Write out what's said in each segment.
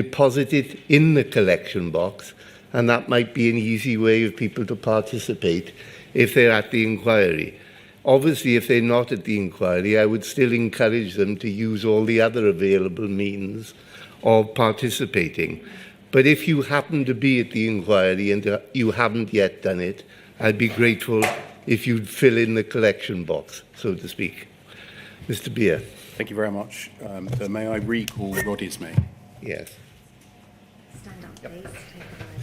deposit it in the collection box, and that might be an easy way of people to participate if they're at the inquiry. Obviously, if they're not at the inquiry, I would still encourage them to use all the other available means of participating. But if you happen to be at the inquiry and you haven't yet done it, I'd be grateful if you'd fill in the collection box, so to speak. Mr. Beer. Thank you very much. So may I recall Rod Ismay? Yes. Stand up, please. Take the Bible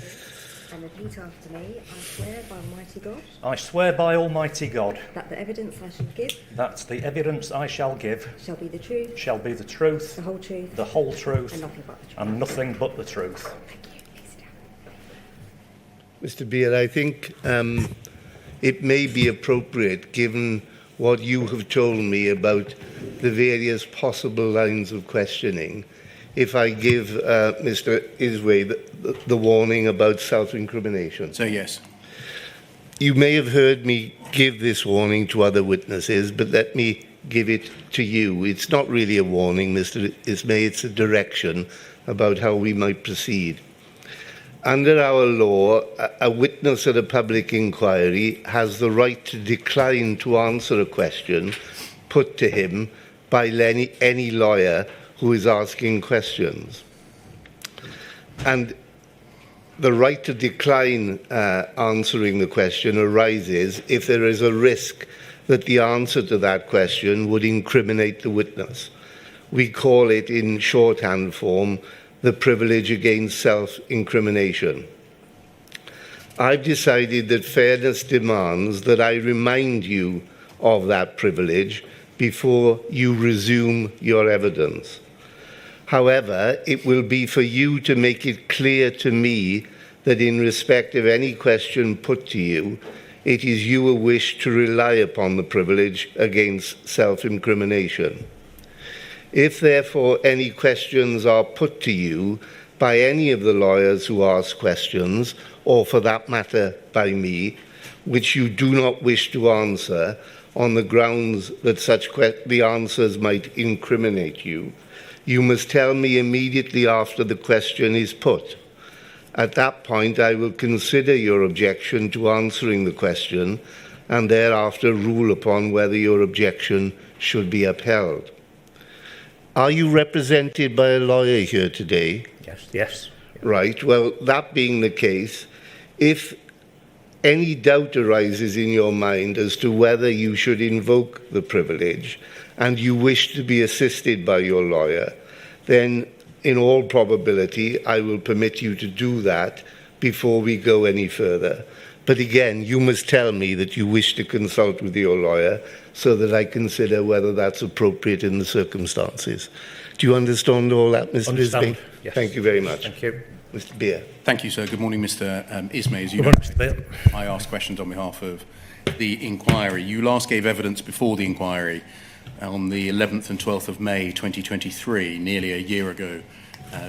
and repeat after me. I swear by Almighty God I swear by Almighty God that the evidence I shall give that the evidence I shall give shall be the truth, shall be the truth, the whole truth, the whole truth, and nothing but the truth. and nothing but the truth. Thank you. Please stand. Mr. Beer, I think it may be appropriate, given what you have told me about the various possible lines of questioning, if I give Mr. Ismay the warning about self-incrimination. So yes. You may have heard me give this warning to other witnesses, but let me give it to you. It's not really a warning, Mr. Ismay, it's a direction about how we might proceed. Under our law, a witness at a public inquiry has the right to decline to answer a question put to him by any lawyer who is asking questions. And the right to decline answering the question arises if there is a risk that the answer to that question would incriminate the witness. We call it, in shorthand form, the privilege against self-incrimination. I've decided that fairness demands that I remind you of that privilege before you resume your evidence. However, it will be for you to make it clear to me that in respect of any question put to you, it is your wish to rely upon the privilege against self-incrimination. If, therefore, any questions are put to you by any of the lawyers who ask questions, or for that matter by me, which you do not wish to answer on the grounds that the answers might incriminate you, you must tell me immediately after the question is put. At that point, I will consider your objection to answering the question and thereafter rule upon whether your objection should be upheld. Are you represented by a lawyer here today? Yes. Right. Well, that being the case, if any doubt arises in your mind as to whether you should invoke the privilege and you wish to be assisted by your lawyer, then in all probability, I will permit you to do that before we go any further. But again, you must tell me that you wish to consult with your lawyer so that I consider whether that's appropriate in the circumstances. Do you understand all that, Mr. Understand. Ismay? Yes. Thank you very much. Thank you. Mr. Beer. Thank you, sir. Good morning, Mr. Ismay. As you Good know, morning, Mr. Beer. I ask questions on behalf of the inquiry. You last gave evidence before the inquiry on the 11th and 12th of May 2023, nearly a year ago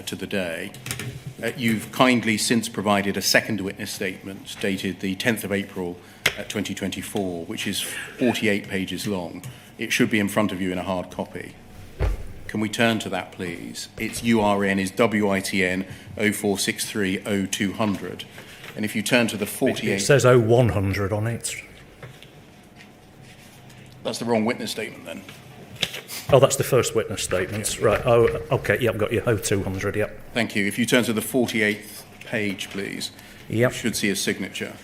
to the day. You've kindly since provided a second witness statement dated the 10th of April 2024, which is 48 pages long. It should be in front of you in a hard copy. Can we turn to that, please? Its URN is WITN 04630200. And if you turn to the 48... It says 0100 on it. That's the wrong witness statement, then. Oh, that's the first witness statement. Right. Oh, OK. Yep, got you. 0200, yep. Thank you. If you turn to the 48th page, please, Yep. you should see a signature.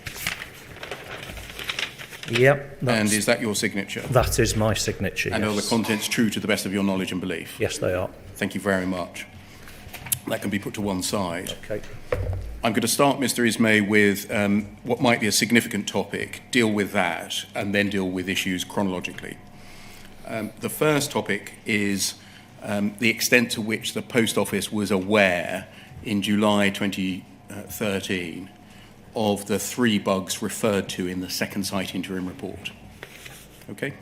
Yep. And is that your signature? That is my signature, And are yes. the contents true to the best of your knowledge and belief? Yes, they are. Thank you very much. That can be put to one side. OK. I'm going to start, Mr. Ismay, with what might be a significant topic, deal with that, and then deal with issues chronologically. The first topic is the extent to which the Post Office was aware in July 2013 of the 3 bugs referred to in the second site interim report. Okay?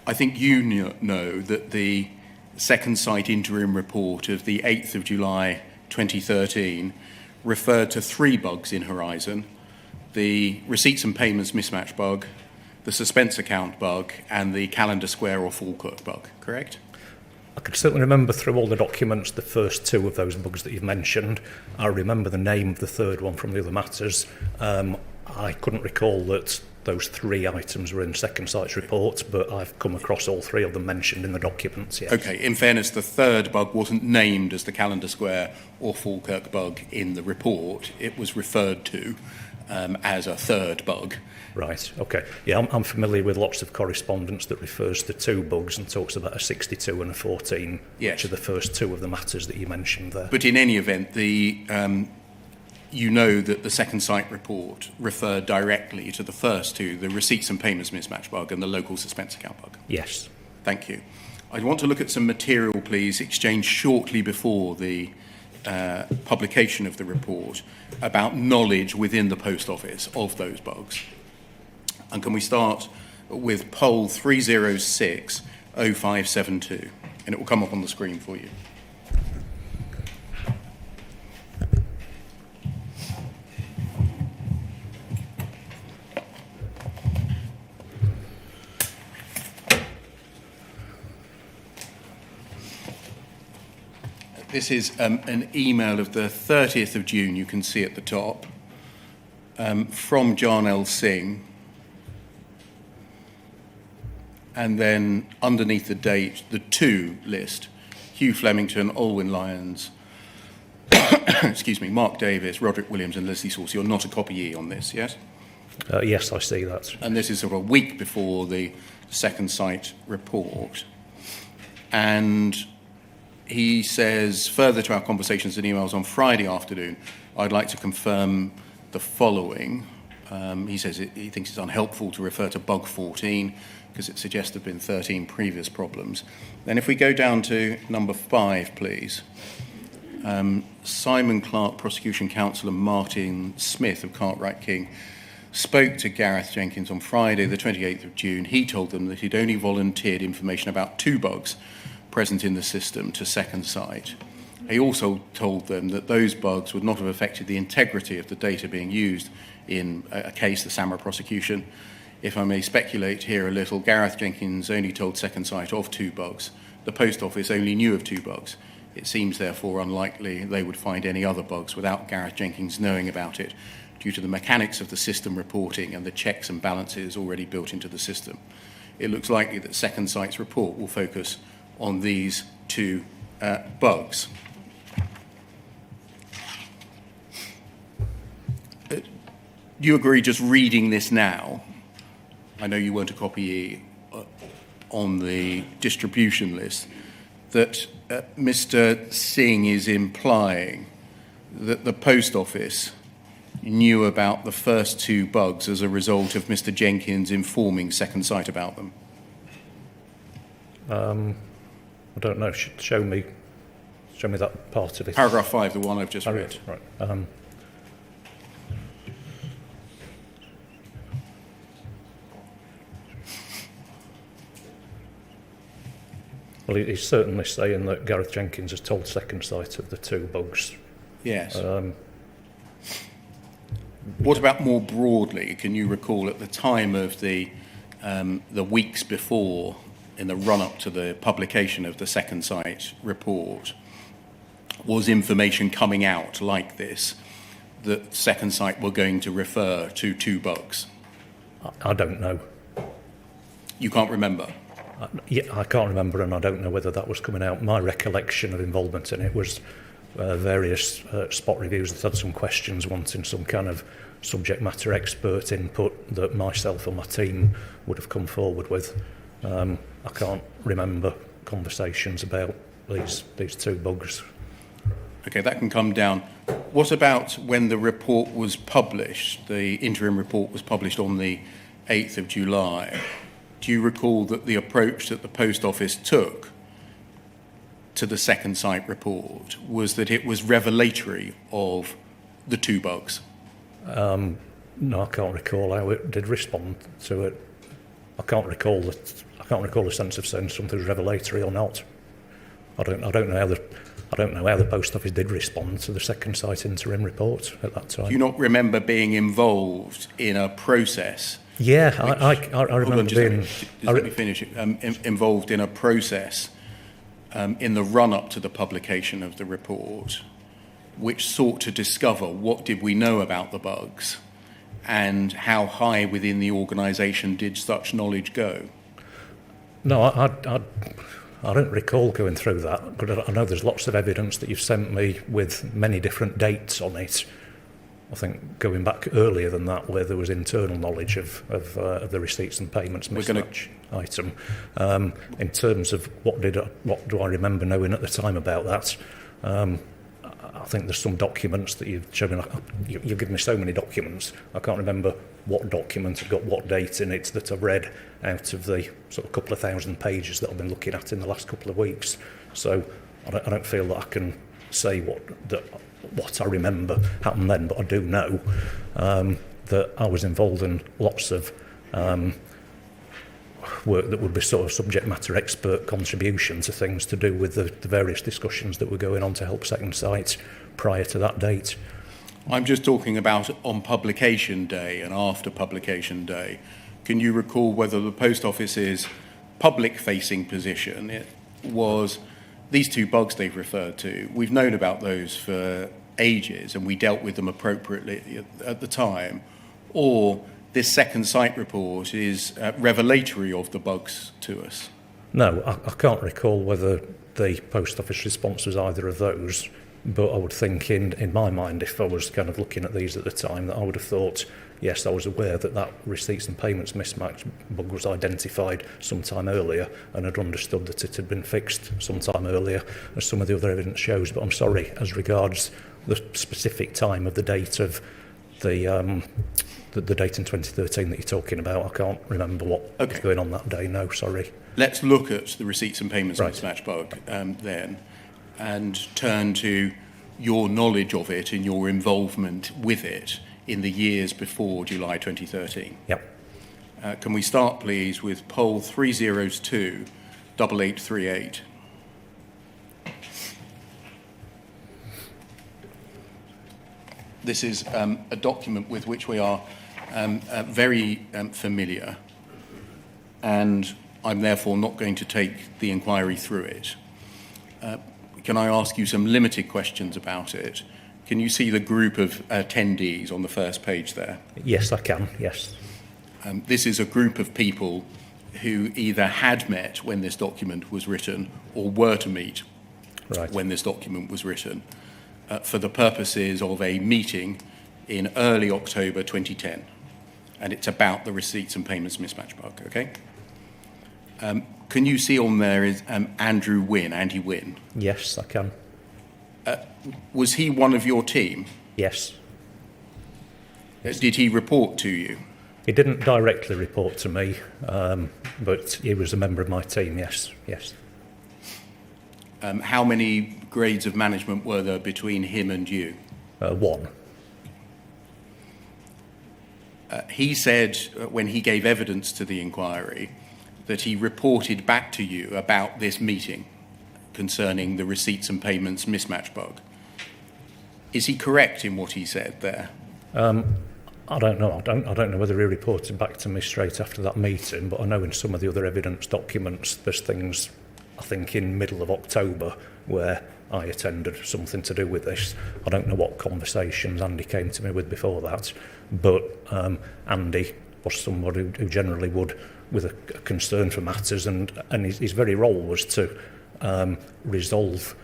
I think you know that the second site interim report of the 8th of July 2013 referred to 3 bugs in Horizon: the receipts and payments mismatch bug, the suspense account bug, and the calendar square or Falkirk bug, correct? I can certainly remember through all the documents the first two of those bugs that you've mentioned. I remember the name of the third one from the other matters. I couldn't recall that those three items were in second site's report, but I've come across all three of them mentioned in the documents, yes. Okay, in fairness, the third bug wasn't named as the Calendar Square or Falkirk bug in the report. It was referred to as a third bug. Right, okay. Yeah, I'm familiar with lots of correspondence that refers to two bugs and talks about a 62 and a 14, yes, which are the first two of the matters that you mentioned there. But in any event, you know that the second site report referred directly to the first two, the receipts and payments mismatch bug and the local suspense account bug. Yes. Thank you. I want to look at some material, please, exchanged shortly before the publication of the report about knowledge within the post office of those bugs. And can we start with poll 3060572? And it will come up on the screen for you. This is an email of the 30th of June, you can see at the top, from John L. Singh. And then underneath the date, the two list, Hugh Flemington, Olwyn Lyons, excuse me, Mark Davis, Roderick Williams and Leslie Sauce. You're not a copyee on this, yes? Yes, I see that. And this is sort of a week before the second site report. And he says, further to our conversations and emails on Friday afternoon, I'd like to confirm the following. He says he thinks it's unhelpful to refer to bug 14 because it suggests there have been 13 previous problems. Then if we go down to number 5, please. Simon Clark, Prosecution Counsel, and Martin Smith of Cartwright King spoke to Gareth Jenkins on Friday, the 28th of June. He told them that he'd only volunteered information about 2 bugs present in the system to second site. He also told them that those bugs would not have affected the integrity of the data being used in a case, the Samra prosecution. If I may speculate here a little, Gareth Jenkins only told second site of 2 bugs. The post office only knew of 2 bugs. It seems therefore unlikely they would find any other bugs without Gareth Jenkins knowing about it, due to the mechanics of the system reporting and the checks and balances already built into the system. It looks likely that second site's report will focus on these 2 bugs. Do you agree, just reading this now, I know you weren't a copyee on the distribution list, that Mr. Singh is implying that the post office knew about the first 2 bugs as a result of Mr. Jenkins informing second site about them? I don't know. Show me that part of it. Paragraph 5, the one I've just read. Right. Well, he's certainly saying that Gareth Jenkins has told second site of the 2 bugs. Yes. What about more broadly? Can you recall at the time of the weeks before, in the run-up to the publication of the second site report, was information coming out like this, that second site were going to refer to 2 bugs? I don't know. You can't remember? Yeah, I can't remember, and I don't know whether that was coming out. My recollection of involvement in it was various spot reviews that had some questions wanting some kind of subject matter expert input that myself and my team would have come forward with. I can't remember conversations about these 2 bugs. Okay, that can come down. What about when the report was published, the interim report was published on the 8th of July? Do you recall that the approach that the post office took to the second site report was that it was revelatory of the 2 bugs? No, I can't recall how it did respond to it. I can't recall the sense of saying something's revelatory or not. I don't know how the post office did respond to the second site interim report at that time. Do you not remember being involved in a process? Yeah, I remember being. Let me finish. Involved in a process in the run-up to the publication of the report, which sought to discover what did we know about the bugs and how high within the organisation did such knowledge go? No, I don't recall going through that, but I know there's lots of evidence that you've sent me with many different dates on it. I think going back earlier than that, where there was internal knowledge of the receipts and payments mismatch item. In terms of what do I remember knowing at the time about that, I think there's some documents that you've shown me. You've given me so many documents, I can't remember what document had got what date in it that I've read out of the sort of couple of thousand pages that I've been looking at in the last couple of weeks. So I don't feel that I can say what I remember happened then, but I do know that I was involved in lots of work that would be sort of subject matter expert contribution to things to do with the various discussions that were going on to help Second Sight prior to that date. I'm just talking about on publication day and after publication day. Can you recall whether the Post Office's public-facing position it was these two bugs they've referred to? We've known about those for ages and we dealt with them appropriately at the time, or this Second Sight report is revelatory of the bugs to us? No, I can't recall whether the Post Office response was either of those, but I would think in my mind, if I was kind of looking at these at the time, that I would have thought, yes, I was aware that receipts and payments mismatch bug was identified sometime earlier and had understood that it had been fixed sometime earlier, as some of the other evidence shows. But I'm sorry, as regards the specific time of the date of the date in 2013 that you're talking about, I can't remember what was going on that day. No, sorry. Let's look at the receipts and payments mismatch bug then, and turn to your knowledge of it and your involvement with it in the years before July 2013. Yep. Can we start, please, with poll 302 8838? This is a document with which we are very familiar, and I'm therefore not going to take the inquiry through it. Can I ask you some limited questions about it? Can you see the group of attendees on the first page there? Yes, I can, yes. This is a group of people who either had met when this document was written or were to meet when this document was written for the purposes of a meeting in early October 2010. And it's about the receipts and payments mismatch bug, okay? Can you see on there is Andy Wynn? Yes, I can. Was he one of your team? Yes. Did he report to you? He didn't directly report to me, but he was a member of my team, yes. How many grades of management were there between him and you? One. He said when he gave evidence to the inquiry that he reported back to you about this meeting concerning the receipts and payments mismatch bug. Is he correct in what he said there? I don't know. I don't know whether he reported back to me straight after that meeting, but I know in some of the other evidence documents there's things, I think, in middle of October where I attended something to do with this. I don't know what conversations Andy came to me with before that, but Andy was somebody who generally would, with a concern for matters, and his very role was to resolve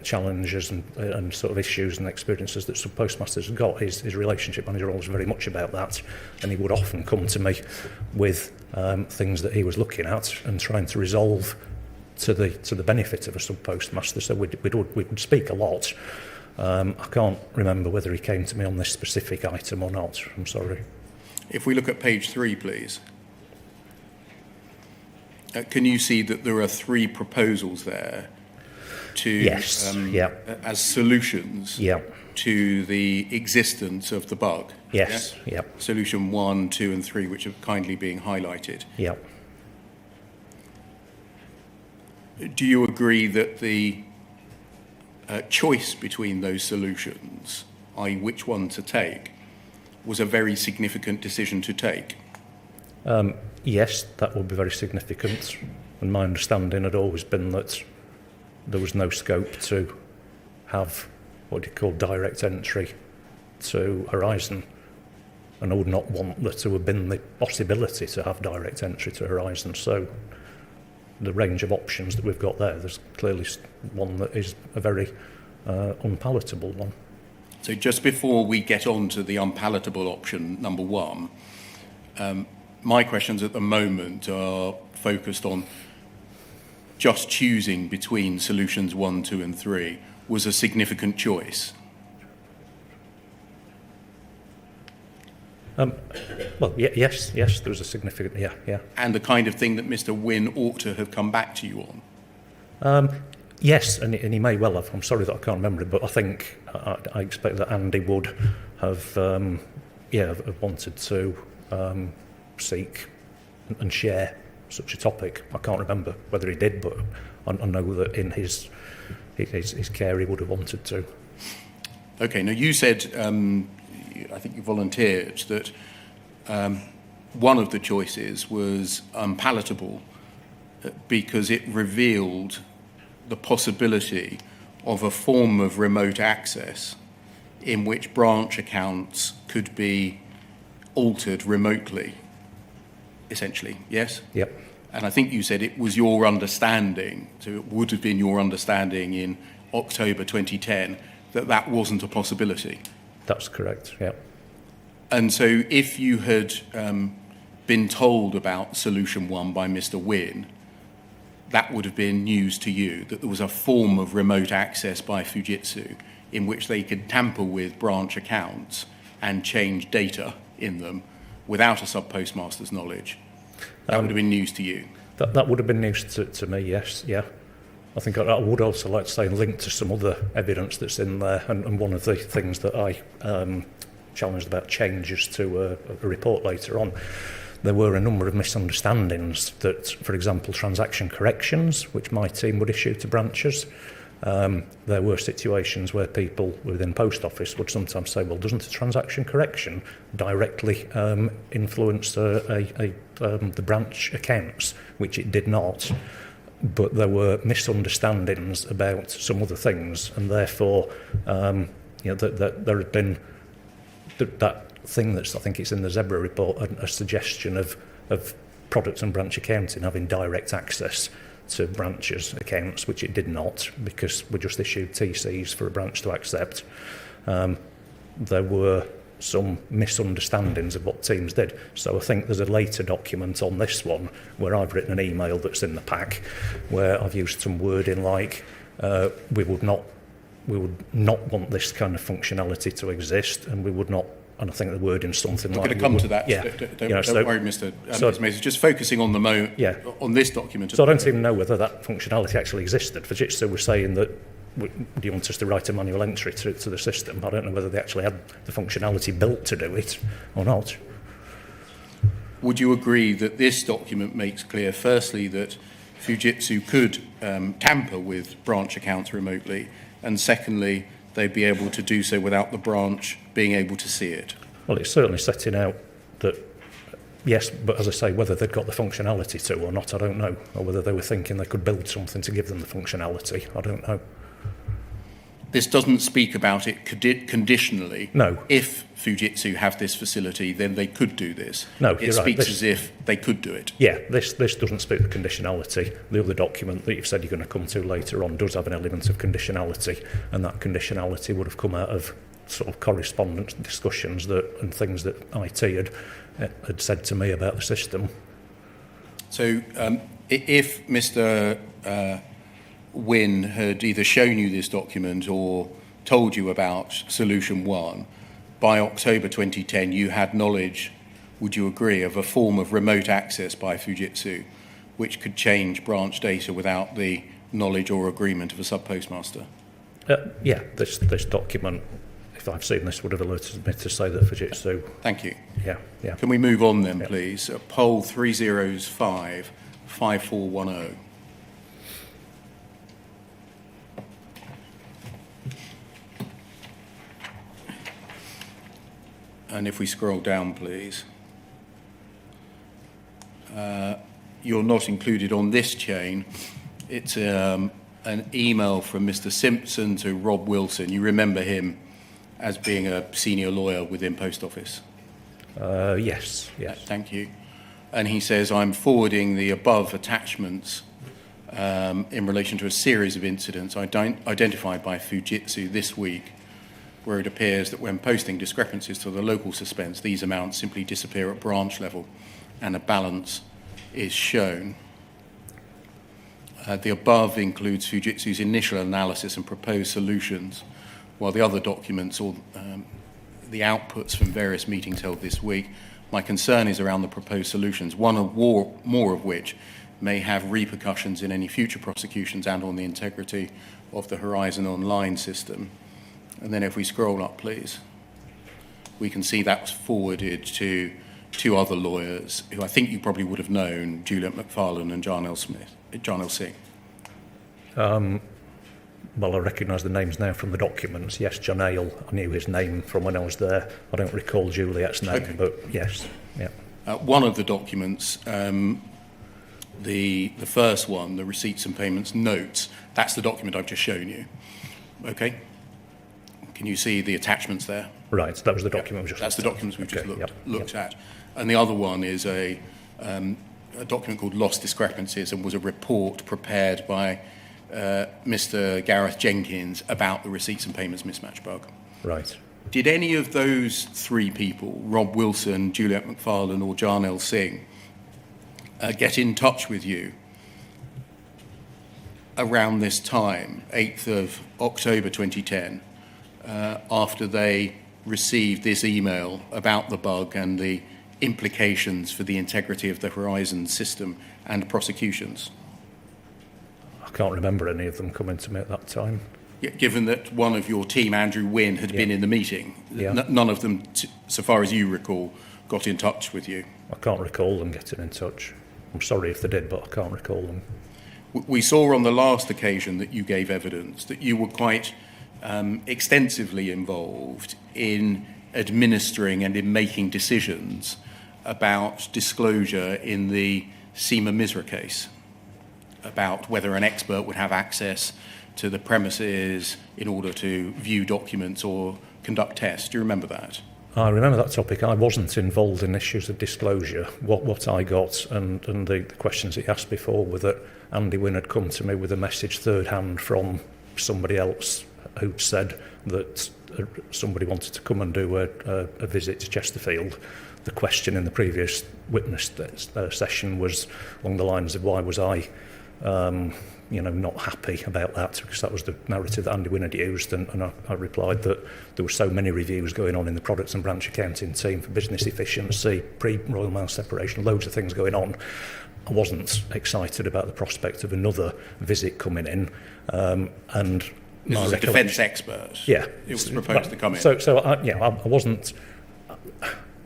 challenges and sort of issues and experiences that subpostmasters have got. His relationship manager role was very much about that, and he would often come to me with things that he was looking at and trying to resolve to the benefit of a subpostmaster. So we would speak a lot. I can't remember whether he came to me on this specific item or not. I'm sorry. If we look at page 3, please. Can you see that there are 3 proposals there to as solutions to the existence of the bug? Yes. Yeah? Solution 1, 2 and 3, which are kindly being highlighted. Yeah. Do you agree that the choice between those solutions, i.e. which one to take, was a very significant decision to take? Yes, that would be very significant. And my understanding had always been that there was no scope to have what you call direct entry to Horizon. And I would not want there to have been the possibility to have direct entry to Horizon. So the range of options that we've got there's clearly one that is a very unpalatable one. So just before we get on to the unpalatable option, number one, my questions at the moment are focused on just choosing between solutions 1, 2 and 3 was a significant choice. Yes, there was a significant, yeah. And the kind of thing that Mr. Wynne ought to have come back to you on. Yes, and he may well have. I'm sorry that I can't remember it, but I think I expect that Andy would have, have wanted to seek and share such a topic. I can't remember whether he did, but I know that in his care he would have wanted to. Okay, now you said, I think you volunteered, that one of the choices was unpalatable because it revealed the possibility of a form of remote access in which branch accounts could be altered remotely, essentially, yes? Yep. And I think you said it was your understanding, so it would have been your understanding in October 2010 that that wasn't a possibility. That's correct, yeah. And so if you had been told about Solution 1 by Mr. Wynne, that would have been news to you, that there was a form of remote access by Fujitsu in which they could tamper with branch accounts and change data in them without a subpostmaster's knowledge. That would have been news to you. That would have been news to me, yes, yeah. I think I would also like to say, linked to some other evidence that's in there, and one of the things that I challenged about changes to a report later on, there were a number of misunderstandings that, for example, transaction corrections, which my team would issue to branches, there were situations where people within post office would sometimes say, well, doesn't a transaction correction directly influence the branch accounts, which it did not. But there were misunderstandings about some other things, and therefore, that there had been that thing that's, I think it's in the Zebra report, a suggestion of product and branch accounting having direct access to branches' accounts, which it did not, because we just issued TCs for a branch to accept. There were some misunderstandings of what teams did. So I think there's a later document on this one where I've written an email that's in the pack where I've used some wording like we would not want this kind of functionality to exist, and we would not. And I think the wording's something like... We're going to come to that. Yeah. Don't worry, Mr. Mason. Just focusing on on this document. So I don't even know whether that functionality actually existed. Fujitsu was saying that, do you want us to write a manual entry to the system? I don't know whether they actually had the functionality built to do it or not. Would you agree that this document makes clear, firstly, that Fujitsu could tamper with branch accounts remotely, and secondly, they'd be able to do so without the branch being able to see it? Well, it's certainly setting out that, yes, but as I say, whether they'd got the functionality to or not, I don't know. Or whether they were thinking they could build something to give them the functionality, I don't know. This doesn't speak about it conditionally. No. If Fujitsu have this facility, then they could do this. No, it you're speaks right. as if they could do it. Yeah, this doesn't speak to conditionality. The other document that you've said you're going to come to later on does have an element of conditionality, and that conditionality would have come out of sort of correspondence discussions and things that IT had said to me about the system. So if Mr. Wynne had either shown you this document or told you about Solution 1, by October 2010 you had knowledge, would you agree, of a form of remote access by Fujitsu which could change branch data without the knowledge or agreement of a subpostmaster? Yeah, this document, if I've seen this, would have alerted me to say that Fujitsu... Thank you. Yeah. Can we move on then, please? Poll 305 5410. And if we scroll down, please. You're not included on this chain. It's an email from Mr. Simpson to Rob Wilson. You remember him as being a senior lawyer within Post Office? Yes. Thank you. And he says, I'm forwarding the above attachments in relation to a series of incidents identified by Fujitsu this week, where it appears that when posting discrepancies to the local suspense, these amounts simply disappear at branch level and a balance is shown. The above includes Fujitsu's initial analysis and proposed solutions, while the other documents or the outputs from various meetings held this week. My concern is around the proposed solutions, one or more of which may have repercussions in any future prosecutions and on the integrity of the Horizon Online system. And then if we scroll up, please, we can see that was forwarded to two other lawyers who I think you probably would have known, Juliet McFarlane and John L. Singh. Well, I recognise the names now from the documents. Yes, John Ale, I knew his name from when I was there. I don't recall Juliet's name, Okay. but yes. Yeah. One of the documents, the first one, the receipts and payments notes, that's the document I've just shown you. Okay? Can you see the attachments there? Right, that was the document we just That's the documents we've just Okay, looked at. And the other one is a document called Lost Discrepancies and was a report prepared by Mr. Gareth Jenkins about the receipts and payments mismatch bug. Right. Did any of those three people, Rob Wilson, Juliet McFarlane or John L. Singh, get in touch with you around this time, 8th of October 2010, after they received this email about the bug and the implications for the integrity of the Horizon system and prosecutions? I can't remember any of them coming to me at that time. Yeah, given that one of your team, Andrew Wynne, had been in the meeting, none of them, so far as you recall, got in touch with you? I can't recall them getting in touch. I'm sorry if they did, but I can't recall them. We saw on the last occasion that you gave evidence that you were quite extensively involved in administering and in making decisions about disclosure in the Misra case, about whether an expert would have access to the premises in order to view documents or conduct tests. Do you remember that? I remember that topic. I wasn't involved in issues of disclosure. What I got and the questions he asked before were that Andy Wynne had come to me with a message third hand from somebody else who'd said that somebody wanted to come and do a visit to Chesterfield. The question in the previous witness session was along the lines of why was I not happy about that, because that was the narrative that Andy Wynne had used, and I replied that there were so many reviews going on in the products and branch accounting team for business efficiency, pre-Royal Mail separation, loads of things going on. I wasn't excited about the prospect of another visit coming in, and this was a defence expert. Yeah, it was proposed to come in. So I wasn't.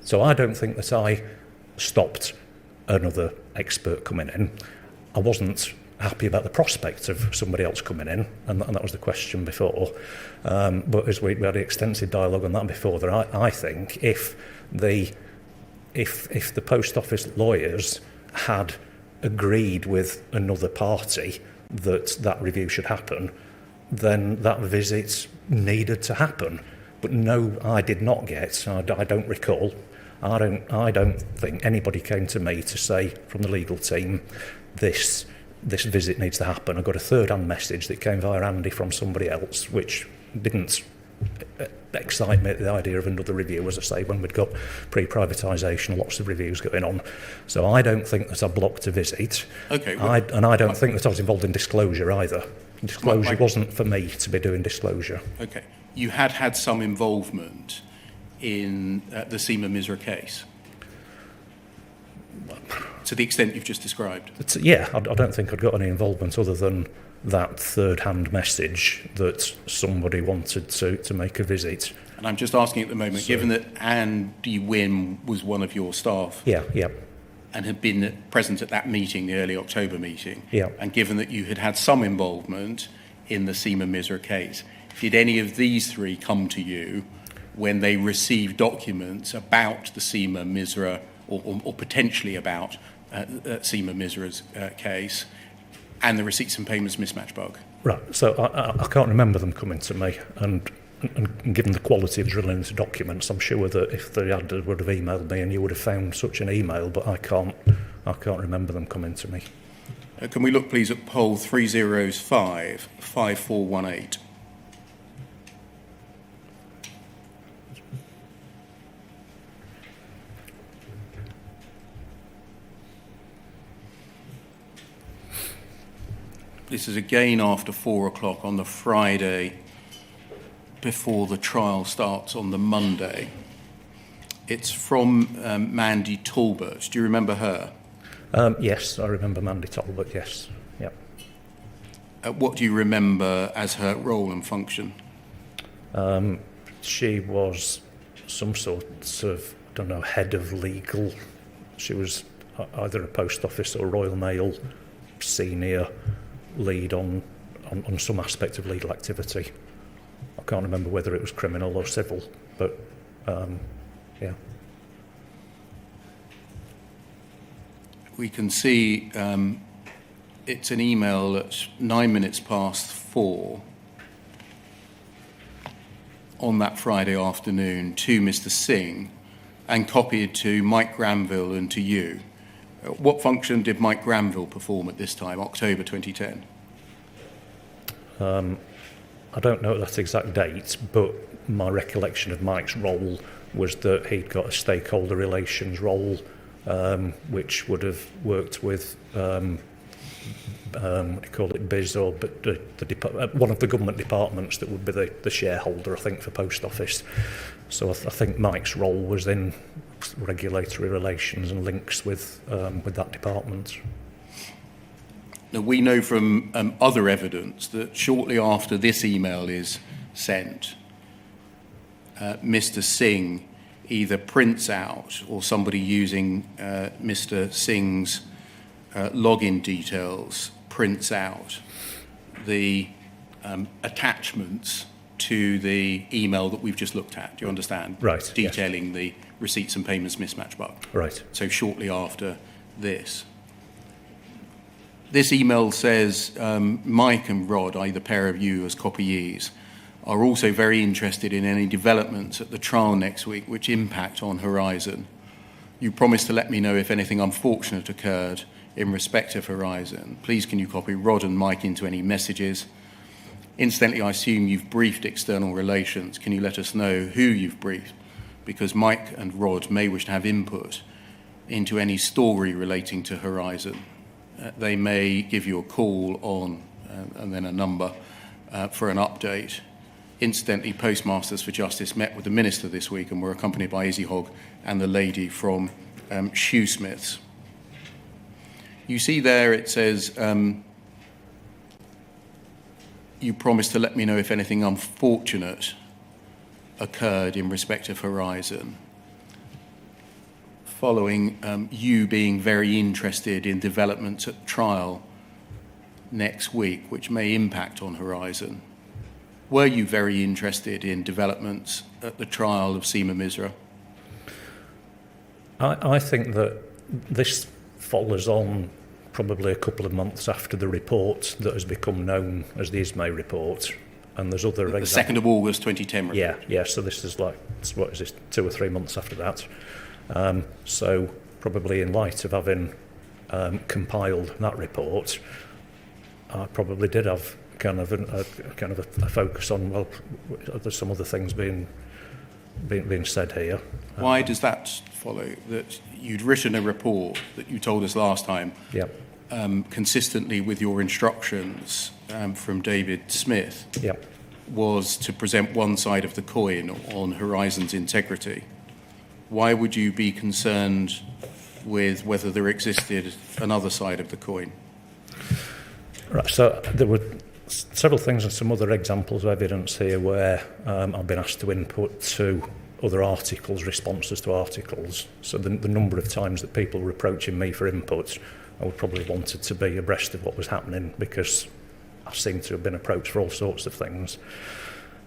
So I don't think that I stopped another expert coming in. I wasn't happy about the prospect of somebody else coming in, and that was the question before. But as we had an extensive dialogue on that before, that I think if the Post Office lawyers had agreed with another party that review should happen, then that visit needed to happen. But no, I did not get. I don't recall. I don't think anybody came to me to say from the legal team, this visit needs to happen. I got a third-hand message that came via Andy from somebody else, which didn't excite me at the idea of another review, as I say, when we'd got pre-privatisation, lots of reviews going on. So I don't think that I blocked a visit. Okay. Well, I don't think that I was involved in disclosure either. Disclosure wasn't for me to be doing disclosure. Okay. You had some involvement in the Misra case, to the extent you've just described. I don't think I'd got any involvement other than that third-hand message that somebody wanted to make a visit. And I'm just asking at the moment, given that Andy Wynne was one of your staff, and had been present at that meeting, the early October meeting, and given that you had some involvement in the Misra case, did any of these three come to you when they received documents about the Misra or potentially about Misra's case and the receipts and payments mismatch bug? Right, so I can't remember them coming to me, and given the quality of drilling into documents, I'm sure that if they had, they would have emailed me and you would have found such an email, but I can't remember them coming to me. Can we look, please, at poll 305 5418? This is again after 4 o'clock on the Friday before the trial starts on the Monday. It's from Mandy Talbot. Do you remember her? Yes, I remember Mandy Talbot, yes. Yep. What do you remember as her role and function? She was some sort of, I don't know, head of legal. She was either a post office or Royal Mail senior lead on some aspect of legal activity. I can't remember whether it was criminal or civil, but yeah. We can see it's an email at 9 minutes past 4 on that Friday afternoon to Mr. Singh and copied to Mike Granville and to you. What function did Mike Granville perform at this time, October 2010? I don't know that exact date, but my recollection of Mike's role was that he'd got a stakeholder relations role, which would have worked with, what do you call it, BIS, or one of the government departments that would be the shareholder, I think, for Post Office. So I think Mike's role was in regulatory relations and links with that department. Now, we know from other evidence that shortly after this email is sent, Mr. Singh either prints out or somebody using Mr. Singh's login details prints out the attachments to the email that we've just looked at. Do you understand? Right. Detailing the receipts and payments mismatch bug. Right. So shortly after this. This email says, Mike and Rod, either pair of you as copyees, are also very interested in any developments at the trial next week which impact on Horizon. You promised to let me know if anything unfortunate occurred in respect of Horizon. Please can you copy Rod and Mike into any messages? Incidentally, I assume you've briefed external relations. Can you let us know who you've briefed? Because Mike and Rod may wish to have input into any story relating to Horizon. They may give you a call on, and then a number, for an update. Incidentally, Postmasters for Justice met with the Minister this week and were accompanied by Izzy Hogg and the lady from Shoesmiths. You see there it says, you promised to let me know if anything unfortunate occurred in respect of Horizon, following you being very interested in developments at trial next week, which may impact on Horizon. Were you very interested in developments at the trial of Seema Misra? I think that this follows on probably a couple of months after the report that has become known as the Ismay report. And there's other The 2nd of August 2010 report. Yeah, so this is like, what is this, 2 or 3 months after that. So probably in light of having compiled that report, I probably did have kind of a focus on, well, there's some other things being said here. Why does that follow? That you'd written a report that you told us last time, Yeah. Consistently with your instructions from David Smith, Yeah. was to present one side of the coin on Horizon's integrity. Why would you be concerned with whether there existed another side of the coin? Right, so there were several things and some other examples of evidence here where I've been asked to input to other articles, responses to articles. So the number of times that people were approaching me for input, I would probably wanted to be abreast of what was happening because I seem to have been approached for all sorts of things.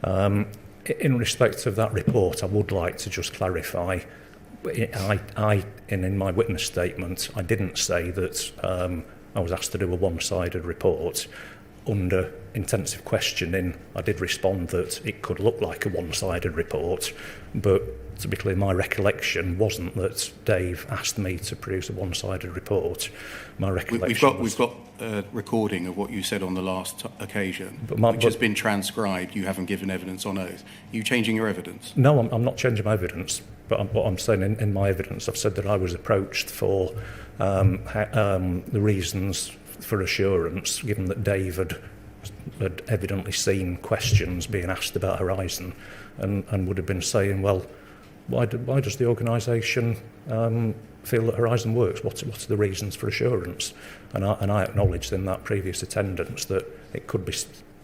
In respect of that report, I would like to just clarify, in my witness statement, I didn't say that I was asked to do a one-sided report. under intensive questioning, I did respond that it could look like a one-sided report, but to be clear, my recollection wasn't that Dave asked me to produce a one-sided report. My recollection We've got a recording of what you said on the last occasion, But which has been transcribed. You haven't given evidence on oath. Are you changing your evidence? No, I'm not changing my evidence, but what I'm saying in my evidence, I've said that I was approached for the reasons for assurance, given that Dave had evidently seen questions being asked about Horizon and would have been saying, well, why does the organisation feel that Horizon works? What's the reasons for assurance? And I acknowledged in that previous attendance that it could be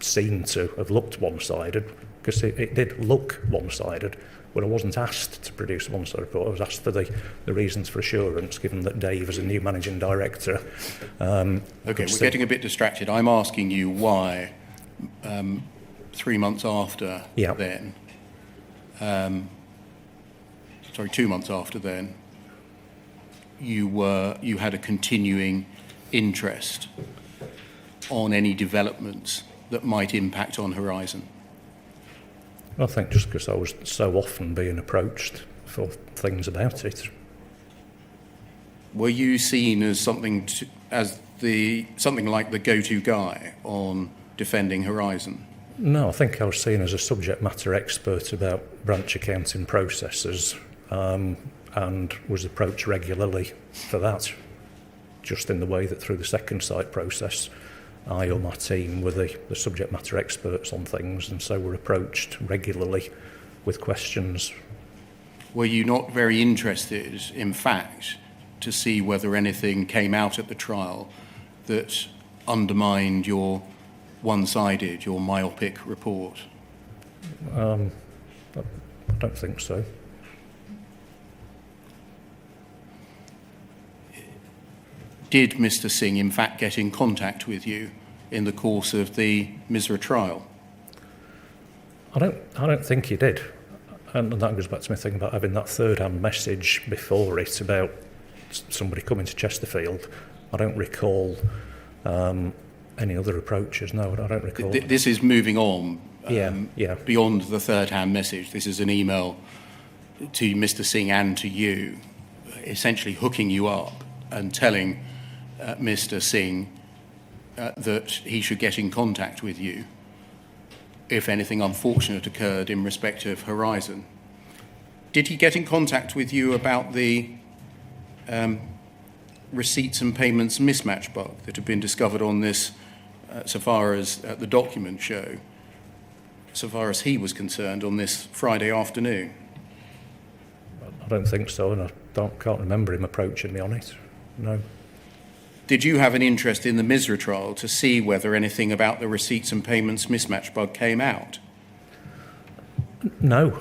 seen to have looked one-sided, because it did look one-sided, but I wasn't asked to produce a one-sided report. I was asked for the reasons for assurance, given that Dave, as a new managing director... Okay, we're getting a bit distracted. I'm asking you why 3 months after then... 2 months after then, you had a continuing interest on any developments that might impact on Horizon. I think just because I was so often being approached for things about it. Were you seen as something like the go-to guy on defending Horizon? No, I think I was seen as a subject matter expert about branch accounting processes, and was approached regularly for that, just in the way that through the second site process, I or my team were the subject matter experts on things, and so were approached regularly with questions. Were you not very interested, in fact, to see whether anything came out at the trial that undermined your one-sided, your myopic report? I don't think so. Did Mr. Singh, in fact, get in contact with you in the course of the Misra trial? I don't think he did. And that goes back to my thing about having that third-hand message before it about somebody coming to Chesterfield. I don't recall any other approaches. No, I don't recall. This is moving on yeah. beyond the third-hand message. This is an email to Mr. Singh and to you, essentially hooking you up and telling Mr. Singh that he should get in contact with you if anything unfortunate occurred in respect of Horizon. Did he get in contact with you about the receipts and payments mismatch bug that had been discovered on this, so far as the documents show, so far as he was concerned, on this Friday afternoon? I don't think so, and I can't remember him approaching me on it. No. Did you have an interest in the Misra trial to see whether anything about the receipts and payments mismatch bug came out? No.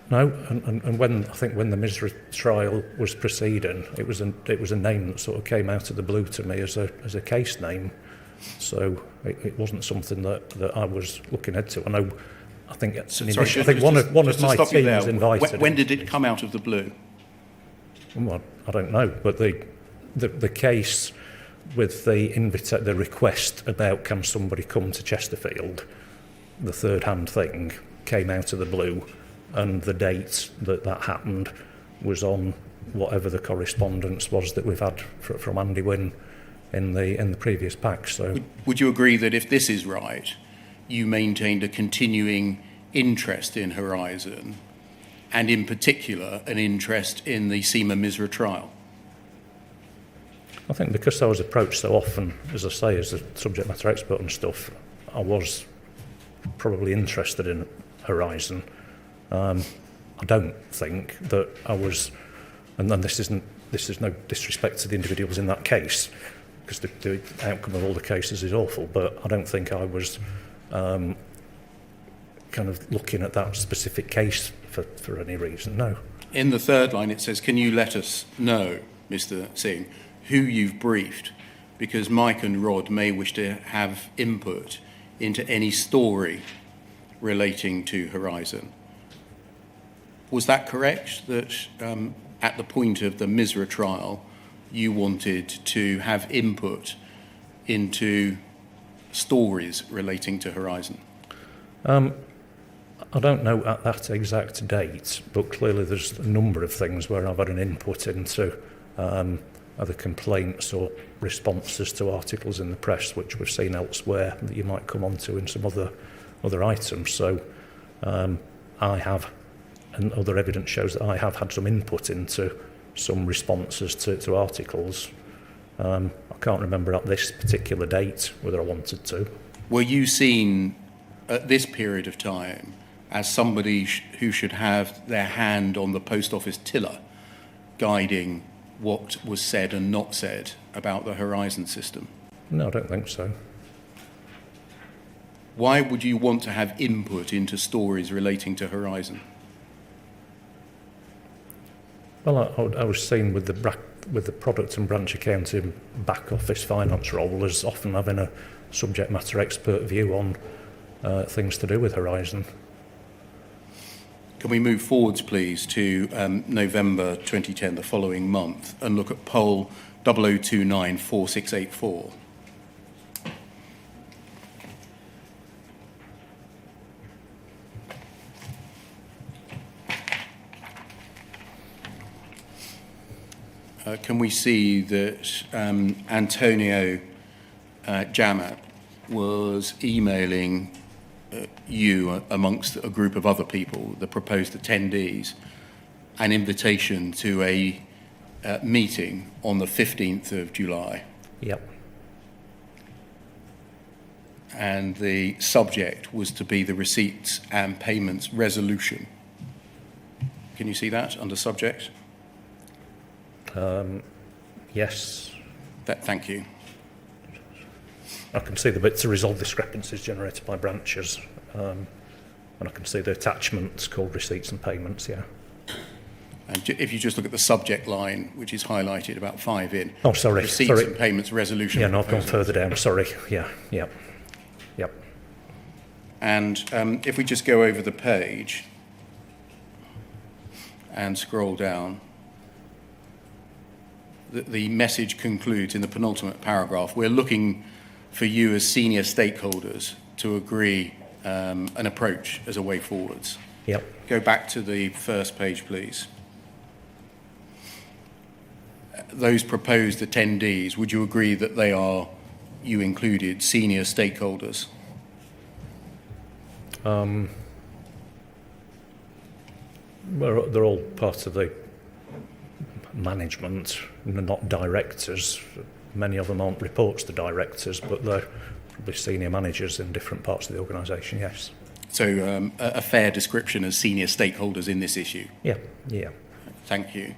And when the Misra trial was proceeding, it was a name that sort of came out of the blue to me as a case name. So it wasn't something that I was looking into. I think one of my teams invited. When did it come out of the blue? Well, I don't know, but the case with the request about can somebody come to Chesterfield, the third-hand thing came out of the blue, and the date that happened was on whatever the correspondence was that we've had from Andy Wynne in the previous pack. So, would you agree that if this is right, you maintained a continuing interest in Horizon, and in particular an interest in the SEMA Misra trial? I think because I was approached so often, as I say, as a subject matter expert on stuff, I was probably interested in Horizon. I don't think that I was, and then this is no disrespect to the individuals in that case, because the outcome of all the cases is awful, but I don't think I was kind of looking at that specific case for any reason, no. In the third line it says, can you let us know, Mr. Singh, who you've briefed, because Mike and Rod may wish to have input into any story relating to Horizon. Was that correct, that at the point of the Misra trial you wanted to have input into stories relating to Horizon? I don't know at that exact date, but clearly there's a number of things where I've had an input into either complaints or responses to articles in the press, which we've seen elsewhere that you might come onto in some other items. So I have, and other evidence shows that I have had some input into some responses to articles. I can't remember at this particular date whether I wanted to. Were you seen at this period of time as somebody who should have their hand on the post office tiller, guiding what was said and not said about the Horizon system? No, I don't think so. Why would you want to have input into stories relating to Horizon? Well, I was seen with the product and branch accounting back office finance role as often having a subject matter expert view on things to do with Horizon. Can we move forwards, please, to November 2010, the following month, and look at poll 00294684? Can we see that Antonio Jamat was emailing you, amongst a group of other people, the proposed attendees, an invitation to a meeting on the 15th of July? Yep. And the subject was to be the receipts and payments resolution. Can you see that under subject? Yes. Thank you. I can see the bit to resolve discrepancies generated by branches, and I can see the attachments called receipts and payments, yeah. And if you just look at the subject line, which is highlighted about 5 in. Oh, sorry. Receipts and payments resolution. Yeah, no, I've gone further down, sorry. Yeah. And if we just go over the page and scroll down, the message concludes in the penultimate paragraph. We're looking for you as senior stakeholders to agree an approach as a way forwards. Yep. Go back to the first page, please. Those proposed attendees, would you agree that they are, you included, senior stakeholders? Well, they're all part of the management, not directors. Many of them aren't reports to directors, but they're probably senior managers in different parts of the organisation, yes. So a fair description as senior stakeholders in this issue? Yeah. Thank you.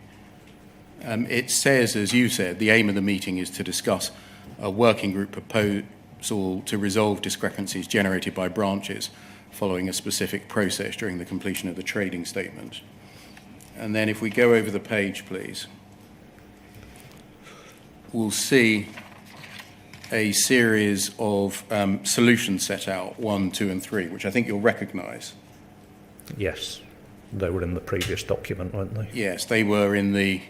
It says, as you said, the aim of the meeting is to discuss a working group proposal to resolve discrepancies generated by branches following a specific process during the completion of the trading statement. And then if we go over the page, please, we'll see a series of solutions set out, 1, 2, and 3, which I think you'll recognise. Yes. They were in the previous document, weren't they? Yes, they were in the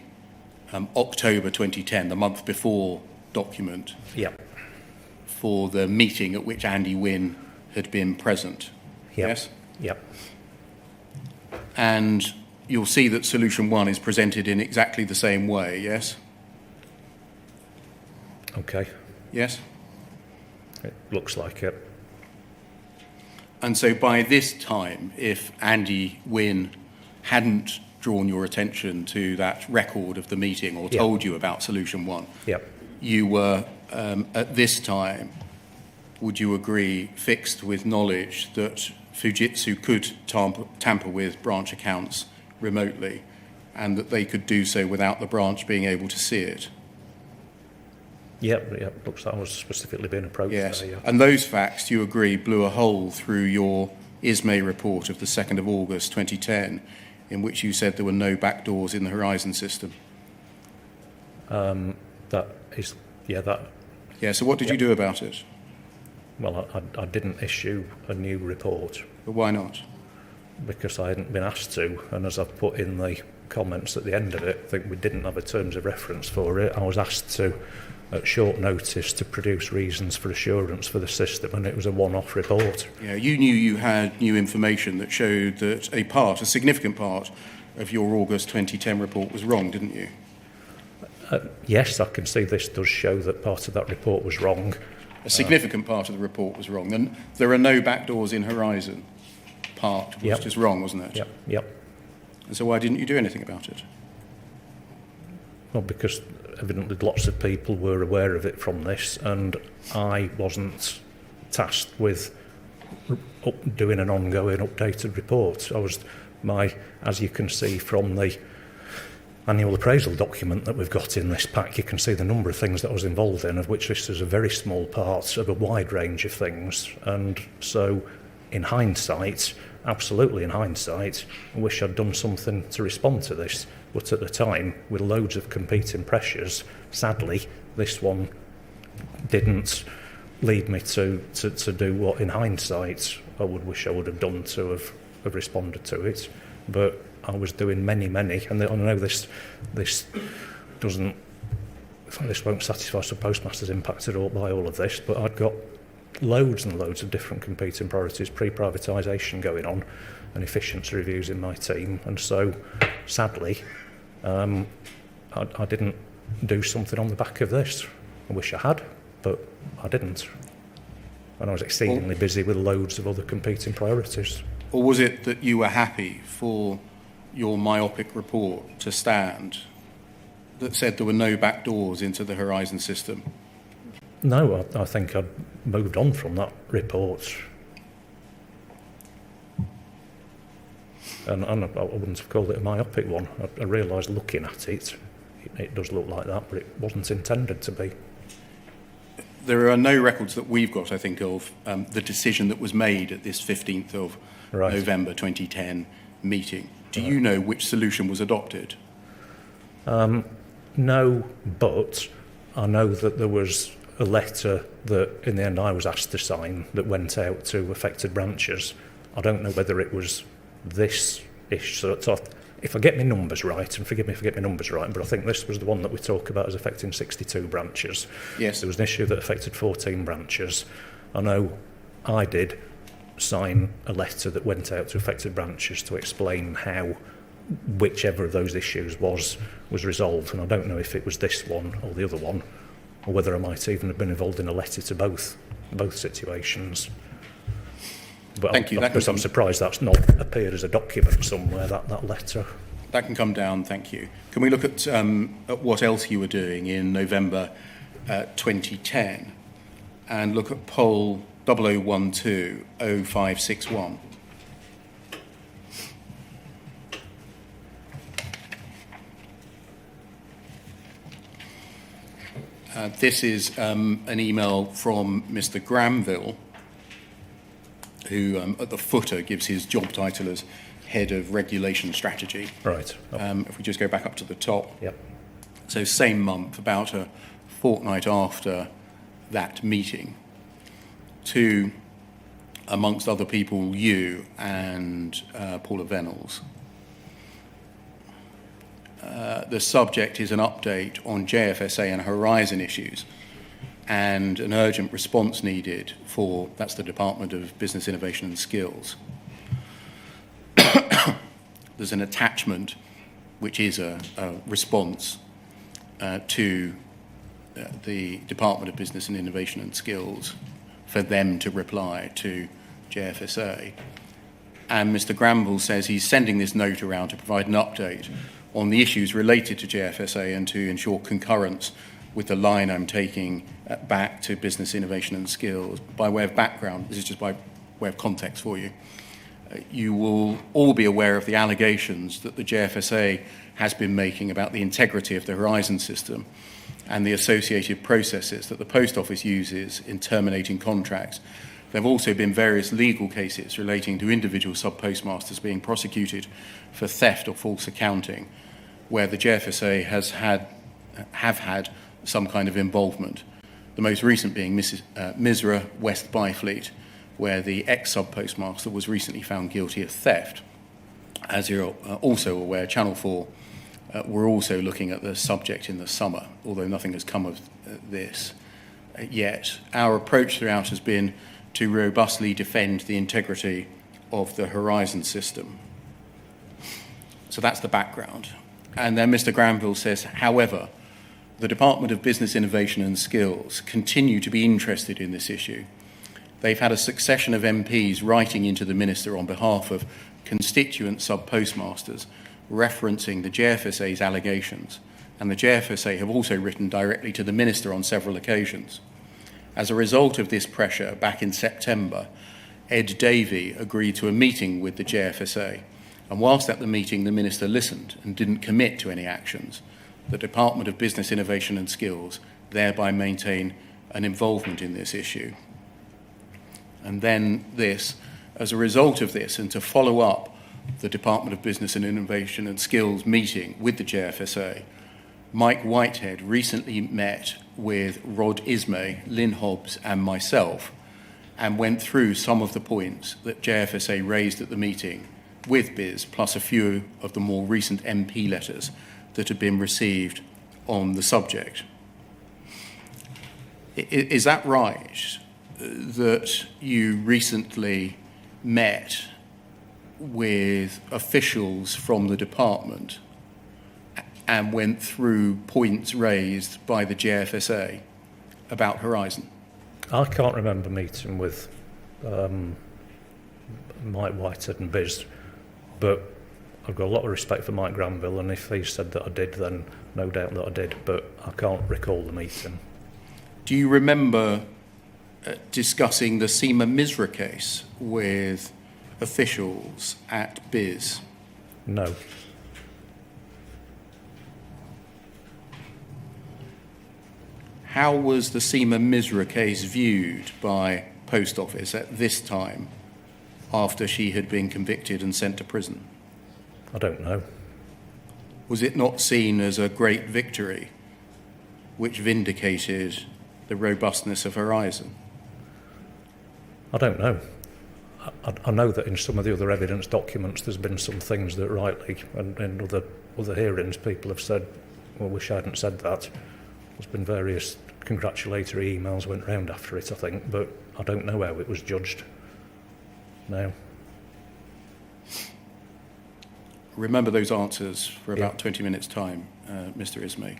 October 2010, the month before document. Yep. For the meeting at which Andy Wynne had been present. Yep. Yes? Yep. And you'll see that solution 1 is presented in exactly the same way, yes? Okay. Yes? It looks like it. And so by this time, if Andy Wynne hadn't drawn your attention to that record of the meeting or told you about solution 1, Yep. you were, at this time, would you agree, fixed with knowledge that Fujitsu could tamper with branch accounts remotely and that they could do so without the branch being able to see it? Yep. Looks like I was specifically being approached. Yes. There, yeah. And those facts, you agree, blew a hole through your ISMAE report of the 2nd of August 2010, in which you said there were no backdoors in the Horizon system. That. Yeah, so what did you do about it? Well, I didn't issue a new report. But why not? because I hadn't been asked to, and as I've put in the comments at the end of it, I think we didn't have a terms of reference for it. I was asked to, at short notice, to produce reasons for assurance for the system, and it was a one-off report. Yeah, you knew you had new information that showed that a significant part of your August 2010 report was wrong, didn't you? Yes, I can see this does show that part of that report was wrong. A significant part of the report was wrong. And there are no backdoors in Horizon. Part was just wrong, wasn't it? Yep. And so why didn't you do anything about it? Well, because evidently lots of people were aware of it from this, and I wasn't tasked with doing an ongoing updated report. As you can see from the annual appraisal document that we've got in this pack, you can see the number of things that I was involved in, of which this is a very small part of a wide range of things. And so, in hindsight, absolutely in hindsight, I wish I'd done something to respond to this. But at the time, with loads of competing pressures, sadly, this one didn't lead me to do what, in hindsight, I would wish I would have done to have responded to it. But I was doing many, and I know this won't satisfy subpostmasters impacted by all of this, but I'd got loads and loads of different competing priorities, pre-privatisation going on, and efficiency reviews in my team, and so sadly, I didn't do something on the back of this. I wish I had, but I didn't, and I was exceedingly busy with loads of other competing priorities. Or was it that you were happy for your myopic report to stand that said there were no backdoors into the Horizon system? No, I think I'd moved on from that report. And I wouldn't have called it a myopic one. I realised looking at it, it does look like that, but it wasn't intended to be. There are no records that we've got, I think, of the decision that was made at this 15th of November 2010 meeting. Do you know which solution was adopted? No, but I know that there was a letter that in the end I was asked to sign that went out to affected branches. I don't know whether it was this issue. So if I get my numbers right, and forgive me if I get my numbers right, but I think this was the one that we talk about as affecting 62 branches. Yes. There was an issue that affected 14 branches. I know I did sign a letter that went out to affected branches to explain how whichever of those issues was resolved, and I don't know if it was this one or the other one, or whether I might even have been involved in a letter to both situations. But Thank you. I'm surprised that's not appeared as a document somewhere, that letter. That can come down, thank you. Can we look at what else you were doing in November 2010 and look at poll 00120561? This is an email from Mr. Granville, who at the footer gives his job title as Head of Regulation Strategy. Right. If we just go back up to the top. Yep. So same month, about a fortnight after that meeting, to, amongst other people, you and Paula Venables. The subject is an update on JFSA and Horizon issues and an urgent response needed for, that's the Department of Business Innovation and Skills. There's an attachment which is a response to the Department of Business and Innovation and Skills for them to reply to JFSA. And Mr. Granville says he's sending this note around to provide an update on the issues related to JFSA and to ensure concurrence with the line I'm taking back to Business Innovation and Skills. By way of background, this is just by way of context for you. You will all be aware of the allegations that the JFSA has been making about the integrity of the Horizon system and the associated processes that the Post Office uses in terminating contracts. There have also been various legal cases relating to individual sub-postmasters being prosecuted for theft or false accounting, where the JFSA have had some kind of involvement. The most recent being Misra West Byfleet, where the ex-sub-postmaster was recently found guilty of theft. As you're also aware, Channel 4 were also looking at the subject in the summer, although nothing has come of this yet. Our approach throughout has been to robustly defend the integrity of the Horizon system. So that's the background. And then Mr. Granville says, however, the Department of Business Innovation and Skills continue to be interested in this issue. They've had a succession of MPs writing into the Minister on behalf of constituent sub-postmasters referencing the JFSA's allegations, and the JFSA have also written directly to the Minister on several occasions. As a result of this pressure, back in September, Ed Davey agreed to a meeting with the JFSA, and whilst at the meeting the Minister listened and didn't commit to any actions, the Department of Business Innovation and Skills thereby maintain an involvement in this issue. And then this, as a result of this, and to follow up the Department of Business and Innovation and Skills meeting with the JFSA, Mike Whitehead recently met with Rod Ismay, Lynn Hobbs and myself and went through some of the points that JFSA raised at the meeting with BIS, plus a few of the more recent MP letters that had been received on the subject. Is that right, that you recently met with officials from the department and went through points raised by the JFSA about Horizon? I can't remember meeting with Mike Whitehead and BIS, but I've got a lot of respect for Mike Granville, and if he said that I did, then no doubt that I did, but I can't recall the meeting. Do you remember discussing the Misra case with officials at BIS? No. How was the Misra case viewed by Post Office at this time after she had been convicted and sent to prison? I don't know. Was it not seen as a great victory which vindicated the robustness of Horizon? I don't know. I know that in some of the other evidence documents there's been some things that rightly, and in other hearings, people have said, well, wish I hadn't said that. There's been various congratulatory emails went round after it, I think, but I don't know how it was judged now. Remember those answers for about 20 minutes' time, Mr. Ismay.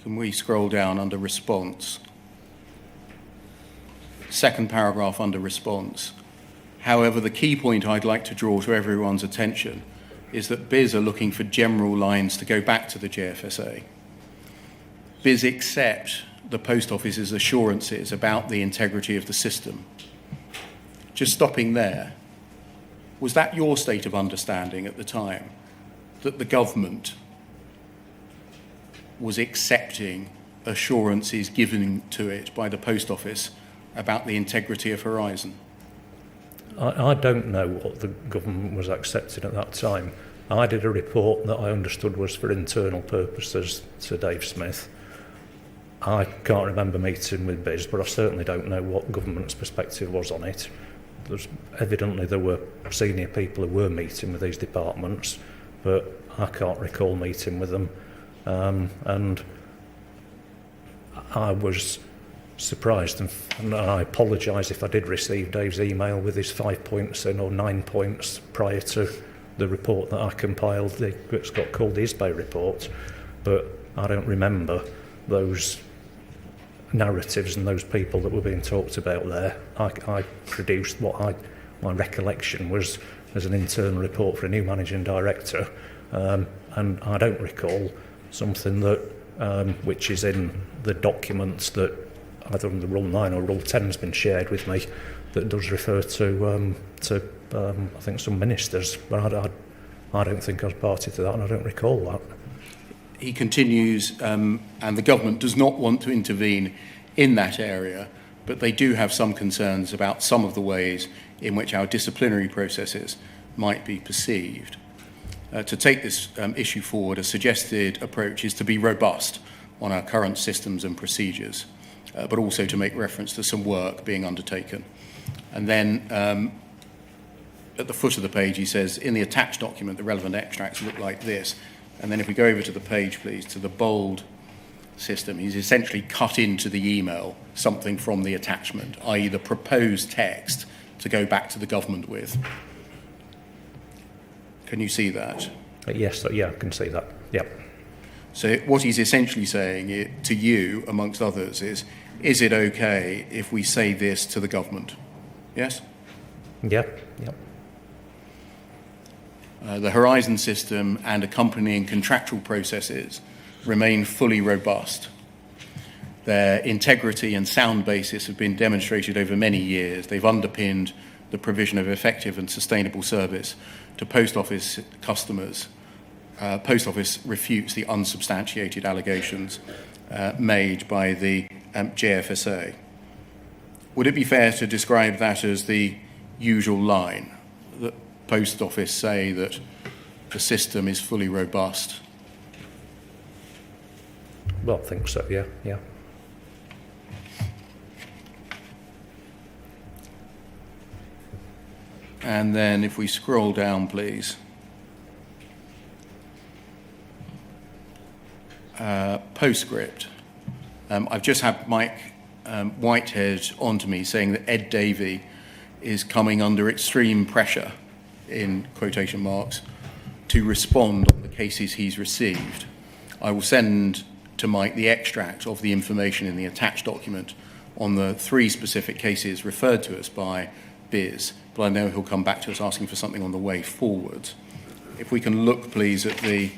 Can we scroll down under response? Second paragraph under response. However, the key point I'd like to draw to everyone's attention is that BIS are looking for general lines to go back to the JFSA. BIS accept the Post Office's assurances about the integrity of the system. Just stopping there, was that your state of understanding at the time, that the government was accepting assurances given to it by the Post Office about the integrity of Horizon? I don't know what the government was accepting at that time. I did a report that I understood was for internal purposes to Dave Smith. I can't remember meeting with BIS, but I certainly don't know what government's perspective was on it. Evidently there were senior people who were meeting with these departments, but I can't recall meeting with them. And I was surprised, and I apologise if I did receive Dave's email with his 5 points in, or 9 points prior to the report that I compiled. It's got called the Isbay report, but I don't remember those narratives and those people that were being talked about there. I produced what my recollection was as an internal report for a new managing director, and I don't recall something that which is in the documents that either under Rule 9 or Rule 10 has been shared with me that does refer to I think some ministers, but I don't think I was party to that, and I don't recall that. He continues, and the government does not want to intervene in that area, but they do have some concerns about some of the ways in which our disciplinary processes might be perceived. To take this issue forward, a suggested approach is to be robust on our current systems and procedures, but also to make reference to some work being undertaken. And then at the foot of the page, he says, in the attached document, the relevant extracts look like this. And then if we go over to the page, please, to the bold system, he's essentially cut into the email something from the attachment, i.e. the proposed text to go back to the government with. Can you see that? Yes, yeah, I can see that. Yeah. So what he's essentially saying to you, amongst others, is it okay if we say this to the government? Yes? Yeah, yeah. The Horizon system and accompanying contractual processes remain fully robust. Their integrity and sound basis have been demonstrated over many years. They've underpinned the provision of effective and sustainable service to post office customers. Post Office refutes the unsubstantiated allegations made by the JFSA. Would it be fair to describe that as the usual line, that Post Office say that the system is fully robust? Well, I think so, yeah, yeah. And then if we scroll down, please. Postscript. I've just had Mike Whitehead on to me saying that Ed Davey is coming under extreme pressure, in quotation marks, to respond on the cases he's received. I will send to Mike the extract of the information in the attached document on the 3 specific cases referred to us by Biz, but I know he'll come back to us asking for something on the way forward. If we can look, please, at the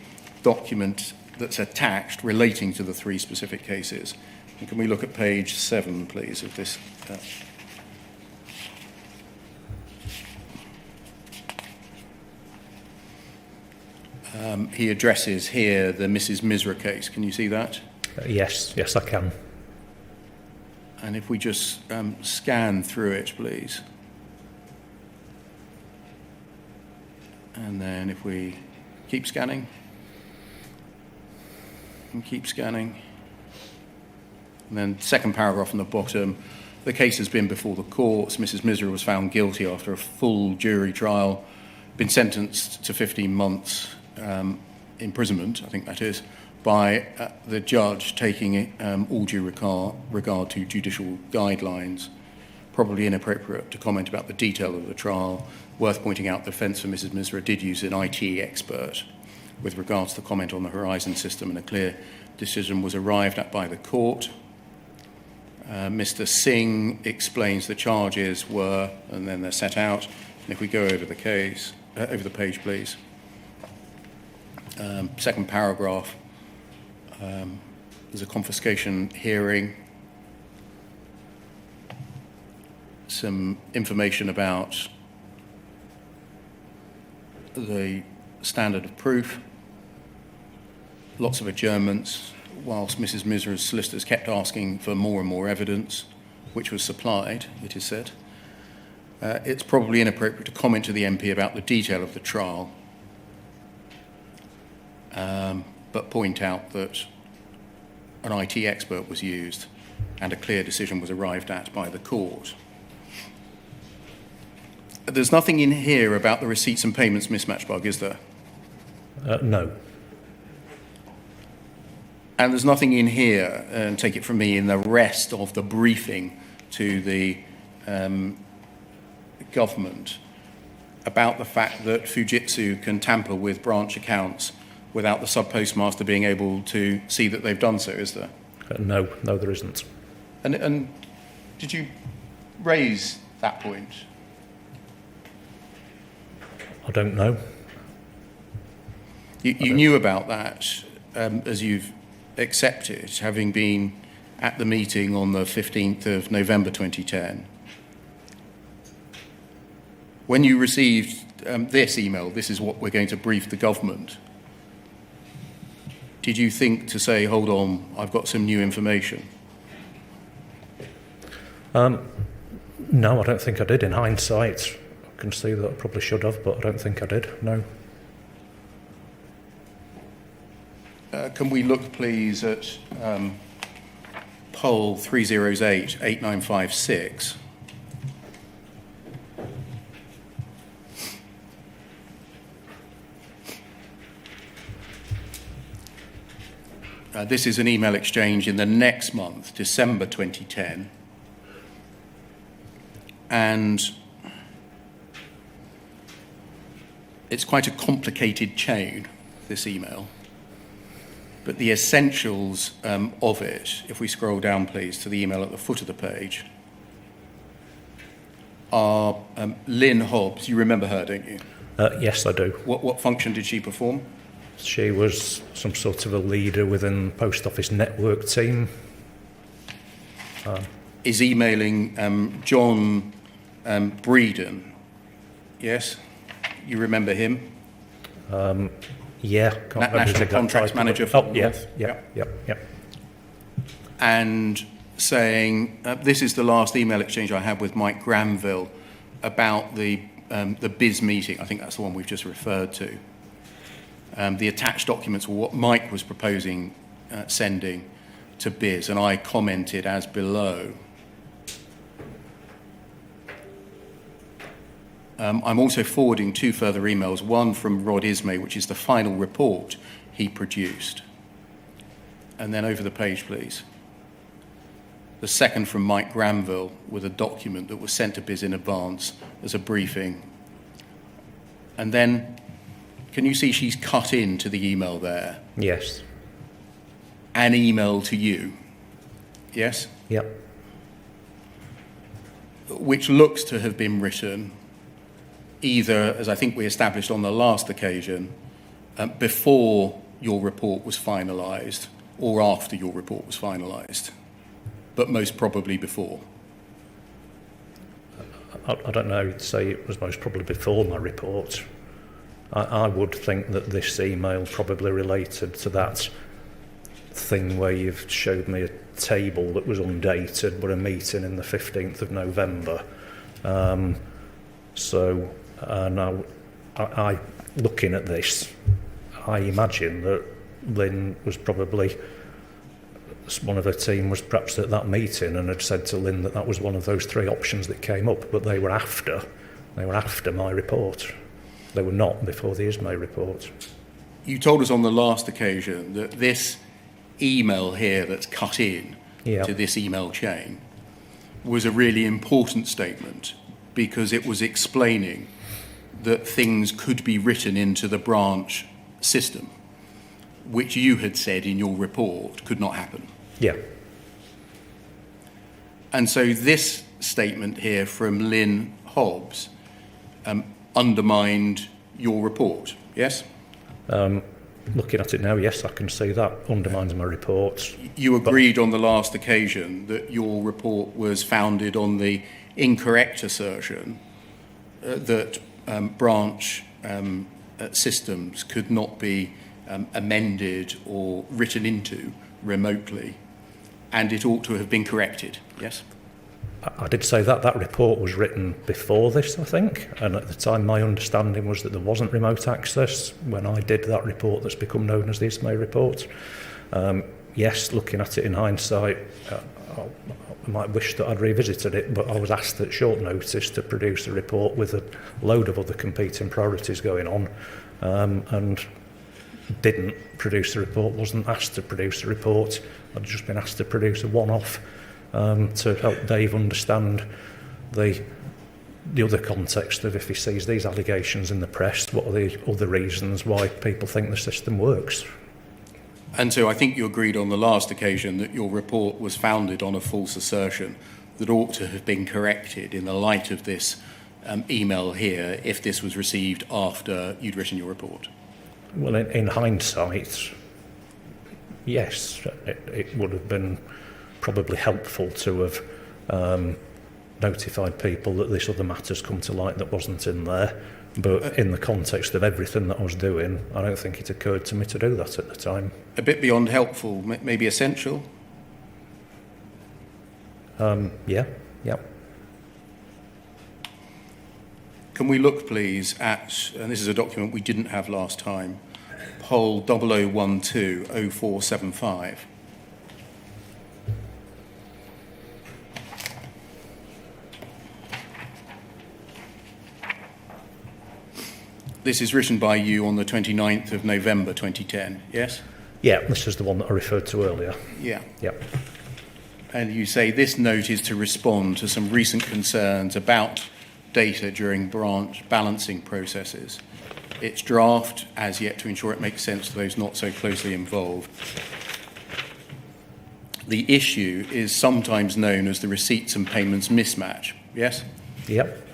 document that's attached relating to the 3 specific cases. And can we look at page 7, please, of this? He addresses here the Mrs. Misra case. Can you see that? Yes, I can. And if we just scan through it, please. And then if we keep scanning. And keep scanning. And then second paragraph on the bottom. The case has been before the courts. Mrs. Misra was found guilty after a full jury trial, been sentenced to 15 months imprisonment, I think that is, by the judge taking all due regard to judicial guidelines. Probably inappropriate to comment about the detail of the trial. Worth pointing out the defence for Mrs. Misra did use an IT expert with regards to the comment on the Horizon system, and a clear decision was arrived at by the court. Mr. Singh explains the charges were, and then they're set out. And if we go over the case, over the page, please. Second paragraph, there's a confiscation hearing. Some information about the standard of proof. Lots of adjournments, whilst Mrs. Misra's solicitors kept asking for more and more evidence, which was supplied, it is said. It's probably inappropriate to comment to the MP about the detail of the trial, but point out that an IT expert was used and a clear decision was arrived at by the court. There's nothing in here about the receipts and payments mismatch bug, is there? No. And there's nothing in here, and take it from me, in the rest of the briefing to the government about the fact that Fujitsu can tamper with branch accounts without the subpostmaster being able to see that they've done so, is there? No, there isn't. And did you raise that point? I don't know. You knew about that as you've accepted, having been at the meeting on the 15th of November 2010. When you received this email, this is what we're going to brief the government, did you think to say, hold on, I've got some new information? No, I don't think I did. In hindsight, I can see that I probably should have, but I don't think I did, no. Can we look, please, at poll 308-8956? This is an email exchange in the next month, December 2010. And it's quite a complicated chain, this email. But the essentials of it, if we scroll down, please, to the email at the foot of the page, are Lynn Hobbs. You remember her, don't you? Yes, I do. What function did she perform? She was some sort of a leader within the post office network team. Is emailing John Breeden. Yes? You remember him? Yeah. Can't remember his National exact Contracts title, Manager but- for Oh, yeah, North. yeah. And saying, this is the last email exchange I had with Mike Granville about the BIS meeting. I think that's the one we've just referred to. The attached documents were what Mike was proposing sending to BIS, and I commented as below. I'm also forwarding two further emails, one from Rod Ismay, which is the final report he produced. And then over the page, please. The second from Mike Granville with a document that was sent to BIS in advance as a briefing. And then, can you see she's cut into the email there? Yes. An email to you. Yes? Yep. Which looks to have been written either, as I think we established on the last occasion, before your report was finalised or after your report was finalised, but most probably before. I don't know, I'd say it was most probably before my report. I would think that this email probably related to that thing where you've showed me a table that was undated, but a meeting in the 15th of November. So now, I looking at this, I imagine that Lynn was probably, one of her team was perhaps at that meeting and had said to Lynn that that was one of those three options that came up, but they were after my report. They were not before the Ismay report. You told us on the last occasion that this email here that's cut in to this email chain was a really important statement because it was explaining that things could be written into the branch system, which you had said in your report could not happen. Yeah. And so this statement here from Lynn Hobbs undermined your report, yes? Looking at it now, yes, I can see that undermines my report. You agreed on the last occasion that your report was founded on the incorrect assertion that branch systems could not be amended or written into remotely, and it ought to have been corrected, yes? I did say that that report was written before this, I think, and at the time my understanding was that there wasn't remote access when I did that report that's become known as the Ismay report. Yes, looking at it in hindsight, I might wish that I'd revisited it, but I was asked at short notice to produce a report with a load of other competing priorities going on, and didn't produce the report, wasn't asked to produce a report. I'd just been asked to produce a one-off to help Dave understand the other context of if he sees these allegations in the press, what are the other reasons why people think the system works. And so I think you agreed on the last occasion that your report was founded on a false assertion that ought to have been corrected in the light of this email here if this was received after you'd written your report. Well, in hindsight, yes, it would have been probably helpful to have notified people that this other matter's come to light that wasn't in there. But in the context of everything that I was doing, I don't think it occurred to me to do that at the time. A bit beyond helpful, maybe essential? Yeah. Can we look, please, at, and this is a document we didn't have last time, Poll 0012-0475. This is written by you on the 29th of November 2010, yes? Yeah, this is the one that I referred to earlier. Yeah. Yep. And you say this note is to respond to some recent concerns about data during branch balancing processes. It's draft as yet to ensure it makes sense to those not so closely involved. The issue is sometimes known as the receipts and payments mismatch, yes? Yep.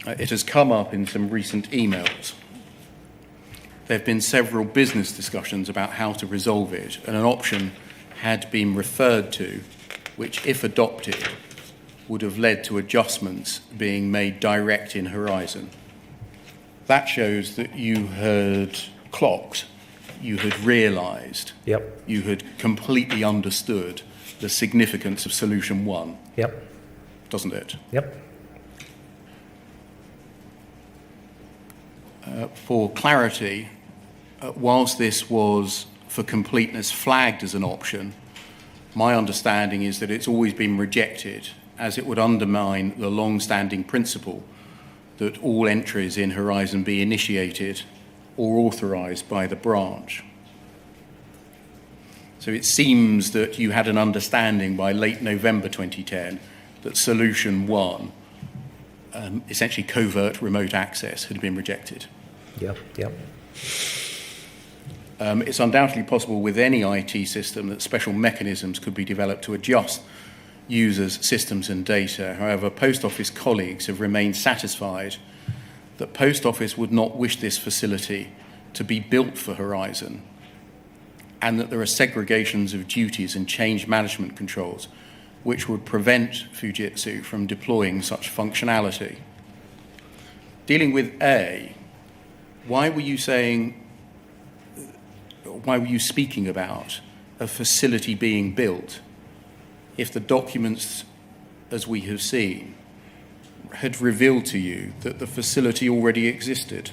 It has come up in some recent emails. There have been several business discussions about how to resolve it, and an option had been referred to, which, if adopted, would have led to adjustments being made direct in Horizon. That shows that you had clocked, you had realised, Yep. you had completely understood the significance of Solution 1, Yep. doesn't it? Yep. For clarity, whilst this was, for completeness, flagged as an option, my understanding is that it's always been rejected, as it would undermine the long-standing principle that all entries in Horizon be initiated or authorised by the branch. So it seems that you had an understanding by late November 2010 that Solution 1, essentially covert remote access, had been rejected. Yep. Yep. It's undoubtedly possible with any IT system that special mechanisms could be developed to adjust users, systems and data. However, Post Office colleagues have remained satisfied that Post Office would not wish this facility to be built for Horizon, and that there are segregations of duties and change management controls which would prevent Fujitsu from deploying such functionality. Dealing with A, why were you speaking about a facility being built if the documents, as we have seen, had revealed to you that the facility already existed?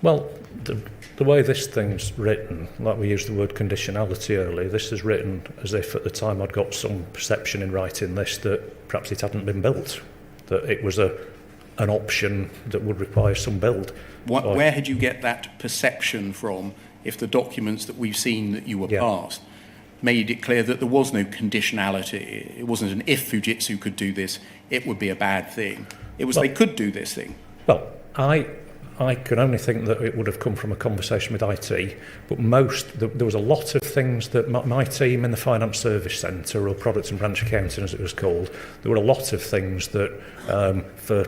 Well, the way this thing's written, like we used the word conditionality earlier, this is written as if at the time I'd got some perception in writing this that perhaps it hadn't been built, that it was an option that would require some build. Where had you get that perception from if the documents that we've seen that you were passed made it clear that there was no conditionality? It wasn't an if Fujitsu could do this, it would be a bad thing. It was they could do this thing. Well, I can only think that it would have come from a conversation with IT, but there was a lot of things that my team in the Finance Service Centre, or Product and Branch Accounting as it was called, there were a lot of things that for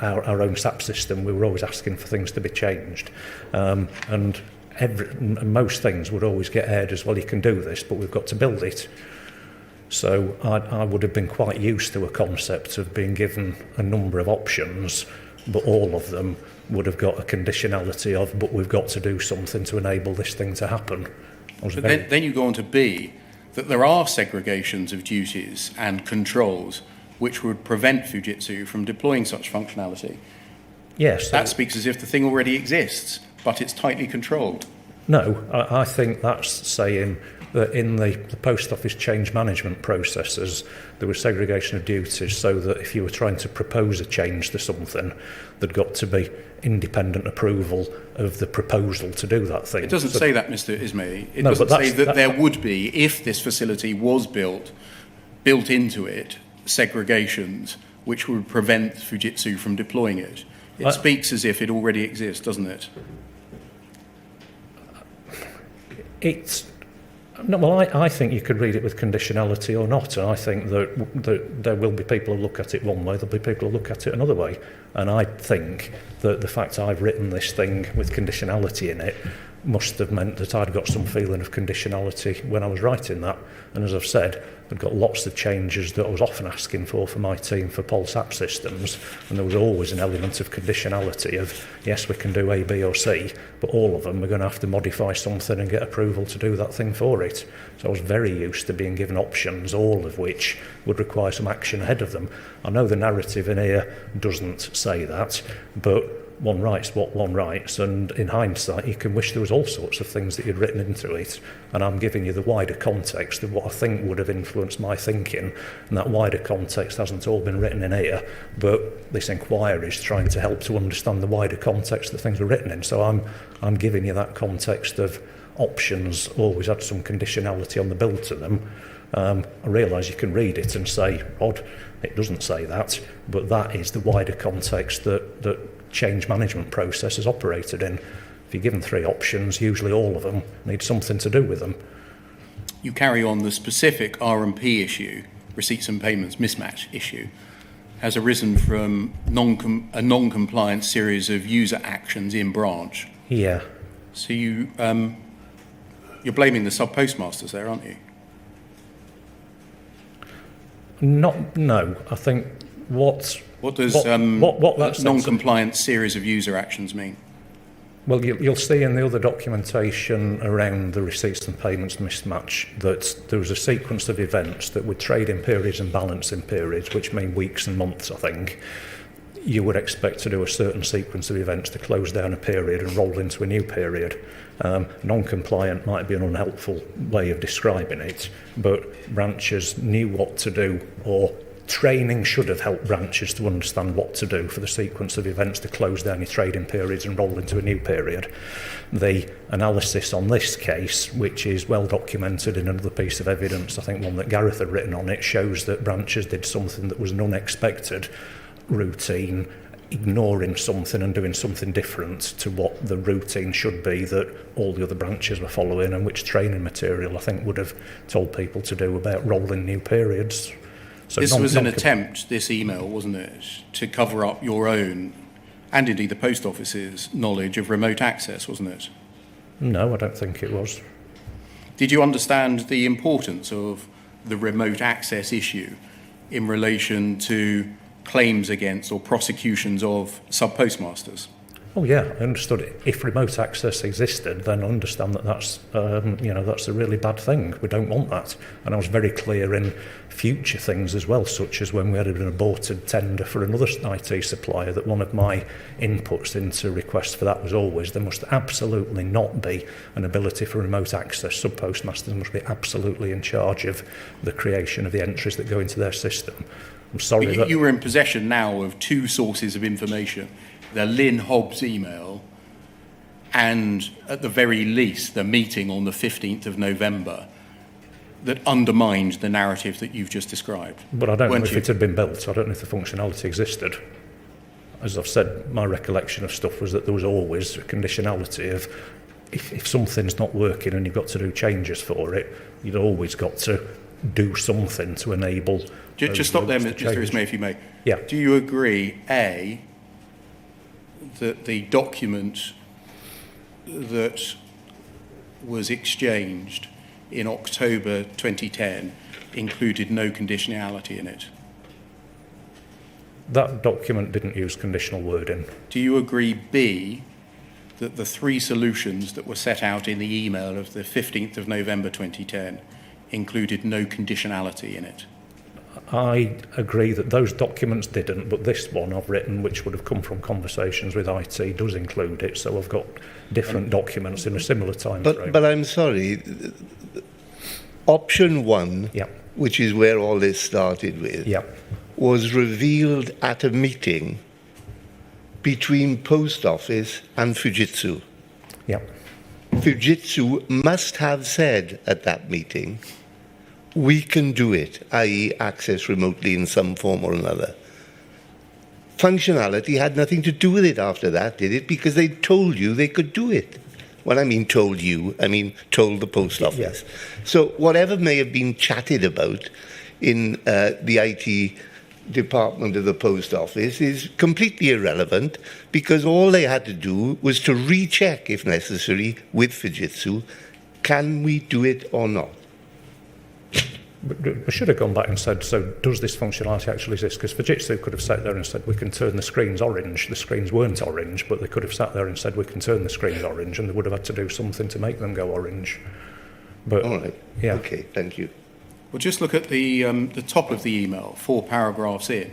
our own SAP system, we were always asking for things to be changed. And most things would always get aired as, well, you can do this, but we've got to build it. So I would have been quite used to a concept of being given a number of options, but all of them would have got a conditionality of, but we've got to do something to enable this thing to happen. But then you go on to B, that there are segregations of duties and controls which would prevent Fujitsu from deploying such functionality. Yes. That speaks as if the thing already exists, but it's tightly controlled. No, I think that's saying that in the Post Office change management processes, there was segregation of duties so that if you were trying to propose a change to something, there'd got to be independent approval of the proposal to do that thing. It doesn't say that, Mr. Ismay. It doesn't say that there would be, if this facility was built into it, segregations which would prevent Fujitsu from deploying it. It speaks as if it already exists, doesn't it? I think you could read it with conditionality or not, and I think that there will be people who look at it one way, there'll be people who look at it another way, and I think that the fact I've written this thing with conditionality in it must have meant that I'd got some feeling of conditionality when I was writing that, and as I've said, I've got lots of changes that I was often asking for my team for PolSAP systems, and there was always an element of conditionality of, yes, we can do A, B or C, but all of them are going to have to modify something and get approval to do that thing for it. So I was very used to being given options, all of which would require some action ahead of them. I know the narrative in here doesn't say that, but one writes what one writes, and in hindsight you can wish there was all sorts of things that you'd written into it, and I'm giving you the wider context of what I think would have influenced my thinking, and that wider context hasn't all been written in here, but this inquiry is trying to help to understand the wider context that things were written in. So I'm giving you that context of options always had some conditionality on the bill to them. I realise you can read it and say, Rod, it doesn't say that, but that is the wider context that change management process is operated in. If you're given 3 options, usually all of them need something to do with them. You carry on the specific R&P issue, receipts and payments mismatch issue, has arisen from a non-compliant series of user actions in branch. Yeah. So you're blaming the subpostmasters there, aren't you? No. I think what does that non-compliant series of user actions mean? Well, you'll see in the other documentation around the receipts and payments mismatch that there was a sequence of events that would trade in periods and balance in periods, which mean weeks and months, I think. You would expect to do a certain sequence of events to close down a period and roll into a new period. Non-compliant might be an unhelpful way of describing it, but branches knew what to do, or training should have helped branches to understand what to do for the sequence of events to close down your trading periods and roll into a new period. The analysis on this case, which is well documented in another piece of evidence, I think one that Gareth had written on it, shows that branches did something that was an unexpected routine, ignoring something and doing something different to what the routine should be that all the other branches were following, and which training material I think would have told people to do about rolling new periods. So this was an attempt, this email, wasn't it, to cover up your own, and indeed the Post Office's, knowledge of remote access, wasn't it? No, I don't think it was. Did you understand the importance of the remote access issue in relation to claims against or prosecutions of subpostmasters? Oh yeah, I understood it. If remote access existed, then I understand that that's a really bad thing. We don't want that. And I was very clear in future things as well, such as when we had an aborted tender for another IT supplier, that one of my inputs into requests for that was always there must absolutely not be an ability for remote access. Subpostmasters must be absolutely in charge of the creation of the entries that go into their system. I'm sorry you were in possession now of 2 sources of information. The Lynn Hobbs email and, at the very least, the meeting on the 15th of November that undermined the narrative that you've just described. But I don't know if it had been built. I don't know if the functionality existed. As I've said, my recollection of stuff was that there was always a conditionality of if something's not working and you've got to do changes for it, you've always got to do something to enable... Just stop there, Mr. Ismay, if you may. Yeah. Do you agree, A, that the document that was exchanged in October 2010 included no conditionality in it? That document didn't use conditional wording. Do you agree, B, that the 3 solutions that were set out in the email of the 15th of November 2010 included no conditionality in it? I agree that those documents didn't, but this one I've written, which would have come from conversations with IT, does include it. So I've got different documents in a similar time frame. But I'm sorry, option 1, which is where all this started with, was revealed at a meeting between Post Office and Fujitsu. Fujitsu must have said at that meeting, we can do it, i.e. access remotely in some form or another. Functionality had nothing to do with it after that, did it? Because they told you they could do it. When I mean told you, I mean told the Post Office. So whatever may have been chatted about in the IT department of the Post Office is completely irrelevant, because all they had to do was to recheck, if necessary, with Fujitsu, can we do it or not? But we should have gone back and said, so does this functionality actually exist? Because Fujitsu could have sat there and said, we can turn the screens orange. The screens weren't orange, but they could have sat there and said, we can turn the screens orange, and they would have had to do something to make them go orange. But, all right. Yeah. Okay, thank you. Well, just look at the top of the email, 4 paragraphs in.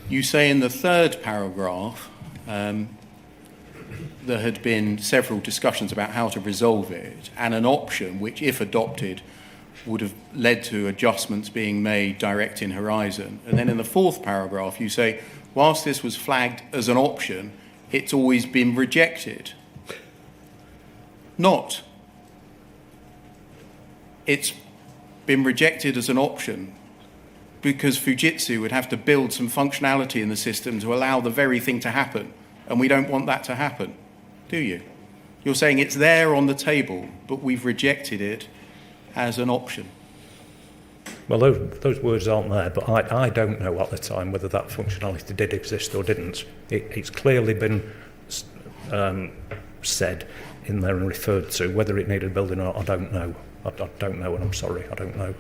You say in the 3rd paragraph there had been several discussions about how to resolve it, and an option which, if adopted, would have led to adjustments being made direct in horizon. And then in the fourth paragraph, you say, whilst this was flagged as an option, it's always been rejected. Not. It's been rejected as an option because Fujitsu would have to build some functionality in the system to allow the very thing to happen. And we don't want that to happen, do you? You're saying it's there on the table, but we've rejected it as an option. Well, those words aren't there, but I don't know at the time whether that functionality did exist or didn't. It's clearly been said in there and referred to. Whether it needed building or not, I don't know. I don't know, and I'm sorry, I don't know.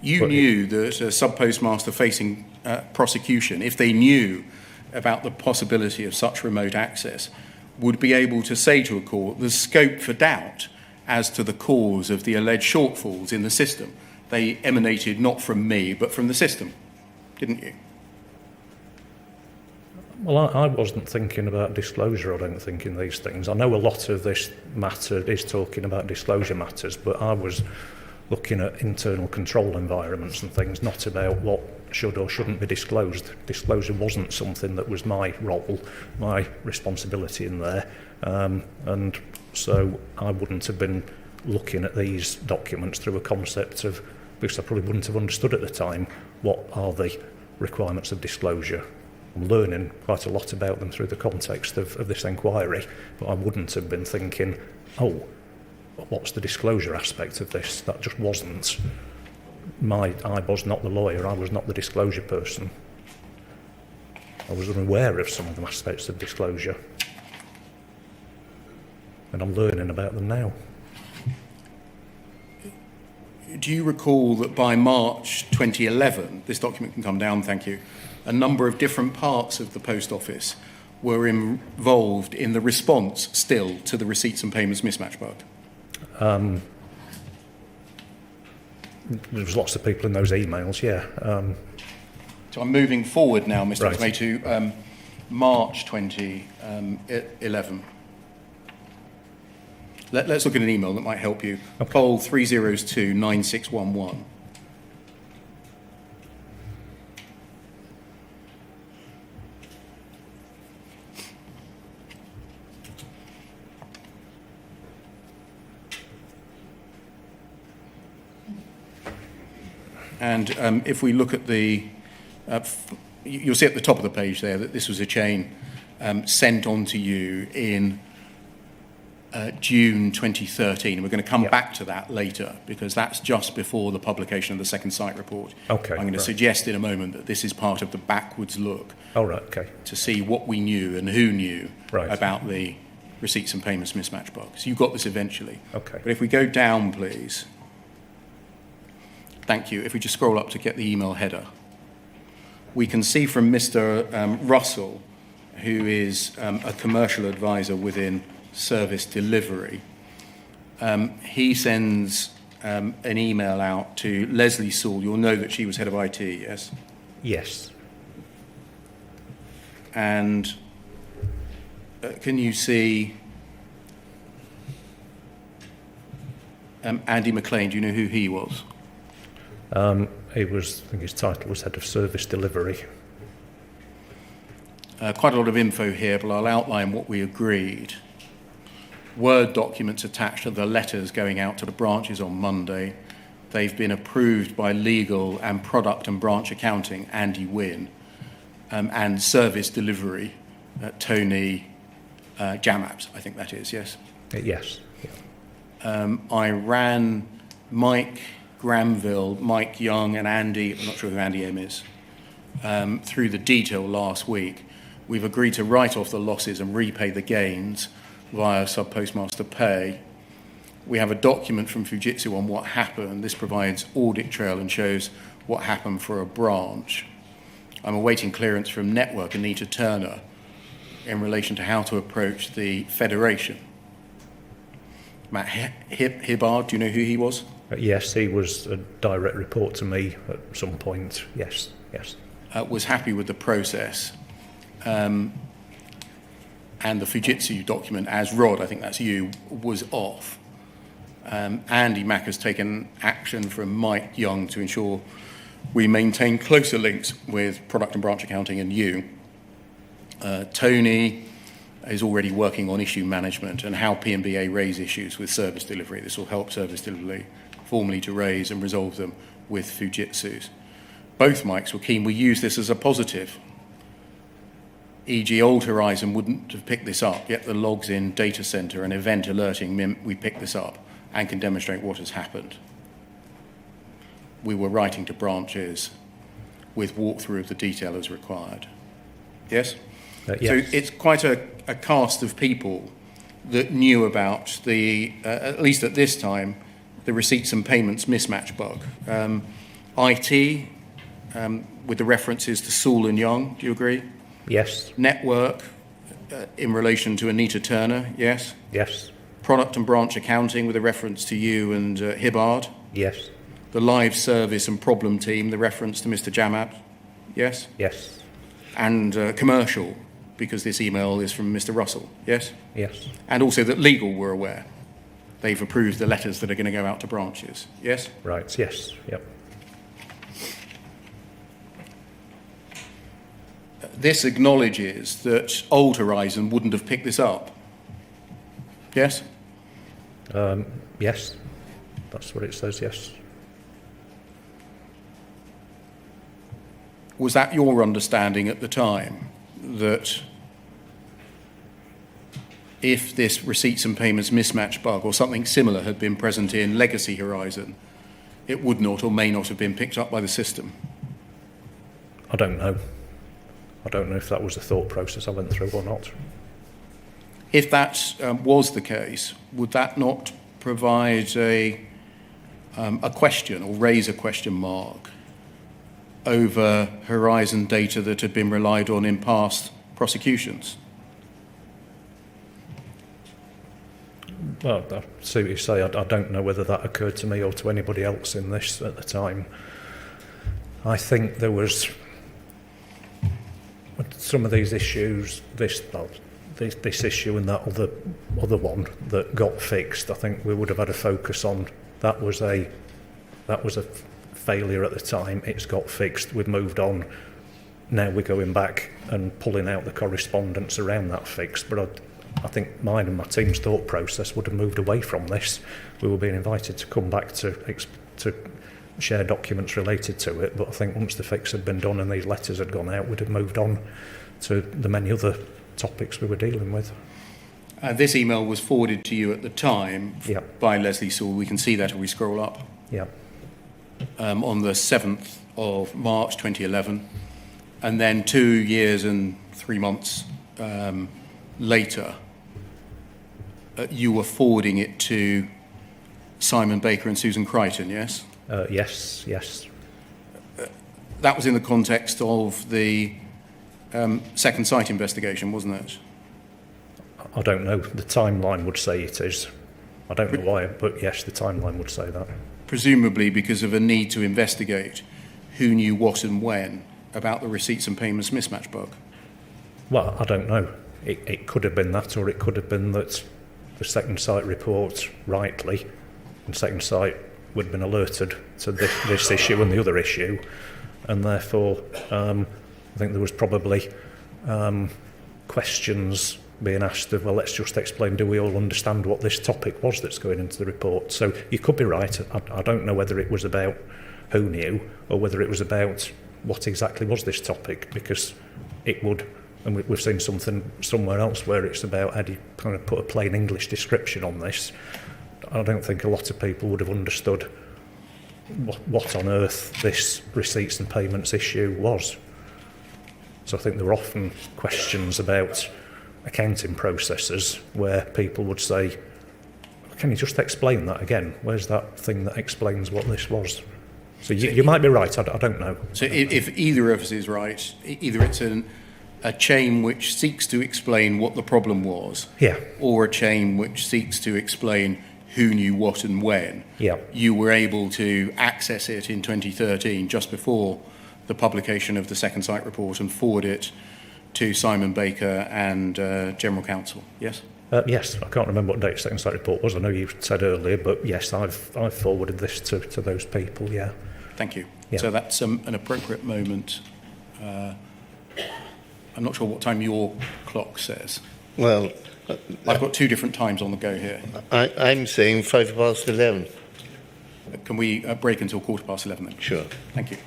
You knew that a sub-postmaster facing prosecution, if they knew about the possibility of such remote access, would be able to say to a court there's scope for doubt as to the cause of the alleged shortfalls in the system. They emanated not from me, but from the system, didn't you? Well, I wasn't thinking about disclosure, I don't think, in these things. I know a lot of this matter is talking about disclosure matters, but I was looking at internal control environments and things, not about what should or shouldn't be disclosed. Disclosure wasn't something that was my role, my responsibility in there. And so I wouldn't have been looking at these documents through a concept of, because I probably wouldn't have understood at the time, what are the requirements of disclosure. I'm learning quite a lot about them through the context of this inquiry, but I wouldn't have been thinking, oh, what's the disclosure aspect of this? That just wasn't I was not the lawyer, I was not the disclosure person. I was unaware of some of the aspects of disclosure. And I'm learning about them now. Do you recall that by March 2011, this document can come down, thank you, a number of different parts of the Post Office were involved in the response still to the receipts and payments mismatch bug? There was lots of people in those emails, yeah. So I'm moving forward now, Mr. Right. Ismay, to March 2011. Let's look at an email that might help you. Okay. Poll 3029611. And if we look at the, you'll see at the top of the page there that this was a chain sent on to you in June 2013. And we're going to come back to that later because that's just before the publication of the second site report. Okay. I'm going to suggest in a moment that this is part of the backwards look Oh, right, okay. to see what we knew and who knew Right. about the receipts and payments mismatch bug. So you got this eventually. Okay. But if we go down, please. Thank you. If we just scroll up to get the email header. We can see from Mr. Russell, who is a commercial advisor within service delivery. He sends an email out to Leslie Sewell. You'll know that she was head of IT, yes? Yes. And can you see Andy McLean? Do you know who he was? He was, I think his title was Head of Service Delivery. Quite a lot of info here, but I'll outline what we agreed. Word documents attached to the letters going out to the branches on Monday. They've been approved by legal and product and branch accounting, Andy Wynne, and service delivery, Tony Jamaps, I think that is, yes? Yes. Yeah. I ran Mike Granville, Mike Young and Andy, I'm not sure who Andy M is, through the detail last week. We've agreed to write off the losses and repay the gains via sub-postmaster pay. We have a document from Fujitsu on what happened. This provides audit trail and shows what happened for a branch. I'm awaiting clearance from Network, Anita Turner, in relation to how to approach the Federation. Matt Hibbard, do you know who he was? Yes, he was a direct report to me at some point. Yes, yes. Was happy with the process. and the Fujitsu document, as Rod, I think that's you, was off. Andy Mack has taken action from Mike Young to ensure we maintain closer links with product and branch accounting and you. Tony is already working on issue management and how P&BA raise issues with service delivery. This will help service delivery formally to raise and resolve them with Fujitsu's. Both Mikes were keen we use this as a positive. E.g. Old Horizon wouldn't have picked this up, yet the logs in data center and event alerting meant we picked this up and can demonstrate what has happened. We were writing to branches with walkthrough of the detail as required. Yes? Yes. So it's quite a cast of people that knew about the, at least at this time, the receipts and payments mismatch bug. IT, with the references to Sewell and Young, do you agree? Yes. Network, in relation to Anita Turner, yes? Yes. Product and branch accounting with a reference to you and Hibbard. Yes. The live service and problem team, the reference to Mr. Jamab, yes? Yes. And commercial, because this email is from Mr. Russell, yes? Yes. And also that legal were aware. They've approved the letters that are going to go out to branches, yes? Right, yes, yep. This acknowledges that Old Horizon wouldn't have picked this up, yes? Yes, that's what it says, yes. Was that your understanding at the time, that if this receipts and payments mismatch bug or something similar had been present in Legacy Horizon, it would not or may not have been picked up by the system? I don't know. I don't know if that was the thought process I went through or not. If that was the case, would that not provide a question or raise a question mark over Horizon data that had been relied on in past prosecutions? Well, I see what you say. I don't know whether that occurred to me or to anybody else in this at the time. I think there was some of these issues, this issue and that other one that got fixed. I think we would have had a focus on that was a failure at the time. It's got fixed. We've moved on. Now we're going back and pulling out the correspondence around that fix. But I think mine and my team's thought process would have moved away from this. We were being invited to come back to share documents related to it, but I think once the fix had been done and these letters had gone out, we'd have moved on to the many other topics we were dealing with. This email was forwarded to you at the time by Leslie Sewell. We can see that if we scroll up. Yeah. On the 7th of March 2011. And then 2 years and 3 months later, you were forwarding it to Simon Baker and Susan Crichton, yes? Yes, yes. That was in the context of the second site investigation, wasn't it? I don't know. The timeline would say it is. I don't know why, but yes, the timeline would say that. Presumably because of a need to investigate who knew what and when about the receipts and payments mismatch bug. Well, I don't know. It could have been that, or it could have been that the second site report rightly, and second site would have been alerted to this issue and the other issue, and therefore I think there was probably questions being asked of, well, let's just explain, do we all understand what this topic was that's going into the report? So you could be right. I don't know whether it was about who knew or whether it was about what exactly was this topic, because it would, and we've seen something somewhere else where it's about how do you kind of put a plain English description on this. I don't think a lot of people would have understood what on earth this receipts and payments issue was. So I think there were often questions about accounting processes where people would say, can you just explain that again? Where's that thing that explains what this was? So you might be right, I don't know. So if either of us is right, either it's a chain which seeks to explain what the problem was, or a chain which seeks to explain who knew what and when, you were able to access it in 2013, just before the publication of the second site report, and forward it to Simon Baker and General Counsel. Yes? Yes, I can't remember what date second sight report was. I know you said earlier, but yes, I've forwarded this to those people, yeah. Thank you. Yeah. So that's an appropriate moment. I'm not sure what time your clock says. Well, I've got two different times on the go here. I'm saying 11:05. Can we break until 11:15 then? Sure. Thank you.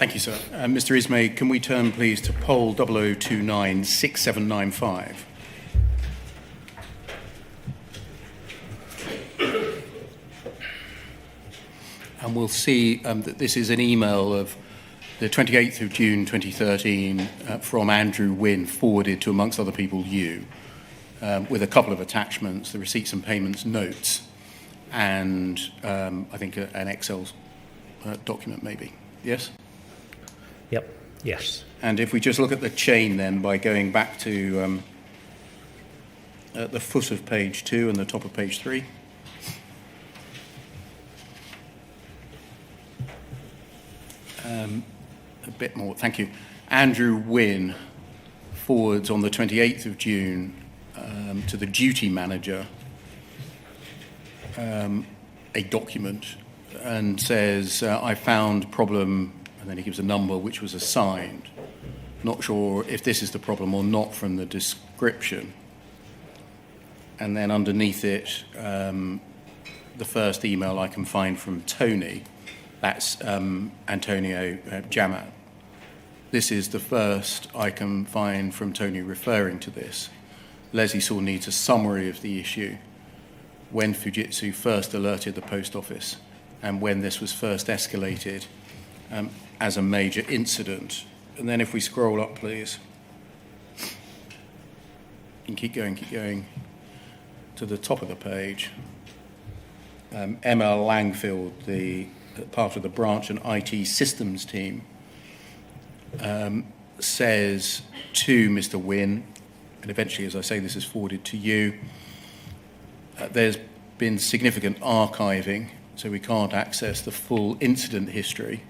Thank you, sir. Mr. Ismay, can we turn, please, to poll 00296795? And we'll see that this is an email of the 28th of June 2013 from Andrew Wynne, forwarded to, amongst other people, you, with a couple of attachments, the receipts and payments notes, and I think an Excel document maybe. Yes? Yep, yes. And if we just look at the chain then by going back to at the foot of page 2 and the top of page 3. A bit more, thank you. Andrew Wynne forwards on the 28th of June to the duty manager a document and says, I found problem, and then he gives a number which was assigned. Not sure if this is the problem or not from the description. And then underneath it, the first email I can find from Tony, that's Antonio Jamat. This is the first I can find from Tony referring to this. Leslie Saul needs a summary of the issue, when Fujitsu first alerted the post office and when this was first escalated as a major incident. And then if we scroll up, please, and keep going to the top of the page. Emma Langfield, the part of the branch and IT systems team, says to Mr. Wynne, and eventually, as I say, this is forwarded to you, there's been significant archiving, so we can't access the full incident history.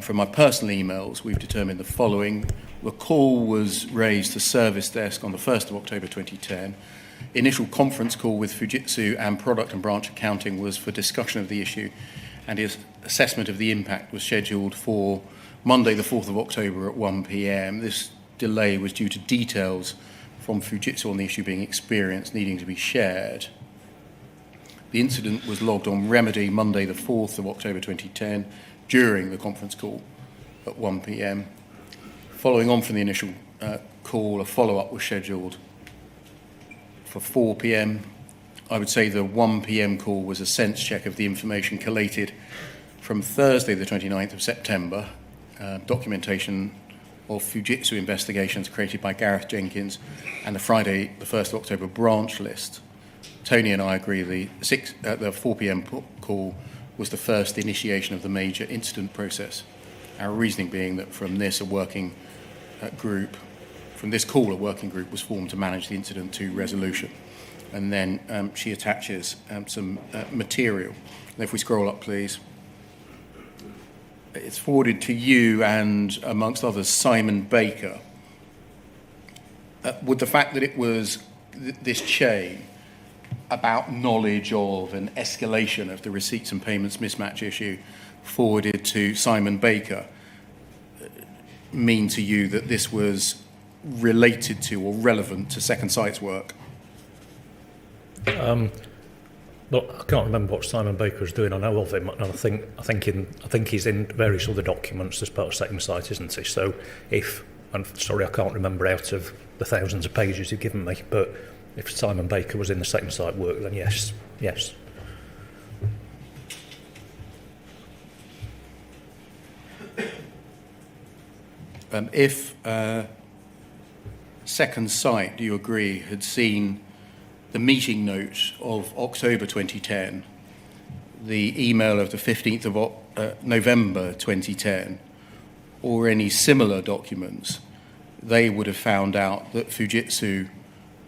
From my personal emails, we've determined the following. The call was raised to service desk on the 1st of October 2010. Initial conference call with Fujitsu and product and branch accounting was for discussion of the issue, and his assessment of the impact was scheduled for Monday the 4th of October at 1 p.m. This delay was due to details from Fujitsu on the issue being experienced needing to be shared. The incident was logged on Remedy Monday the 4th of October 2010 during the conference call at 1 p.m. Following on from the initial call, a follow-up was scheduled for 4 p.m. I would say the 1 p.m. call was a sense check of the information collated from Thursday the 29th of September, documentation of Fujitsu investigations created by Gareth Jenkins, and the Friday the 1st of October branch list. Tony and I agree the 4 p.m. call was the first initiation of the major incident process. Our reasoning being that from this, a working group was formed to manage the incident to resolution. And then she attaches some material. And if we scroll up, please. It's forwarded to you and, amongst others, Simon Baker. Would the fact that it was this chain about knowledge of an escalation of the receipts and payments mismatch issue forwarded to Simon Baker mean to you that this was related to or relevant to Second Sight's work? Well, I can't remember what Simon Baker was doing. I know of him, and I think he's in various other documents as part of Second Sight, isn't he? So I'm sorry, I can't remember out of the thousands of pages you've given me, but if Simon Baker was in the Second Sight work, then yes. If Second Sight, do you agree, had seen the meeting note of October 2010, the email of the 15th of November 2010, or any similar documents, they would have found out that Fujitsu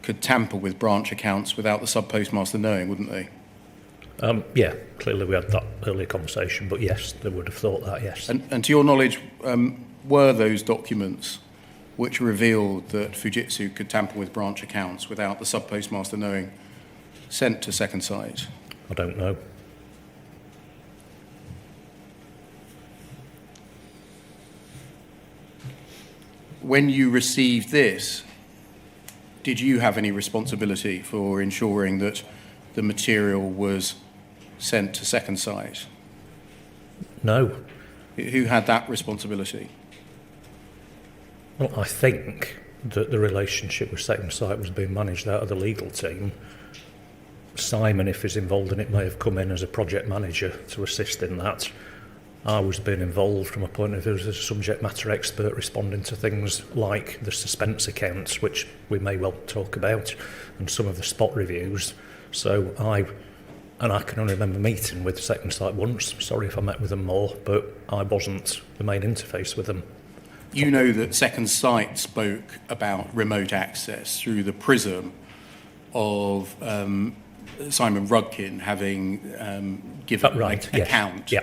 could tamper with branch accounts without the sub-postmaster knowing, wouldn't they? Yeah, clearly we had that earlier conversation, but yes, they would have thought that, yes. And to your knowledge, were those documents which revealed that Fujitsu could tamper with branch accounts without the sub-postmaster knowing sent to Second Sight? I don't know. When you received this, did you have any responsibility for ensuring that the material was sent to Second Sight? No. Who had that responsibility? Well, I think that the relationship with Second Sight was being managed out of the legal team. Simon, if he's involved in it, may have come in as a project manager to assist in that. I was being involved from a point of view as a subject matter expert responding to things like the Suspense accounts, which we may well talk about, and some of the spot reviews. So I can only remember meeting with Second Sight once. Sorry if I met with them more, but I wasn't the main interface with them. You know that Second Sight spoke about remote access through the prism of Simon Rudkin having given an account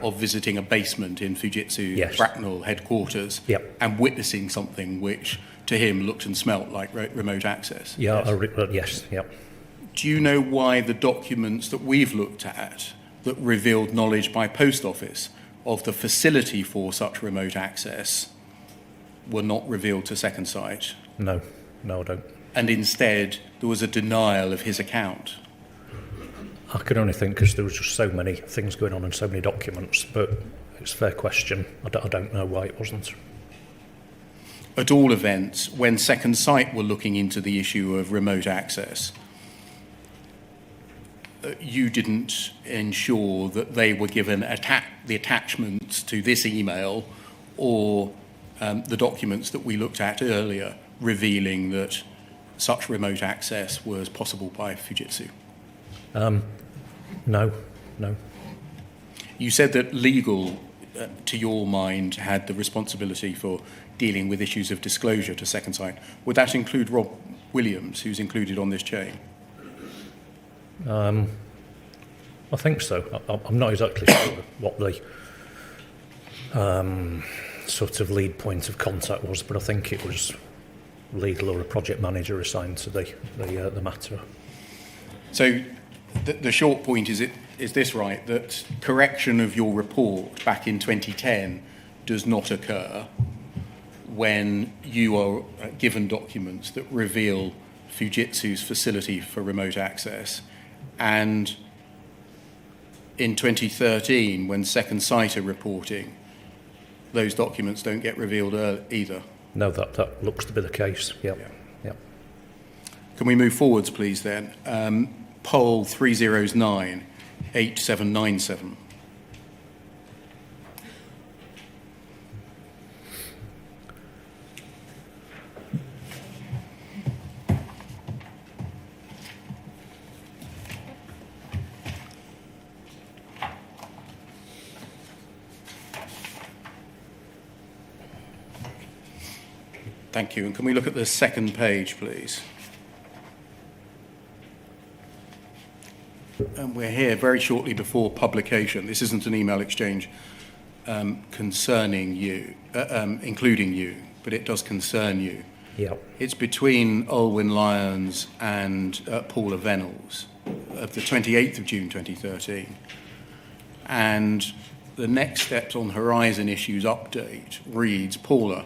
of visiting a basement in Fujitsu Bracknell headquarters and witnessing something which to him looked and smelt like remote access. Yes. Do you know why the documents that we've looked at that revealed knowledge by Post Office of the facility for such remote access were not revealed to Second Sight? No, I don't. And instead, there was a denial of his account? I can only think because there was just so many things going on and so many documents, but it's a fair question. I don't know why it wasn't. At all events, when Second Sight were looking into the issue of remote access, you didn't ensure that they were given the attachments to this email or the documents that we looked at earlier revealing that such remote access was possible by Fujitsu? No. You said that legal, to your mind, had the responsibility for dealing with issues of disclosure to Second Sight. Would that include Rob Williams, who's included on this chain? I think so. I'm not exactly sure what the sort of lead point of contact was, but I think it was legal or a project manager assigned to the matter. So the short point is this right, that correction of your report back in 2010 does not occur when you are given documents that reveal Fujitsu's facility for remote access, and in 2013 when Second Sight are reporting, those documents don't get revealed either? No, that looks to be the case. Yep. Can we move forwards, please, then? Poll 309 8797. Thank you. And can we look at the second page, please? And we're here very shortly before publication. This isn't an email exchange concerning you, including you, but it does concern you. Yep. It's between Olwyn Lyons and Paula Venables of the 28th of June 2013. And the next steps on Horizon Issues update reads, Paula,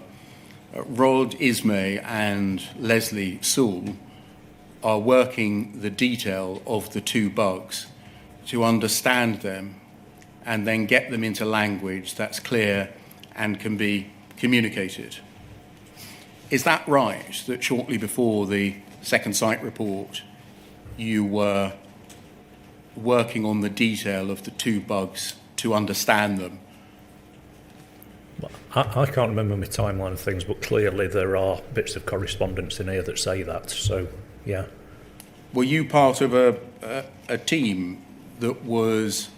Rod Ismay and Leslie Sewell are working the detail of the two bugs to understand them and then get them into language that's clear and can be communicated. Is that right, that shortly before the Second Sight report you were working on the detail of the two bugs to understand them? I can't remember my timeline of things, but clearly there are bits of correspondence in here that say that, so yeah. Were you part of a team that was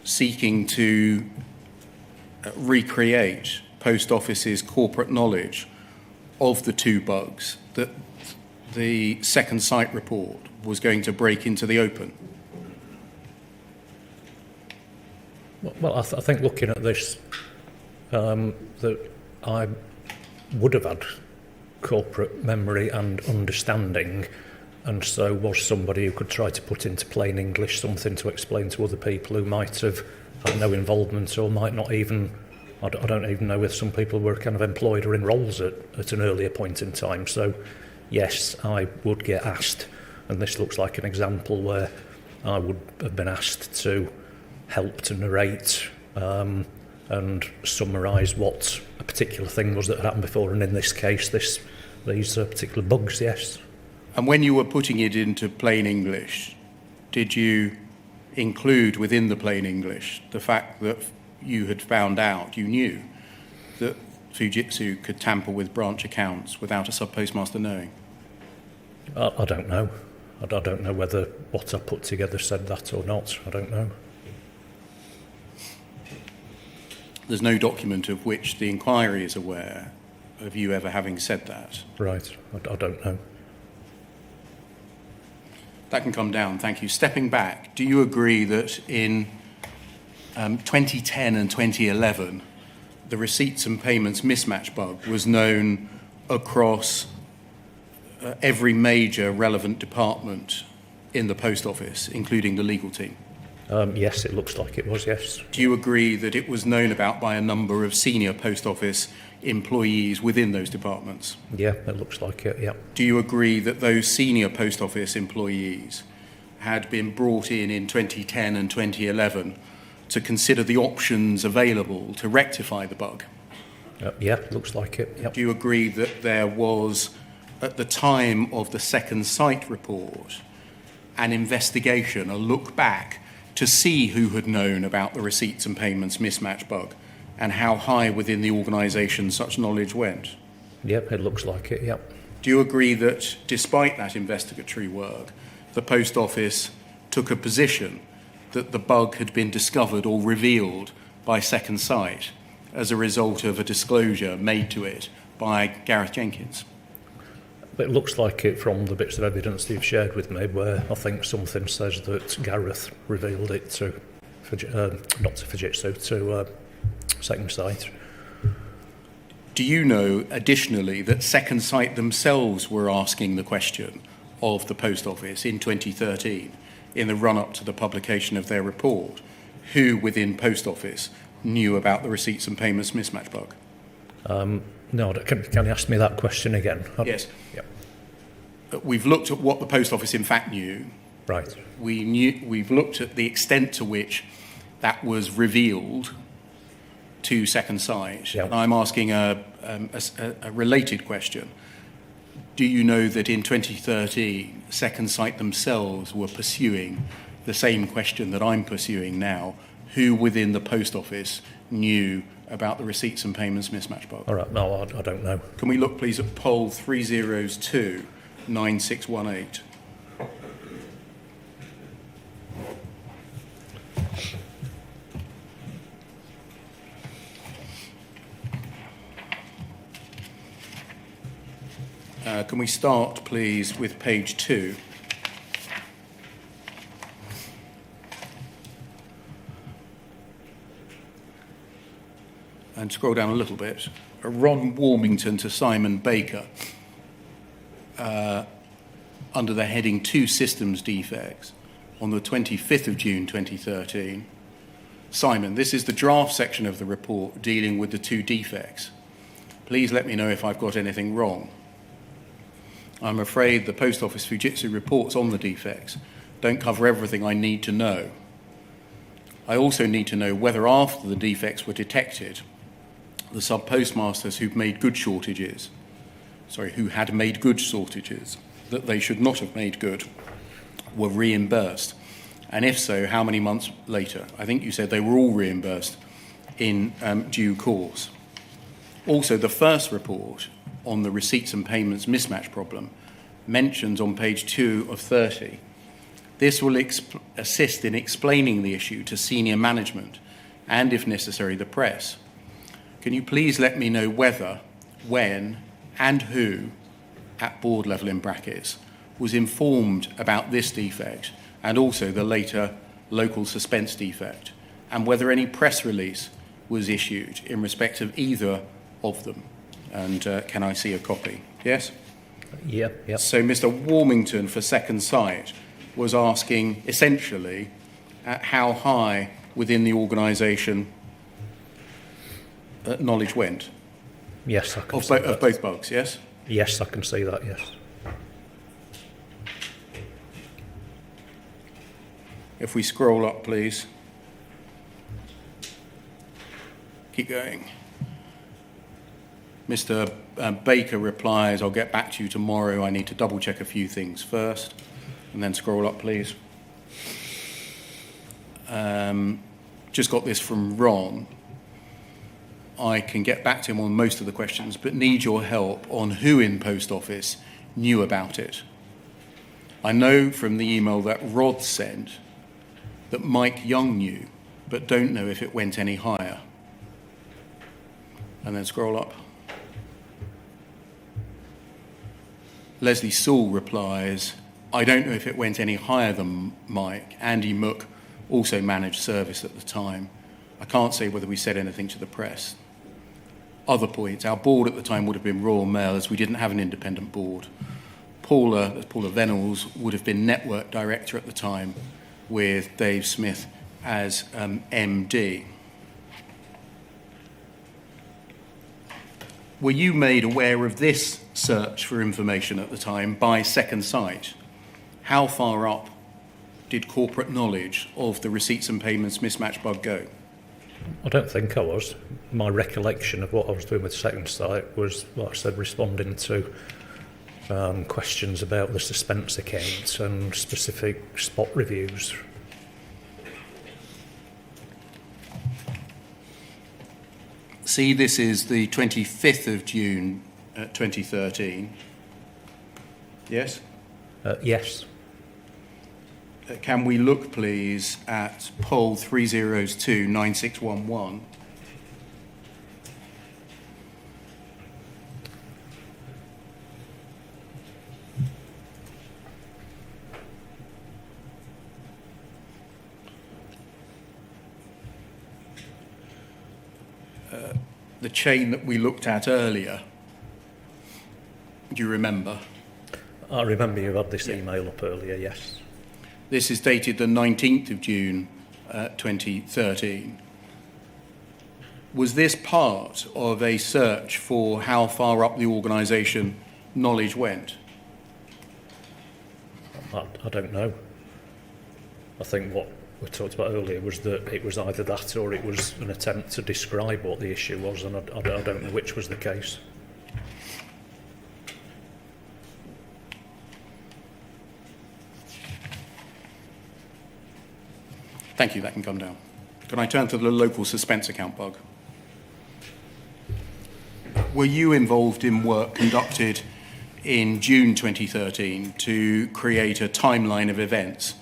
seeking to recreate Post Office's corporate knowledge of the two bugs that the Second Sight report was going to break into the open? Well, I think looking at this, that I would have had corporate memory and understanding, and so was somebody who could try to put into plain English something to explain to other people who might have had no involvement or might not even, I don't even know if some people were kind of employed or in roles at an earlier point in time. So yes, I would get asked, and this looks like an example where I would have been asked to help to narrate and summarise what a particular thing was that had happened before, and in this case, these particular bugs, yes. And when you were putting it into plain English, did you include within the plain English the fact that you had found out, you knew, that Fujitsu could tamper with branch accounts without a sub-postmaster knowing? I don't know. I don't know whether what I put together said that or not. I don't know. There's no document of which the inquiry is aware of you ever having said that. Right. I don't know. That can come down, thank you. Stepping back, do you agree that in 2010 and 2011, the receipts and payments mismatch bug was known across every major relevant department in the post office, including the legal team? Yes, it looks like it was, yes. Do you agree that it was known about by a number of senior post office employees within those departments? Yeah, it looks like it, yeah. Do you agree that those senior post office employees had been brought in 2010 and 2011 to consider the options available to rectify the bug? Yeah, it looks like it, yeah. Do you agree that there was, at the time of the second site report, an investigation, a look back, to see who had known about the receipts and payments mismatch bug and how high within the organisation such knowledge went? Yep, it looks like it, yep. Do you agree that despite that investigatory work, the Post Office took a position that the bug had been discovered or revealed by Second Sight as a result of a disclosure made to it by Gareth Jenkins? It looks like it from the bits of evidence that you've shared with me, where I think something says that Gareth revealed it to, not to Fujitsu, to Second Sight. Do you know, additionally, that Second Sight themselves were asking the question of the Post Office in 2013, in the run-up to the publication of their report, who within Post Office knew about the receipts and payments mismatch bug? No, can you ask me that question again? Yes. Yep. We've looked at what the Post Office in fact knew. Right. We've looked at the extent to which that was revealed to Second Sight. Yep. And I'm asking a related question. Do you know that in 2013, Second Sight themselves were pursuing the same question that I'm pursuing now? Who within the Post Office knew about the receipts and payments mismatch bug? All right, no, I don't know. Can we look, please, at poll 302-9618? Can we start, please, with page 2? And scroll down a little bit. Ron Warmington to Simon Baker, under the heading 2 Systems Defects, on the 25th of June 2013. Simon, this is the draft section of the report dealing with the 2 defects. Please let me know if I've got anything wrong. I'm afraid the Post Office Fujitsu reports on the defects don't cover everything I need to know. I also need to know whether after the defects were detected, the sub-postmasters who had made good shortages, that they should not have made good, were reimbursed. And if so, how many months later? I think you said they were all reimbursed in due course. Also, the first report on the receipts and payments mismatch problem mentions on page 2 of 30. This will assist in explaining the issue to senior management and, if necessary, the press. Can you please let me know whether, when, and who, at board level in brackets, was informed about this defect and also the later local suspense defect, and whether any press release was issued in respect of either of them? And can I see a copy? Yes? Yep. So Mr. Warmington for Second Sight was asking essentially how high within the organisation knowledge went. Yes, I can see that. Of both bugs, yes? Yes, I can see that, yes. If we scroll up, please. Keep going. Mr. Baker replies, I'll get back to you tomorrow. I need to double check a few things first. And then scroll up, please. Just got this from Ron. I can get back to him on most of the questions, but need your help on who in Post Office knew about it. I know from the email that Rod sent that Mike Young knew, but don't know if it went any higher. And then scroll up. Leslie Sewell replies, I don't know if it went any higher than Mike. Andy Mook also managed service at the time. I can't say whether we said anything to the press. Other points, our board at the time would have been Royal Mail as we didn't have an independent board. Paula Venables would have been network director at the time with Dave Smith as MD. Were you made aware of this search for information at the time by Second Sight? How far up did corporate knowledge of the receipts and payments mismatch bug go? I don't think I was. My recollection of what I was doing with Second Sight was, like I said, responding to questions about the Suspense accounts and specific spot reviews. See, this is the 25th of June 2013. Yes? Yes. Can we look, please, at poll 30029611? The chain that we looked at earlier, do you remember? I remember you had this email up earlier, yes. This is dated the 19th of June 2013. Was this part of a search for how far up the organisation knowledge went? I don't know. I think what we talked about earlier was that it was either that or it was an attempt to describe what the issue was, and I don't know which was the case. Thank you, that can come down. Can I turn to the local Suspense account bug? Were you involved in work conducted in June 2013 to create a timeline of events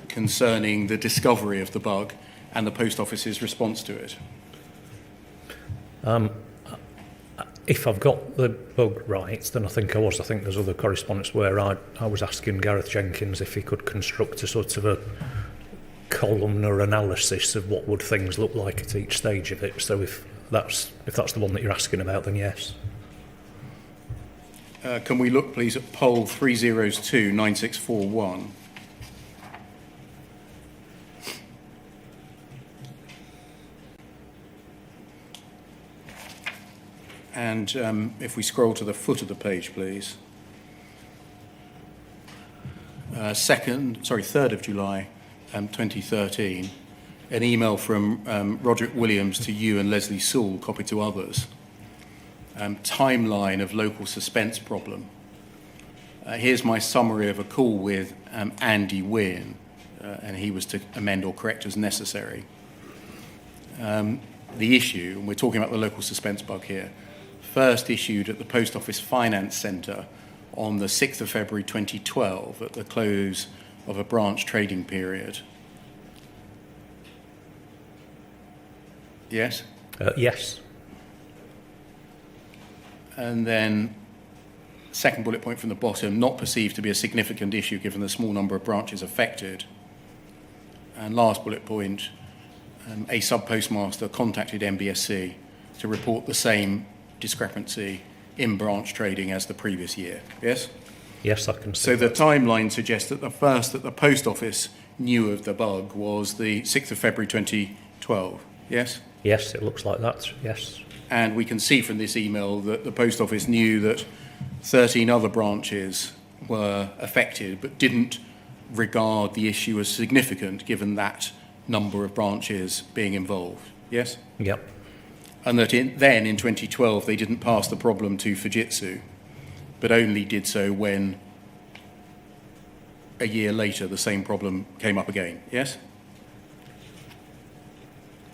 concerning the discovery of the bug and the Post Office's response to it? If I've got the bug right, then I think I was. I think there's other correspondence where I was asking Gareth Jenkins if he could construct a sort of a columnar analysis of what would things look like at each stage of it. So if that's the one that you're asking about, then yes. Can we look, please, at poll 30029641? And if we scroll to the foot of the page, please. 3rd of July 2013, an email from Roderick Williams to you and Leslie Sewell, copied to others. Timeline of local Suspense problem. Here's my summary of a call with Andy Wynne, and he was to amend or correct as necessary. The issue, and we're talking about the local Suspense bug here, first issued at the Post Office Finance Centre on the 6th of February 2012 at the close of a branch trading period. Yes? Yes. And then, second bullet point from the bottom, not perceived to be a significant issue given the small number of branches affected. And last bullet point, a subpostmaster contacted MBSC to report the same discrepancy in branch trading as the previous year. Yes? Yes, I can see. So the timeline suggests that the first that the Post Office knew of the bug was the 6th of February 2012. Yes? Yes, it looks like that, yes. And we can see from this email that the Post Office knew that 13 other branches were affected but didn't regard the issue as significant given that number of branches being involved. Yes? Yep. and that then in 2012 they didn't pass the problem to Fujitsu, but only did so when a year later the same problem came up again, yes?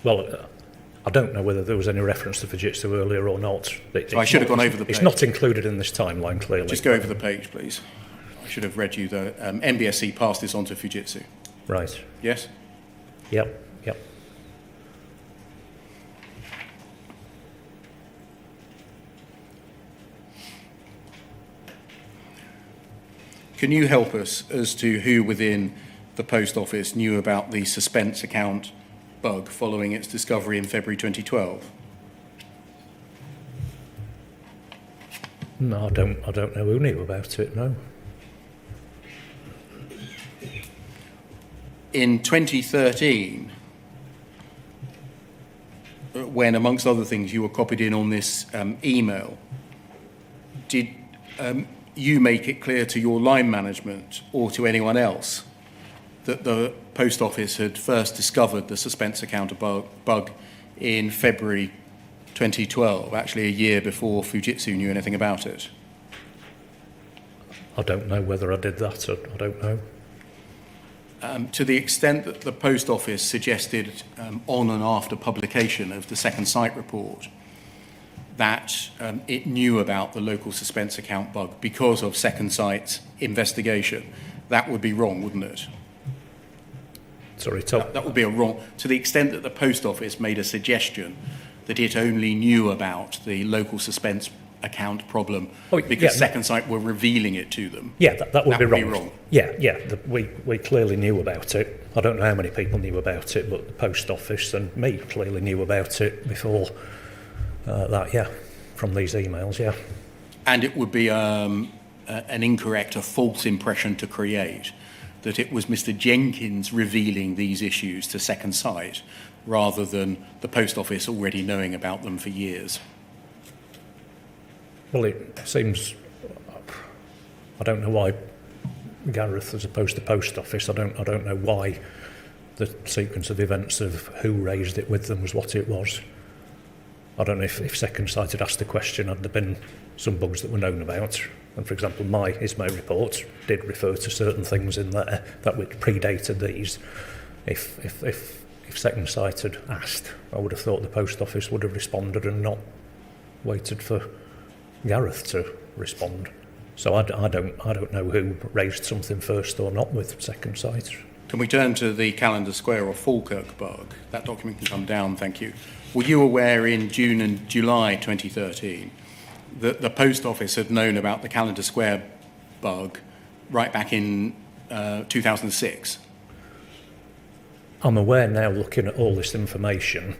Well, I don't know whether there was any reference to Fujitsu earlier or not. So I should have gone over the page. It's not included in this timeline, clearly. Just go over the page, please. I should have read you the NBSC passed this on to Fujitsu. Right. Yes? Yep. Can you help us as to who within the Post Office knew about the Suspense account bug following its discovery in February 2012? No, I don't know who knew about it, no. In 2013, when, amongst other things, you were copied in on this email, did you make it clear to your line management or to anyone else that the Post Office had first discovered the Suspense account bug in February 2012, actually a year before Fujitsu knew anything about it? I don't know whether I did that, I don't know. To the extent that the Post Office suggested on and after publication of the Second Sight report that it knew about the local Suspense account bug because of Second Sight's investigation, that would be wrong, wouldn't it? Sorry, Tom. That would be a wrong. To the extent that the Post Office made a suggestion that it only knew about the local Suspense account problem because Second Sight were revealing it to them. Yeah, that would be wrong. Be wrong. Yeah, we clearly knew about it. I don't know how many people knew about it, but the Post Office and me clearly knew about it before from these emails, yeah. And it would be an incorrect, a false impression to create that it was Mr. Jenkins revealing these issues to Second Sight rather than the Post Office already knowing about them for years. Well, it seems, I don't know why Gareth as opposed to Post Office, I don't know why the sequence of events of who raised it with them was what it was. I don't know if Second Sight had asked the question, had there been some bugs that were known about? And for example, my ISMO report did refer to certain things in there that which predated these. If Second Sight had asked, I would have thought the Post Office would have responded and not waited for Gareth to respond. So I don't know who raised something first or not with Second Sight. Can we turn to the Calendar Square or Falkirk bug? That document can come down, thank you. Were you aware in June and July 2013 that the Post Office had known about the Calendar Square bug right back in 2006? I'm aware now, looking at all this information,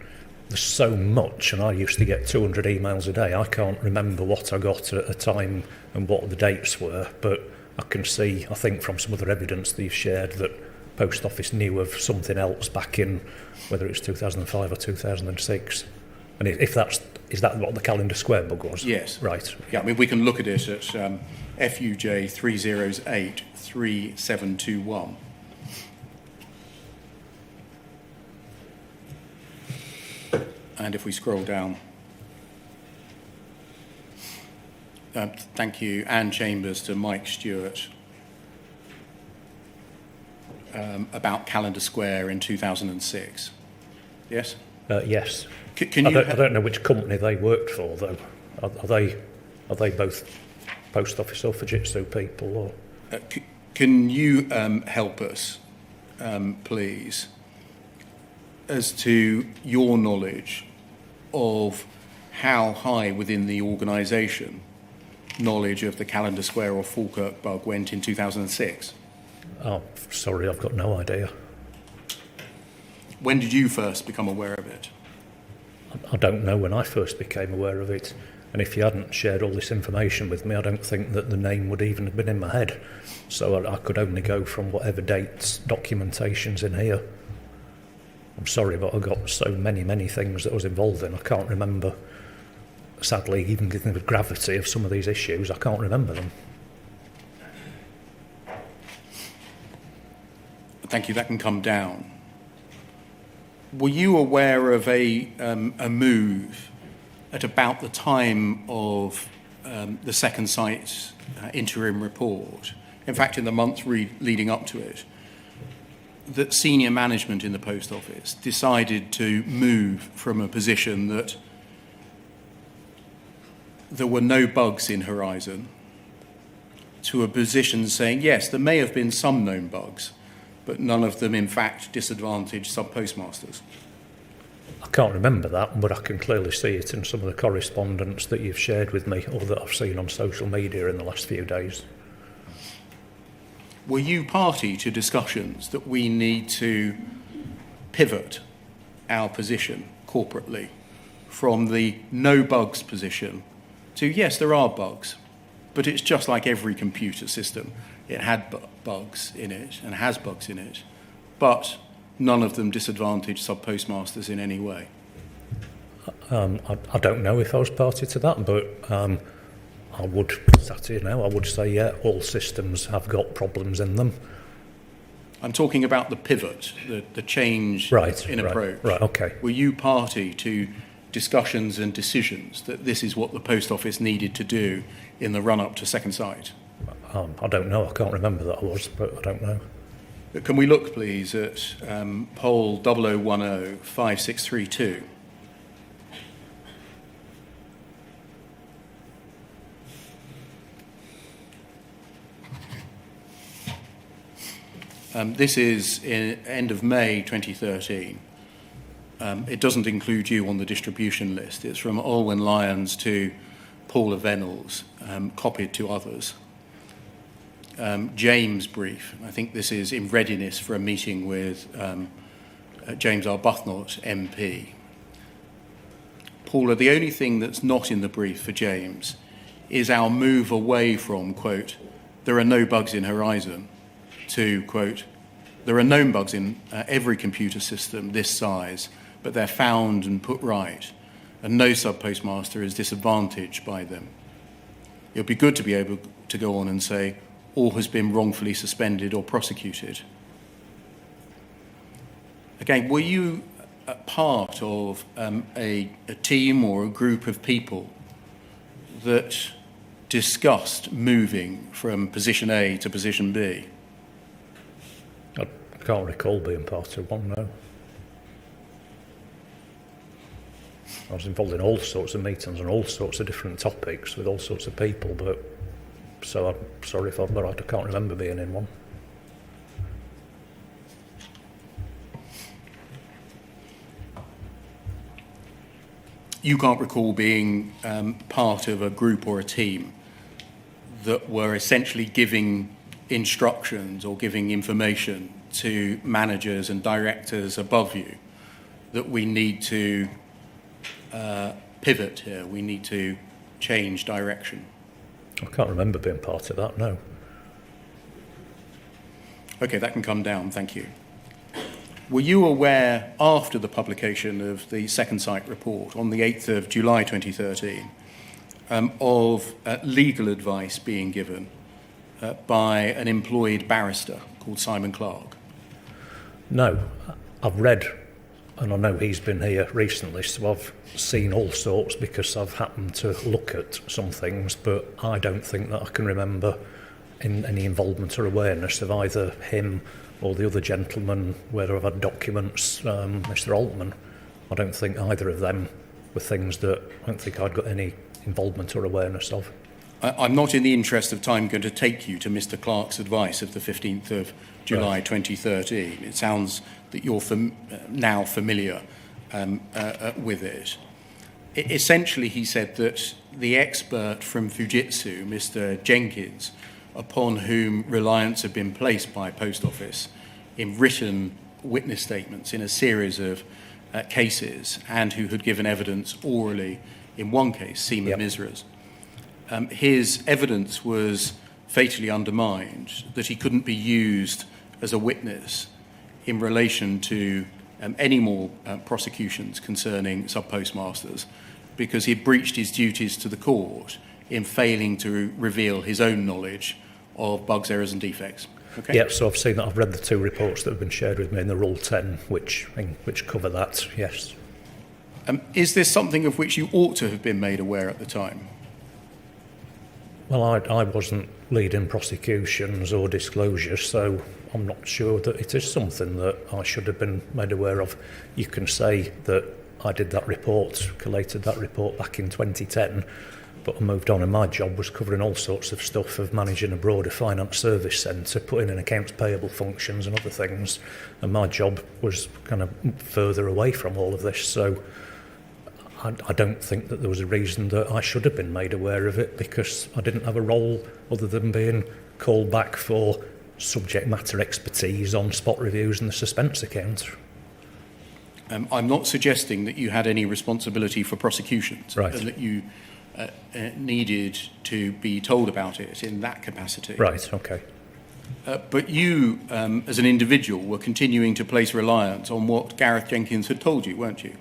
there's so much, and I used to get 200 emails a day. I can't remember what I got at a time and what the dates were, but I can see, I think from some other evidence that you've shared, that Post Office knew of something else back in, whether it was 2005 or 2006. And is that what the Calendar Square bug was? Yes. Right. Yeah, I mean, we can look at it at FUJ 308 3721. And if we scroll down, thank you, Anne Chambers to Mike Stewart, about Calendar Square in 2006. Yes? Yes. Can I you don't know which company they worked for, though. Are they both Post Office or Fujitsu people? Or? Can you help us, please, as to your knowledge of how high within the organisation knowledge of the Calendar Square or Falkirk bug went in 2006? Oh, sorry, I've got no idea. When did you first become aware of it? I don't know when I first became aware of it. And if you hadn't shared all this information with me, I don't think that the name would even have been in my head. So I could only go from whatever dates, documentation's in here. I'm sorry, but I got so many things that I was involved in. I can't remember, sadly, even given the gravity of some of these issues, I can't remember them. Thank you, that can come down. Were you aware of a move at about the time of the second site interim report, in fact in the months leading up to it, that senior management in the Post Office decided to move from a position that there were no bugs in Horizon to a position saying, yes, there may have been some known bugs, but none of them in fact disadvantaged sub-postmasters. I can't remember that, but I can clearly see it in some of the correspondence that you've shared with me or that I've seen on social media in the last few days. Were you party to discussions that we need to pivot our position corporately from the no bugs position to, yes, there are bugs, but it's just like every computer system. It had bugs in it and has bugs in it, but none of them disadvantage sub-postmasters in any way? I don't know if I was party to that, but I would, sat here now, I would say, yeah, all systems have got problems in them. I'm talking about the pivot, the change in approach. Right, okay. Were you party to discussions and decisions that this is what the Post Office needed to do in the run-up to second site? I don't know, I can't remember that I was, but I don't know. Can we look, please, at poll 0010 5632? This is in end of May 2013. It doesn't include you on the distribution list. It's from Olwen Lyons to Paula Venables, copied to others. James' brief, I think this is in readiness for a meeting with James Arbuthnot MP. Paula, the only thing that's not in the brief for James is our move away from, quote, there are no bugs in Horizon, to, quote, there are known bugs in every computer system this size, but they're found and put right, and no sub-postmaster is disadvantaged by them. It would be good to be able to go on and say, all has been wrongfully suspended or prosecuted. Again, were you a part of a team or a group of people that discussed moving from position A to position B? I can't recall being part of one, no. I was involved in all sorts of meetings on all sorts of different topics with all sorts of people, but so I'm sorry if I'm right, I can't remember being in one. You can't recall being part of a group or a team that were essentially giving instructions or giving information to managers and directors above you that we need to pivot here, we need to change direction? I can't remember being part of that, no. Okay, that can come down, thank you. Were you aware, after the publication of the second site report on the 8th of July 2013, of legal advice being given by an employed barrister called Simon Clark? No, I've read, and I know he's been here recently, so I've seen all sorts because I've happened to look at some things, but I don't think that I can remember in any involvement or awareness of either him or the other gentleman, whether I've had documents, Mr. Altman. I don't think either of them were things that I don't think I'd got any involvement or awareness of. I'm not, in the interest of time, going to take you to Mr. Clark's advice of the 15th of July 2013. It sounds that you're now familiar with it. Essentially, he said that the expert from Fujitsu, Mr. Jenkins, upon whom reliance had been placed by Post Office in written witness statements in a series of cases, and who had given evidence orally in one case, Seema Misra's, his evidence was fatally undermined, that he couldn't be used as a witness in relation to any more prosecutions concerning sub-postmasters, because he had breached his duties to the court in failing to reveal his own knowledge of bugs, errors and defects. Okay? Yeah, so I've seen that. I've read the two reports that have been shared with me in the Rule 10, which cover that, yes. Is this something of which you ought to have been made aware at the time? Well, I wasn't leading prosecutions or disclosures, so I'm not sure that it is something that I should have been made aware of. You can say that I did that report, collated that report back in 2010, but I moved on, and my job was covering all sorts of stuff of managing a broader finance service centre, putting in accounts payable functions and other things, and my job was kind of further away from all of this, so I don't think that there was a reason that I should have been made aware of it, because I didn't have a role other than being called back for subject matter expertise on spot reviews and the suspense account. I'm not suggesting that you had any responsibility for prosecutions, Right. and that you needed to be told about it in that capacity. Right, okay. But you, as an individual, were continuing to place reliance on what Gareth Jenkins had told you, weren't you?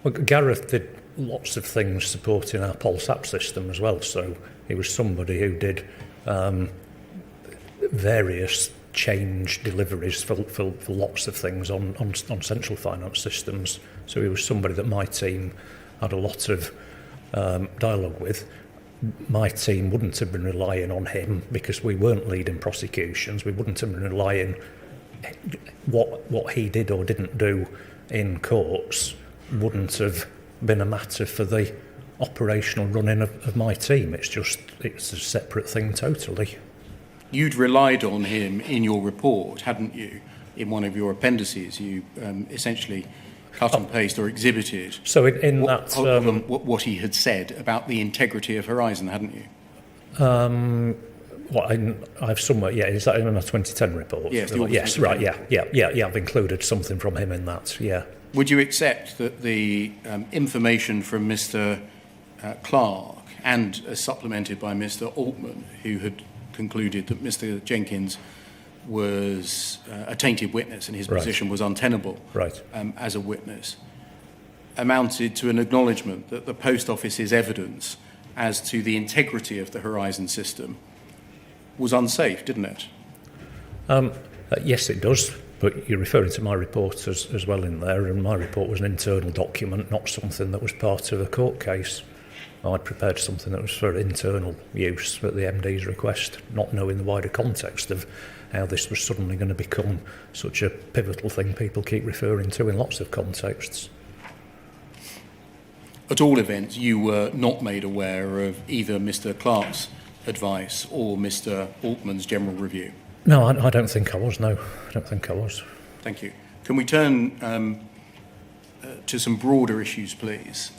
Well, Gareth did lots of things supporting our Pulse app system as well, so he was somebody who did various change deliveries for lots of things on central finance systems. So he was somebody that my team had a lot of dialogue with. My team wouldn't have been relying on him because we weren't leading prosecutions. We wouldn't have been relying what he did or didn't do in courts wouldn't have been a matter for the operational running of my team. It's a separate thing totally. You'd relied on him in your report, hadn't you? In one of your appendices, you essentially cut and paste or exhibited So in that... what he had said about the integrity of Horizon, hadn't you? I've somewhere, yeah, is that in my 2010 report? Yes, Yes, right, yeah, I've included something from him in that, yeah. Would you accept that the information from Mr. Clark, and as supplemented by Mr. Altman, who had concluded that Mr. Jenkins was a tainted witness and his Right. position was untenable Right. As a witness, amounted to an acknowledgement that the Post Office's evidence as to the integrity of the Horizon system was unsafe, didn't it? Yes, it does, but you're referring to my report as well in there, and my report was an internal document, not something that was part of a court case. I'd prepared something that was for internal use at the MD's request, not knowing the wider context of how this was suddenly going to become such a pivotal thing people keep referring to in lots of contexts. At all events, you were not made aware of either Mr. Clark's advice or Mr. Altman's general review. No, I don't think I was, no. I don't think I was. Thank you. Can we turn to some broader issues, please?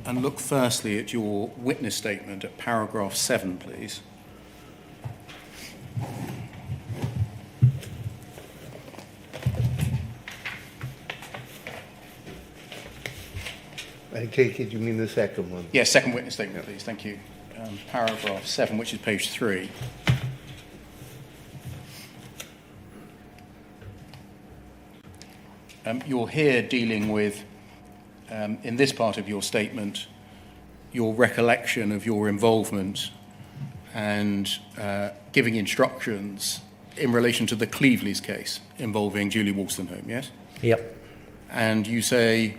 And look firstly at your witness statement at paragraph 7, please. I take it you mean the second one? Yes, second witness statement, please. Thank you. Paragraph 7, which is page 3. You're here dealing with, in this part of your statement, your recollection of your involvement and giving instructions in relation to the Cleveley's case involving Julie Wolstenholme, yes? Yep. And you say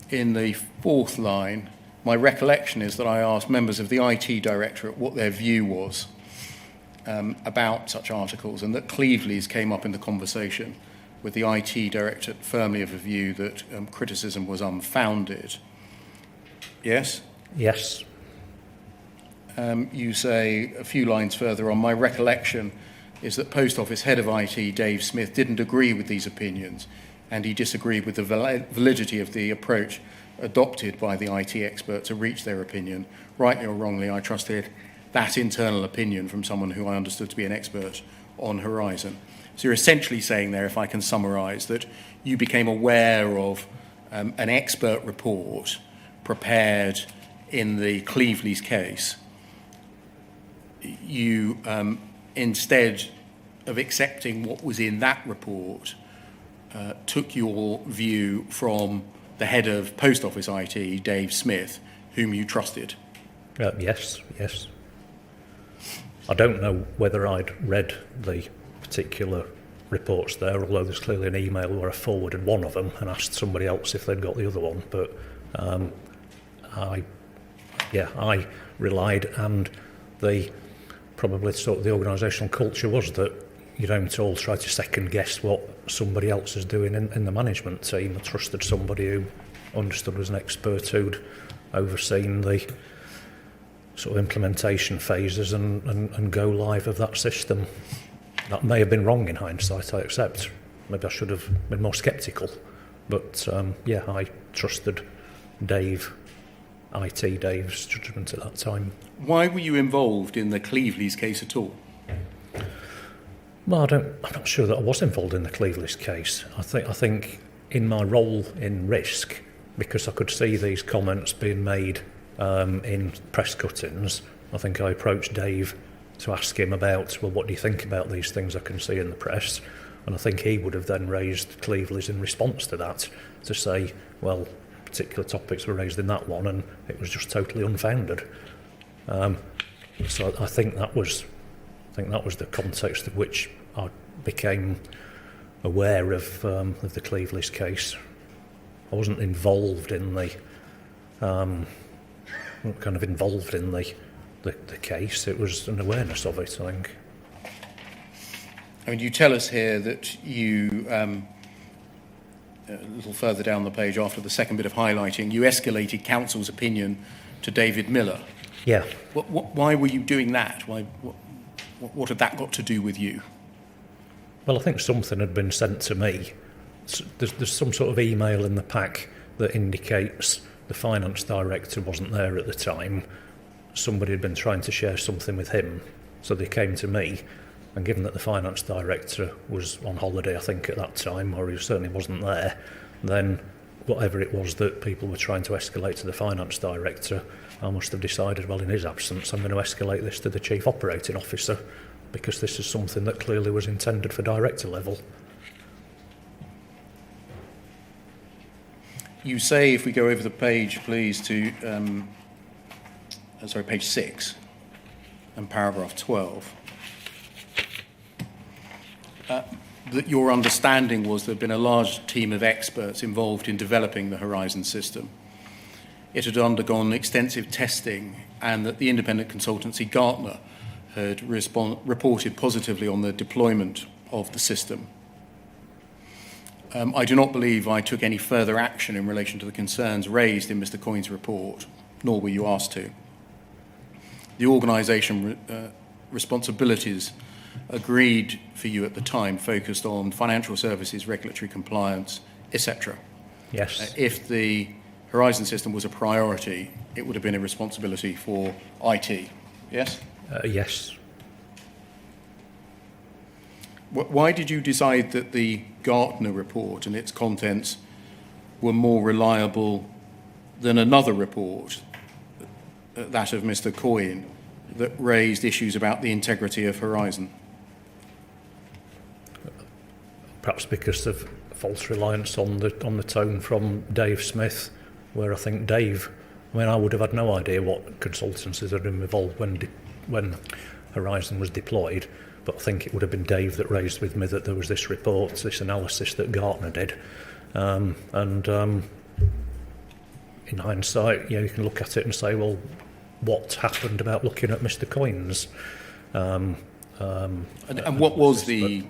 in the fourth line, my recollection is that I asked members of the IT Directorate what their view was about such articles, and that Cleveley's came up in the conversation with the IT Directorate firmly of a view that criticism was unfounded. Yes? Yes. You say a few lines further on, my recollection is that Post Office Head of IT, Dave Smith, didn't agree with these opinions, and he disagreed with the validity of the approach adopted by the IT expert to reach their opinion. Rightly or wrongly, I trusted that internal opinion from someone who I understood to be an expert on Horizon. So you're essentially saying there, if I can summarise, that you became aware of an expert report prepared in the Cleveley's case. You, instead of accepting what was in that report, took your view from the head of Post Office IT, Dave Smith, whom you trusted. Yes. I don't know whether I'd read the particular reports there, although there's clearly an email where I forwarded one of them and asked somebody else if they'd got the other one. But I relied, and probably sort of the organisational culture was that you don't all try to second guess what somebody else is doing in the management team. I trusted somebody who understood as an expert who'd overseen the sort of implementation phases and go live of that system. That may have been wrong in hindsight, I accept. Maybe I should have been more sceptical. But I trusted Dave's judgment at that time. Why were you involved in the Cleveley's case at all? Well, I'm not sure that I was involved in the Cleveley's case. I think in my role in risk, because I could see these comments being made in press cuttings, I think I approached Dave to ask him about, well, what do you think about these things I can see in the press? And I think he would have then raised Cleveley's in response to that, to say, well, particular topics were raised in that one and it was just totally unfounded. So I think that was the context of which I became aware of the Cleveley's case. I wasn't involved in the case. It was an awareness of it, I think. I mean, you tell us here that you, a little further down the page after the second bit of highlighting, you escalated counsel's opinion to David Miller. Yeah. Why were you doing that? What had that got to do with you? Well, I think something had been sent to me. There's some sort of email in the pack that indicates the finance director wasn't there at the time. Somebody had been trying to share something with him, so they came to me. And given that the finance director was on holiday, I think, at that time, or he certainly wasn't there, then whatever it was that people were trying to escalate to the finance director, I must have decided, well, in his absence, I'm going to escalate this to the chief operating officer, because this is something that clearly was intended for director level. You say, if we go over the page, please, to page 6 and paragraph 12, that your understanding was there had been a large team of experts involved in developing the Horizon system. It had undergone extensive testing, and that the independent consultancy Gartner had reported positively on the deployment of the system. I do not believe I took any further action in relation to the concerns raised in Mr. Coyne's report, nor were you asked to. The organisation responsibilities agreed for you at the time focused on financial services, regulatory compliance, etc. Yes. If the Horizon system was a priority, it would have been a responsibility for IT. Yes? Yes. Why did you decide that the Gartner report and its contents were more reliable than another report, that of Mr. Coyne, that raised issues about the integrity of Horizon? Perhaps because of false reliance on the tone from Dave Smith, where I think Dave, I would have had no idea what consultancies had been involved when Horizon was deployed, but I think it would have been Dave that raised with me that there was this report, this analysis that Gartner did. In hindsight, you can look at it and say, well, what happened about looking at Mr. Coyne's? And what was the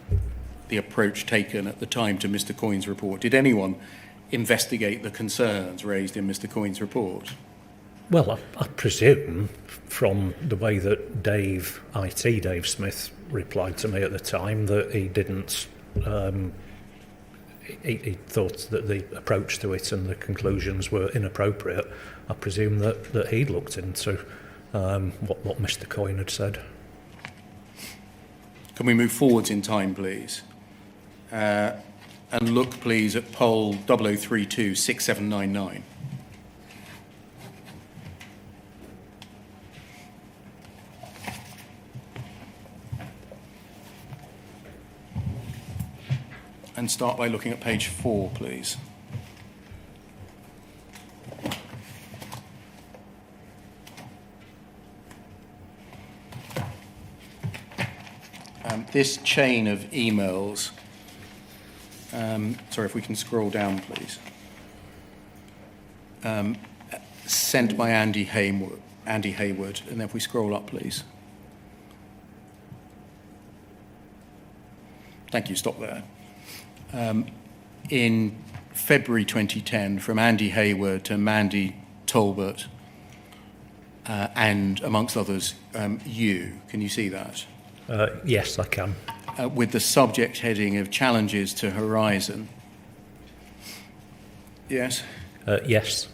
approach taken at the time to Mr. Coyne's report? Did anyone investigate the concerns raised in Mr. Coyne's report? Well, I presume from the way that Dave Smith replied to me at the time that he didn't, he thought that the approach to it and the conclusions were inappropriate. I presume that he'd looked into what Mr. Coyne had said. Can we move forwards in time, please? And look, please, at poll 00326799. And start by looking at page 4, please. This chain of emails Sorry, if we can scroll down, please. Sent by Andy Hayward, and then if we scroll up, please. Thank you, stop there. In February 2010, from Andy Hayward to Mandy Talbot, and amongst others, you. Can you see that? Yes, I can. With the subject heading of challenges to Horizon. Yes? Yes.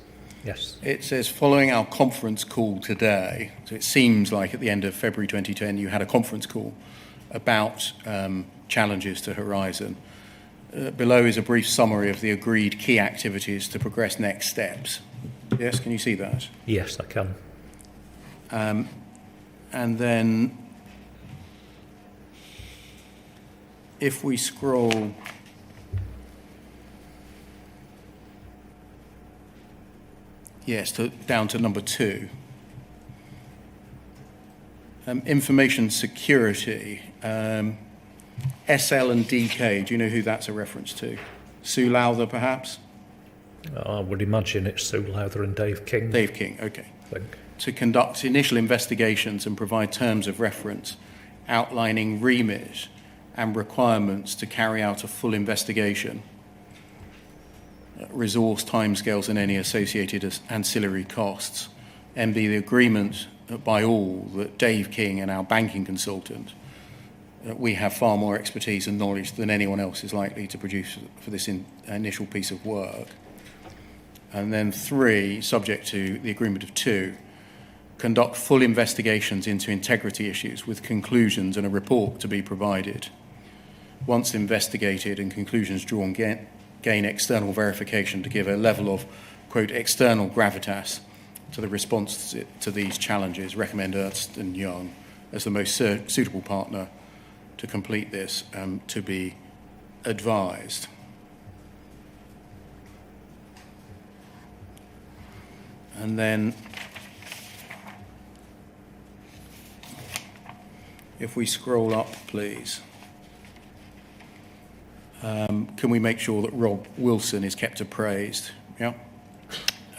Yes. It says, following our conference call today, so it seems like at the end of February 2010 you had a conference call about challenges to Horizon. Below is a brief summary of the agreed key activities to progress next steps. Yes, can you see that? Yes, I can. And then if we scroll down to number 2. Information security. SL and DK, do you know who that's a reference to? Sue Lowther, perhaps? I would imagine it's Sue Lowther and Dave King. Dave King, okay. I think. To conduct initial investigations and provide terms of reference outlining remit and requirements to carry out a full investigation, resource timescales and any associated ancillary costs, and the agreement by all that Dave King and our banking consultant, we have far more expertise and knowledge than anyone else is likely to produce for this initial piece of work. And then 3, subject to the agreement of 2, conduct full investigations into integrity issues with conclusions and a report to be provided. Once investigated and conclusions drawn, gain external verification to give a level of, quote, external gravitas to the response to these challenges. Recommend Ernst & Young as the most suitable partner to complete this, to be advised. And then if we scroll up, please. Can we make sure that Rob Wilson is kept appraised? Yeah.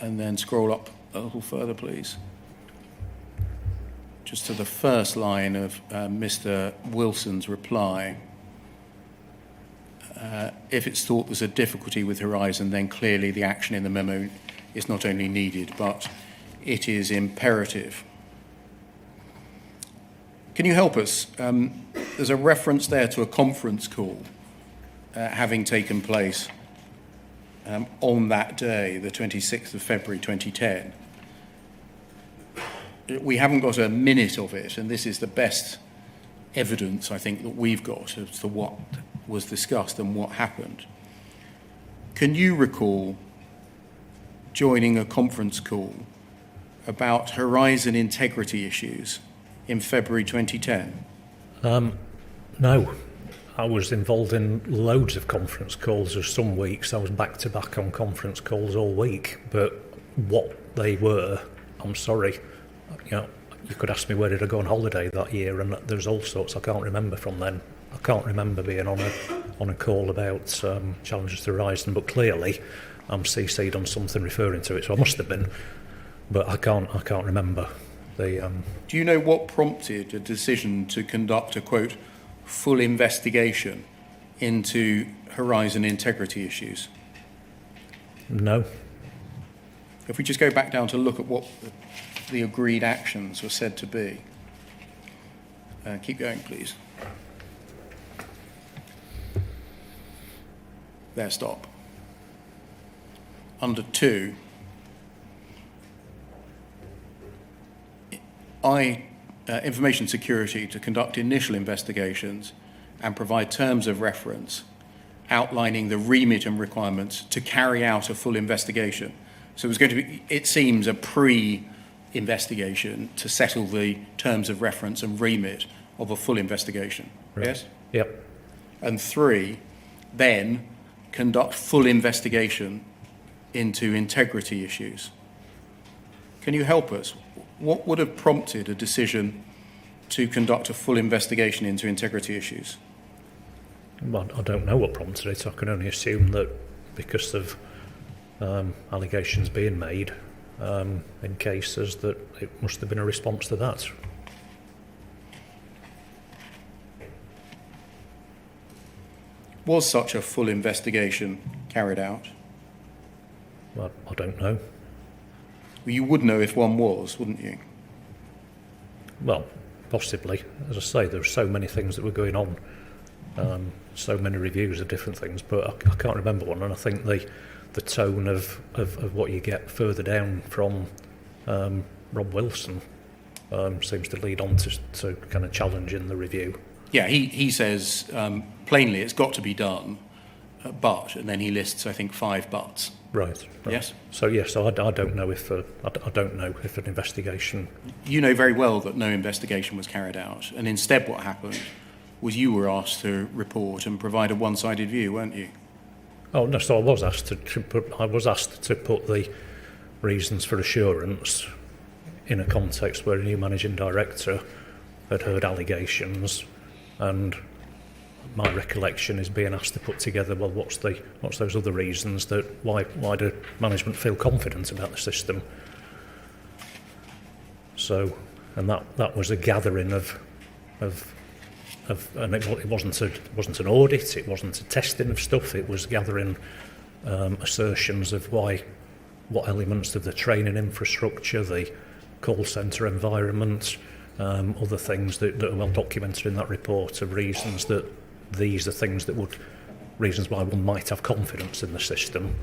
And then scroll up a little further, please. Just to the first line of Mr. Wilson's reply. If it's thought there's a difficulty with Horizon, then clearly the action in the memo is not only needed, but it is imperative. Can you help us? There's a reference there to a conference call having taken place on that day, the 26th of February 2010. We haven't got a minute of it, and this is the best evidence, I think, that we've got as to what was discussed and what happened. Can you recall joining a conference call about Horizon integrity issues in February 2010? No. I was involved in loads of conference calls. There's some weeks I was back-to-back on conference calls all week, but what they were, I'm sorry. You know, you could ask me where did I go on holiday that year, and there's all sorts I can't remember from then. I can't remember being on a call about challenges to Horizon, but clearly I'm CC'd on something referring to it, so I must have been, but I can't remember. Do you know what prompted a decision to conduct a, quote, full investigation into Horizon integrity issues? No. If we just go back down to look at what the agreed actions were said to be. Keep going, please. There, stop. Under 2, information security to conduct initial investigations and provide terms of reference outlining the remit and requirements to carry out a full investigation. So it was going to be, it seems, a pre-investigation to settle the terms of reference and remit of a full investigation. Right. Yes? Yep. And 3, then conduct full investigation into integrity issues. Can you help us? What would have prompted a decision to conduct a full investigation into integrity issues? Well, I don't know what prompted it. I can only assume that because of allegations being made in cases, that it must have been a response to that. Was such a full investigation carried out? Well, I don't know. Well, you would know if one was, wouldn't you? Well, possibly. As I say, there were so many things that were going on, so many reviews of different things, but I can't remember one. And I think the tone of what you get further down from Rob Wilson seems to lead on to kind of challenging the review. Yeah, he says plainly it's got to be done, but, and then he lists, I think, 5 buts. Right. Yes. So yes, I don't know if I don't know if an investigation. You know very well that no investigation was carried out, and instead what happened was you were asked to report and provide a one-sided view, weren't you? Oh no, so I was asked to put the reasons for assurance in a context where a new managing director had heard allegations, and my recollection is being asked to put together, well, what's those other reasons that why do management feel confident about the system? So, and that was a gathering of and it wasn't an audit, it wasn't a testing of stuff, it was gathering assertions of what elements of the training infrastructure, the call centre environment, other things that are well documented in that report of reasons that these are things reasons why one might have confidence in the system.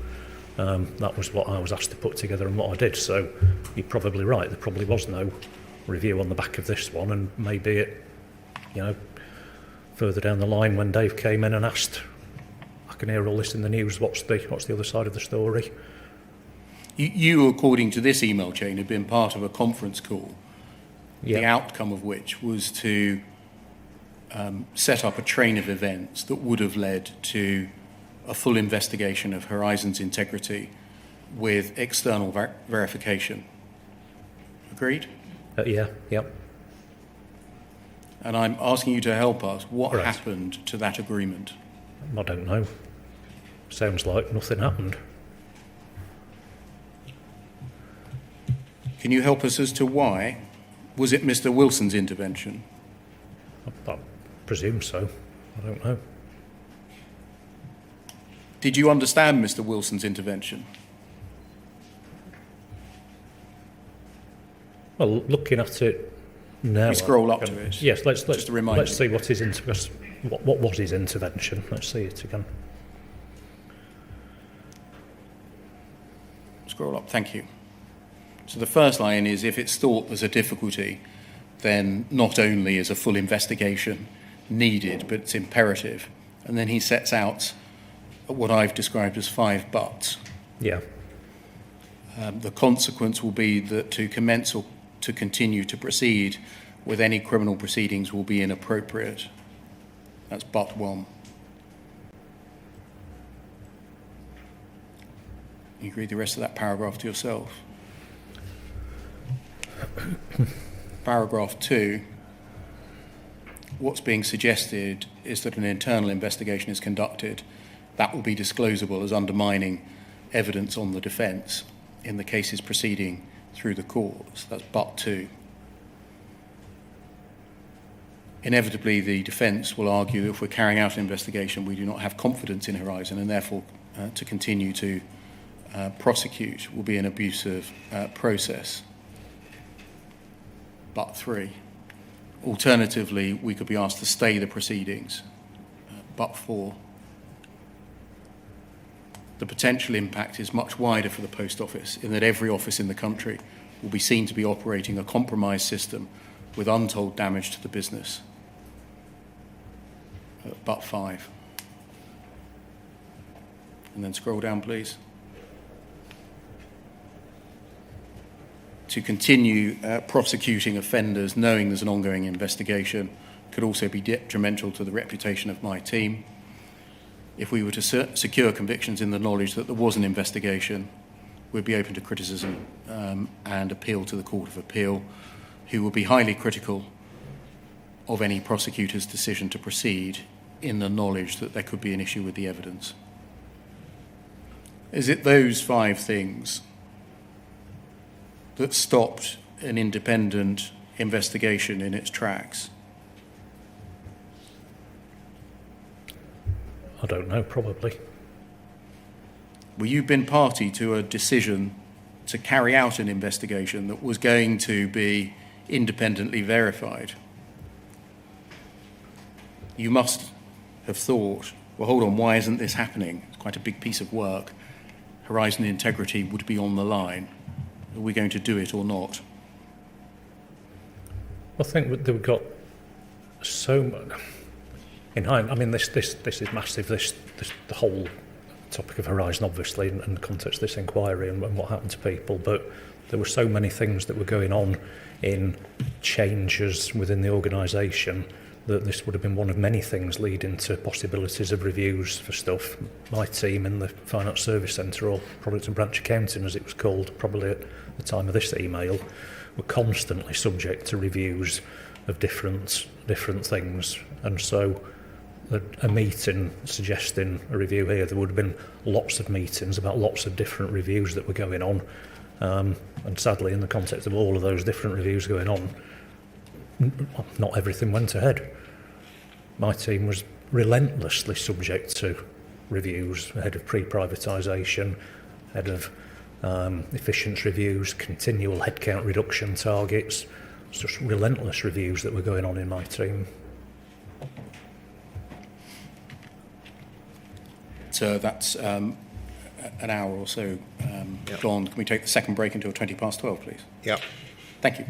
That was what I was asked to put together and what I did. So you're probably right, there probably was no review on the back of this one, and maybe it, further down the line when Dave came in and asked, I can hear all this in the news, what's the other side of the story? You, according to this email chain, had been part of a conference call, the outcome of which was to set up a train of events that would have led to a full investigation of Horizon's integrity with external verification. Agreed? Yeah. And I'm asking you to help us. What Right. happened to that agreement? I don't know. Sounds like nothing happened. Can you help us as to why? Was it Mr. Wilson's intervention? I presume so. I don't know. Did you understand Mr. Wilson's intervention? Well, looking at it now, We scroll up to it. Yes, let's Just to remind let's you. see what was his intervention. Let's see it again. Scroll up, thank you. So the first line is, if it's thought there's a difficulty, then not only is a full investigation needed, but it's imperative. And then he sets out what I've described as 5 buts. Yeah. The consequence will be that to commence or to continue to proceed with any criminal proceedings will be inappropriate. That's but 1. You can read the rest of that paragraph to yourself. Paragraph 2, what's being suggested is that an internal investigation is conducted that will be disclosable as undermining evidence on the defence in the cases proceeding through the courts. That's but 2. Inevitably, the defence will argue that if we're carrying out an investigation, we do not have confidence in Horizon, and therefore to continue to prosecute will be an abusive process. But 3. Alternatively, we could be asked to stay the proceedings. But 4. The potential impact is much wider for the Post Office in that every office in the country will be seen to be operating a compromised system with untold damage to the business. But 5. And then scroll down, please. To continue prosecuting offenders knowing there's an ongoing investigation could also be detrimental to the reputation of my team. If we were to secure convictions in the knowledge that there was an investigation, we'd be open to criticism and appeal to the Court of Appeal, who will be highly critical of any prosecutor's decision to proceed in the knowledge that there could be an issue with the evidence? Is it those 5 things that stopped an independent investigation in its tracks? I don't know, probably. Well, you've been party to a decision to carry out an investigation that was going to be independently verified. You must have thought, well, hold on, why isn't this happening? It's quite a big piece of work. Horizon integrity would be on the line. Are we going to do it or not? I think that we've got so much. In hindsight, I mean, this is massive. The whole topic of Horizon, obviously, in the context of this inquiry and what happened to people. But there were so many things that were going on in changes within the organisation that this would have been one of many things leading to possibilities of reviews for stuff. My team in the Finance Service Centre, or Product and Branch Accounting as it was called, probably at the time of this email, were constantly subject to reviews of different things. And so a meeting suggesting a review here, there would have been lots of meetings about lots of different reviews that were going on. And sadly, in the context of all of those different reviews going on, not everything went ahead. My team was relentlessly subject to reviews ahead of pre-privatisation, ahead of efficiency reviews, continual headcount reduction targets. It's just relentless reviews that were going on in my team. So that's an hour or so gone. Can we take the second break until 12:20, please? Yeah. Thank you.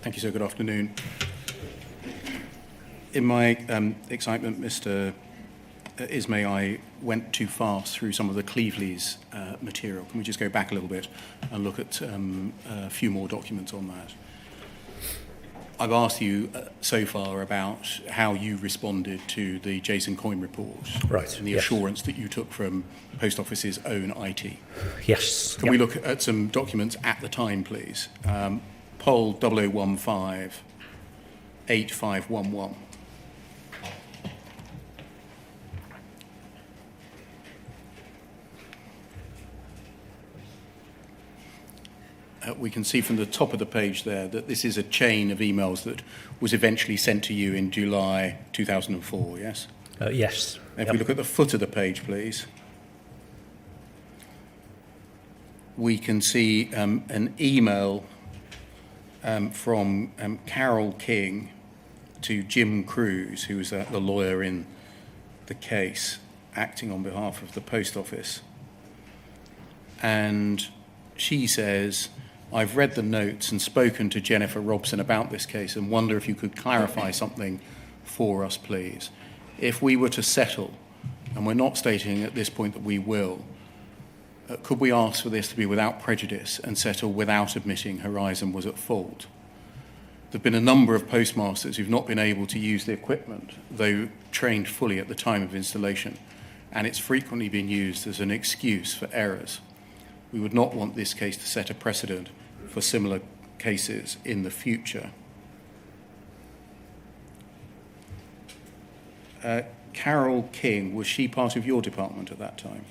Thank you, sir. Good afternoon. In my excitement, Mr. Ismay, I went too fast through some of the Cleveley's material. Can we just go back a little bit and look at a few more documents on that? I've asked you so far about how you responded to the Jason Coyne report, Right, and the yes. assurance that you took from Post Office's own IT. Yes. Can we look at some documents at the time, please? Poll 0015 8511. We can see from the top of the page there that this is a chain of emails that was eventually sent to you in July 2004, yes? Yes. If we look at the foot of the page, please, we can see an email from Carol King to Jim Cruz, who was the lawyer in the case, acting on behalf of the Post Office. And she says, I've read the notes and spoken to Jennifer Robson about this case and wonder if you could clarify something for us, please. If we were to settle, and we're not stating at this point that we will, could we ask for this to be without prejudice and settle without admitting Horizon was at fault? There have been a number of postmasters who've not been able to use the equipment, though trained fully at the time of installation, and it's frequently been used as an excuse for errors. We would not want this case to set a precedent for similar cases in the future. Carol King, was she part of your department at that time?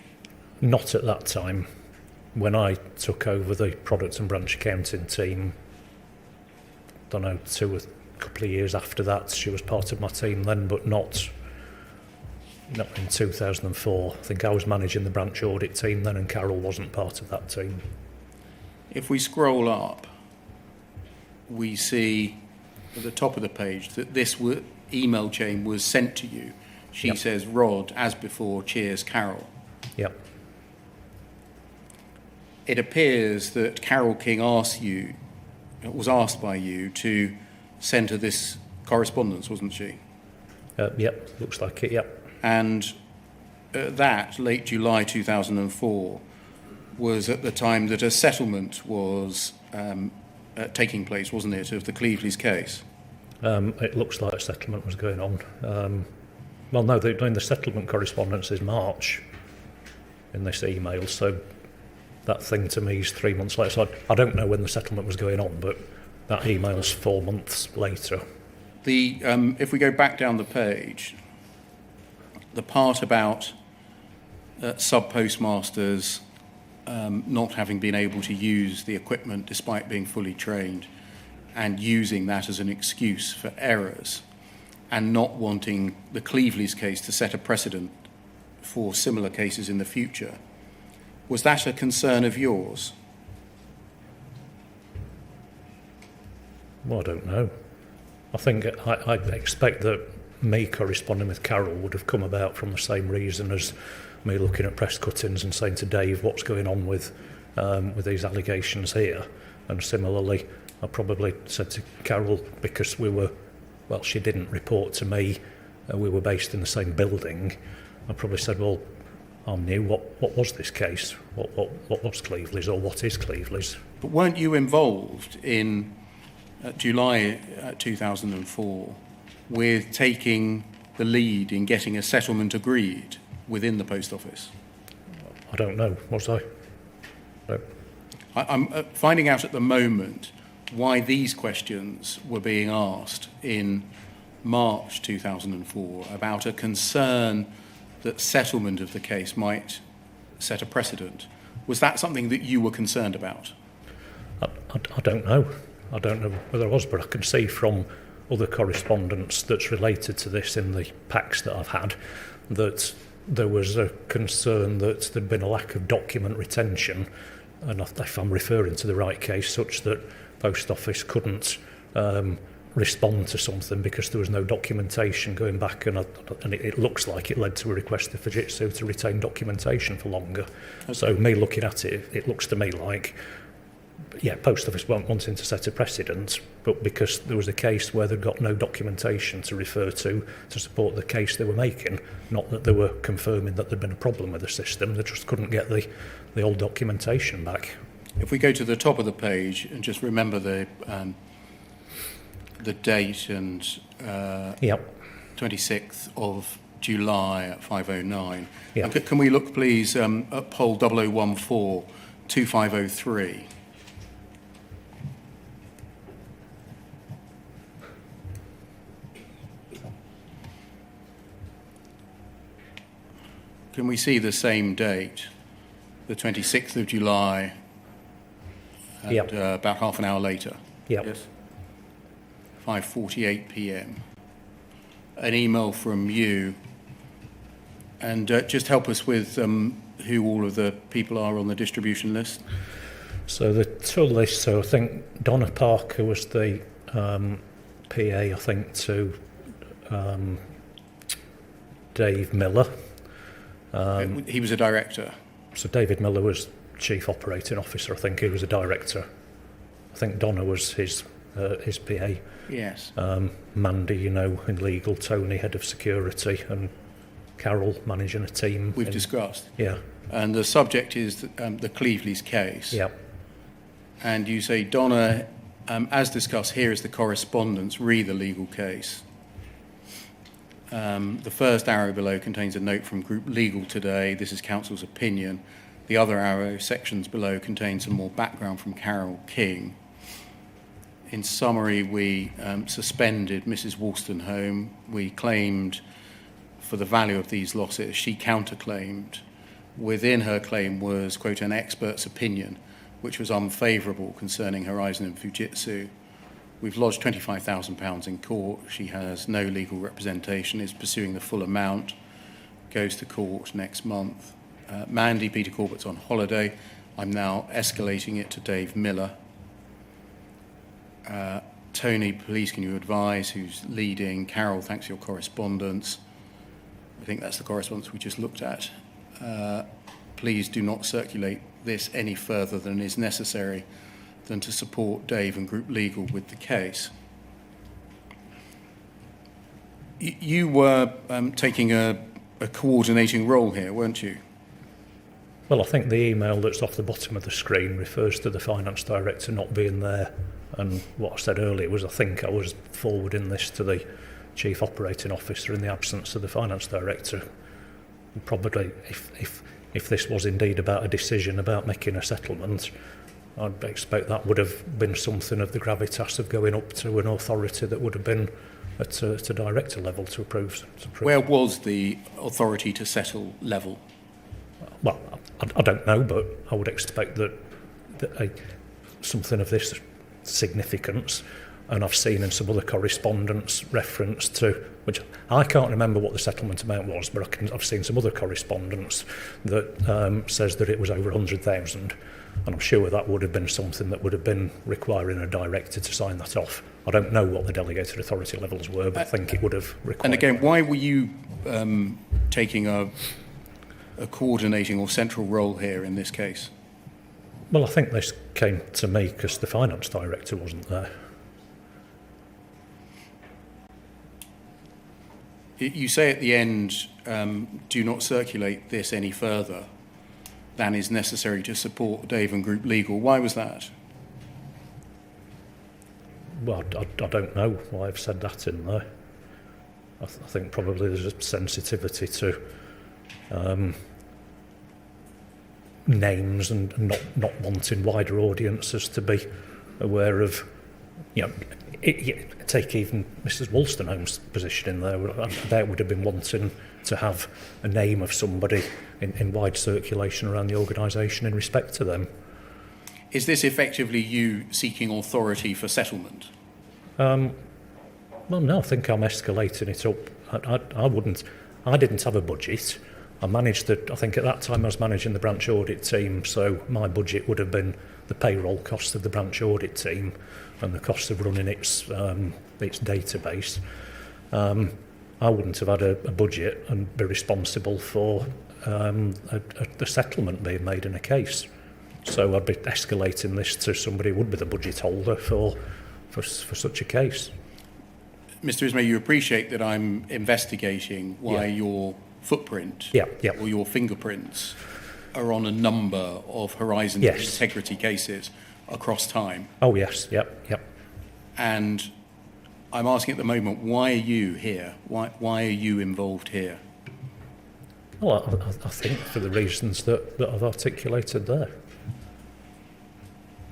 Not at that time. When I took over the product and branch accounting team, I don't know, a couple of years after that, she was part of my team then, but not in 2004. I think I was managing the branch audit team then, and Carol wasn't part of that team. If we scroll up, we see at the top of the page that this email chain was sent to you. She Yep. says, Rod, as before, cheers, Carol. Yep. It appears that Carol King was asked by you to send her this correspondence, wasn't she? Yep, looks like it, yep. And that, late July 2004, was at the time that a settlement was taking place, wasn't it, of the Cleveley's case? It looks like a settlement was going on. Well, no, the settlement correspondence is March in this email, so that thing to me is 3 months later. So I don't know when the settlement was going on, but that email's 4 months later. If we go back down the page, the part about subpostmasters not having been able to use the equipment despite being fully trained and using that as an excuse for errors and not wanting the Cleveley's case to set a precedent for similar cases in the future, was that a concern of yours? Well, I don't know. I think I expect that me corresponding with Carol would have come about from the same reason as me looking at press cuttings and saying to Dave what's going on with these allegations here. And similarly, I probably said to Carol, because she didn't report to me, we were based in the same building, I probably said, well, I knew what was this case, what was Cleveley's, or what is Cleveley's. But weren't you involved in July 2004 with taking the lead in getting a settlement agreed within the Post Office? I don't know, was I? No. I'm finding out at the moment why these questions were being asked in March 2004 about a concern that settlement of the case might set a precedent. Was that something that you were concerned about? I don't know. I don't know whether I was, but I can see from other correspondence that's related to this in the packs that I've had that there was a concern that there'd been a lack of document retention, and if I'm referring to the right case, such that Post Office couldn't respond to something because there was no documentation going back, and it looks like it led to a request to Fujitsu to retain documentation for longer. So me looking at it, it looks to me like Post Office weren't wanting to set a precedent, but because there was a case where they'd got no documentation to refer to support the case they were making, not that they were confirming that there'd been a problem with the system, they just couldn't get the old documentation back. If we go to the top of the page and just remember the date and 26th of July at 5:09. Yeah. Can we look, please, at poll 0014 2503? Can we see the same date, the 26th of July, and about half an hour later? Yes. 5:48 p.m. An email from you, and just help us with who all of the people are on the distribution list. So the full list, so I think Donna Parker was the PA, I think, to Dave Miller. He was a director. So David Miller was Chief Operating Officer, I think he was a director. I think Donna was his PA. Yes. Mandy, in legal, Tony, head of security, and Carol managing a team. We've discussed. Yeah. And the subject is the Cleveley's case. Yeah. And you say, Donna, as discussed, here is the correspondence, read the legal case. The first arrow below contains a note from Group Legal today. This is counsel's opinion. The other arrow sections below contain some more background from Carol King. In summary, we suspended Mrs. Wolstenholme. We claimed for the value of these losses. She counterclaimed. Within her claim was, quote, an expert's opinion, which was unfavourable concerning Horizon and Fujitsu. We've lodged £25,000 in court. She has no legal representation, is pursuing the full amount, goes to court next month. Mandy, Peter Corbett's on holiday. I'm now escalating it to Dave Miller. Tony, please can you advise who's leading? Carol, thanks for your correspondence. I think that's the correspondence we just looked at. Please do not circulate this any further than is necessary than to support Dave and Group Legal with the case. You were taking a coordinating role here, weren't you? Well, I think the email that's off the bottom of the screen refers to the finance director not being there. And what I said earlier was I think I was forwarding this to the chief operating officer in the absence of the finance director. Probably, if this was indeed about a decision about making a settlement, I'd expect that would have been something of the gravitas of going up to an authority that would have been at a director level to approve. Where was the authority to settle level? Well, I don't know, but I would expect that something of this significance, and I've seen in some other correspondence reference to, which I can't remember what the settlement amount was, but I've seen some other correspondence that says that it was over 100,000, and I'm sure that would have been something that would have been requiring a director to sign that off. I don't know what the delegated authority levels were, but I think it would have required. And again, why were you taking a coordinating or central role here in this case? Well, I think this came to me because the finance director wasn't there. You say at the end, do not circulate this any further than is necessary to support Dave and Group Legal. Why was that? Well, I don't know why I've said that in there. I think probably there's a sensitivity to names and not wanting wider audiences to be aware of, take even Mrs. Wolstenholme's position in there. They would have been wanting to have a name of somebody in wide circulation around the organisation in respect to them. Is this effectively you seeking authority for settlement? Well, no, I think I'm escalating it up. I didn't have a budget. I think at that time I was managing the branch audit team, so my budget would have been the payroll costs of the branch audit team and the cost of running its database. I wouldn't have had a budget and be responsible for the settlement being made in a case. So I'd be escalating this to somebody who would be the budget holder for such a case. Mr. Ismay, you appreciate that I'm investigating why Yeah. your footprint Yeah, yeah. or your fingerprints are on a number of Horizon Yes. integrity cases across time. Oh, yes, yep, yep. And I'm asking at the moment, why are you here? Why are you involved here? Well, I think for the reasons that I've articulated there.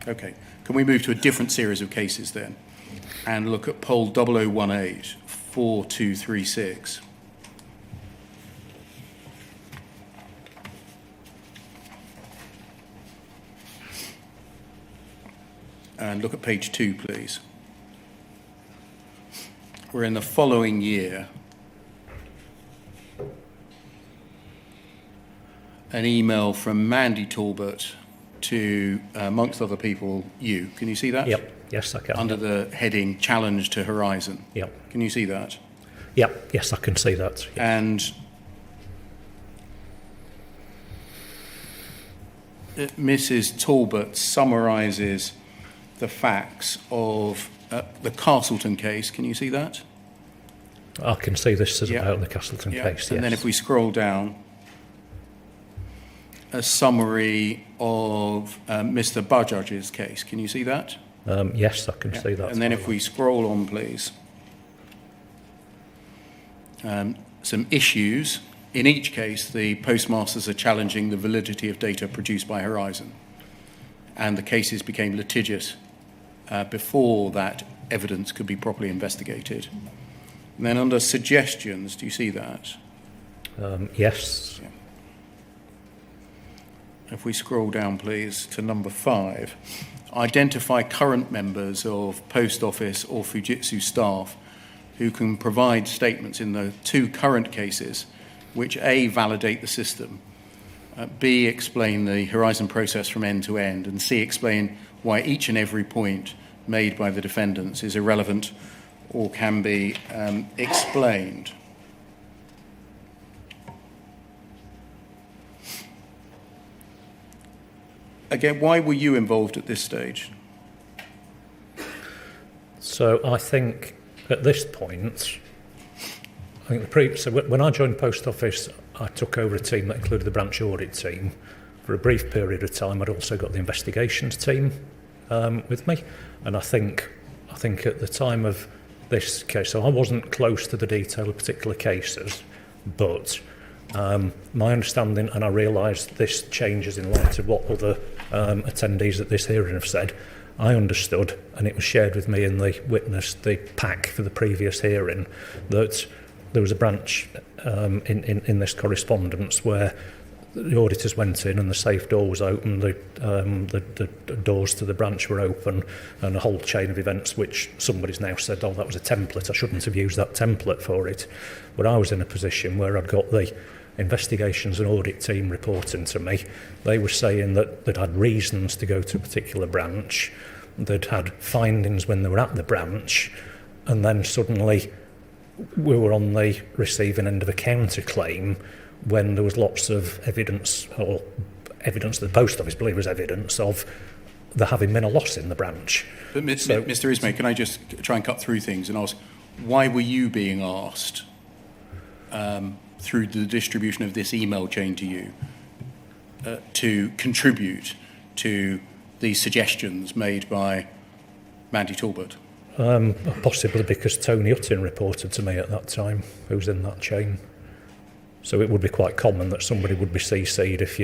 Okay. Can we move to a different series of cases then and look at poll 0018 4236? And look at page 2, please. We're in the following year. An email from Mandy Talbot to, amongst other people, you. Can you see that? Yep, yes, I can. Under the heading Challenge to Horizon. Yep, Can you see that? yep, yes, I can see that. Yep. And Mrs. Talbot summarises the facts of the Castleton case. Can you see that? I can see this is Yeah. about the Castleton Yeah. case, yes. And then if we scroll down, a summary of Mr. Bajaj's case. Can you see that? Yes, I can see that. And then if we scroll on, please. Some issues. In each case, the postmasters are challenging the validity of data produced by Horizon. And the cases became litigious before that evidence could be properly investigated. And then under suggestions, do you see that? Yes, If we scroll down, please, to number 5, identify current members of Post Office or Fujitsu staff who can provide statements in the 2 current cases which A, validate the system, B, explain the Horizon process from end to end, and C, explain why each and every point made by the defendants is irrelevant or can be explained. Again, why were you involved at this stage? so I think at this point, I think so when I joined Post Office, I took over a team that included the branch audit team. For a brief period of time, I'd also got the investigations team with me, and I think at the time of this case, so I wasn't close to the detail of particular cases, but my understanding, and I realised this changes in light of what other attendees at this hearing have said, I understood, and it was shared with me in the pack for the previous hearing, that there was a branch in this correspondence where the auditors went in and the safe door was open, the doors to the branch were open, and a whole chain of events which somebody's now said, oh, that was a template, I shouldn't have used that template for it. But I was in a position where I'd got the investigations and audit team reporting to me. They were saying that they'd had reasons to go to a particular branch, they'd had findings when they were at the branch, and then suddenly we were on the receiving end of a counterclaim when there was lots of evidence, or evidence that the Post Office believed was evidence of there having been a loss in the branch. But Mr. Ismay, can I just try and cut through things and ask, why were you being asked through the distribution of this email chain to you to contribute to these suggestions made by Mandy Talbot? Possibly because Tony Hutton reported to me at that time, who was in that chain. So it would be quite common that somebody would be CC'd if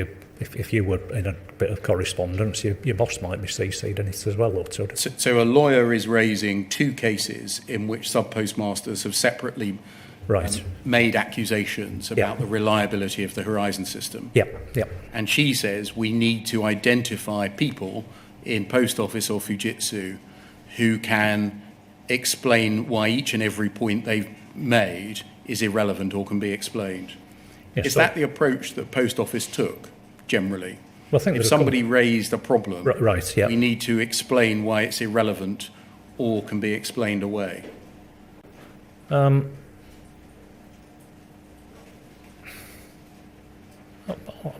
you were in a bit of correspondence, your boss might be CC'd in it as well. So a lawyer is raising 2 cases in which subpostmasters have separately made accusations about the reliability of the Horizon system. And she says we need to identify people in Post Office or Fujitsu who can explain why each and every point they've made is irrelevant or can be explained. Yes, is that the approach that Post Office took generally? Well, I think if somebody raised a problem, we need to explain why it's irrelevant or can be explained away. I'm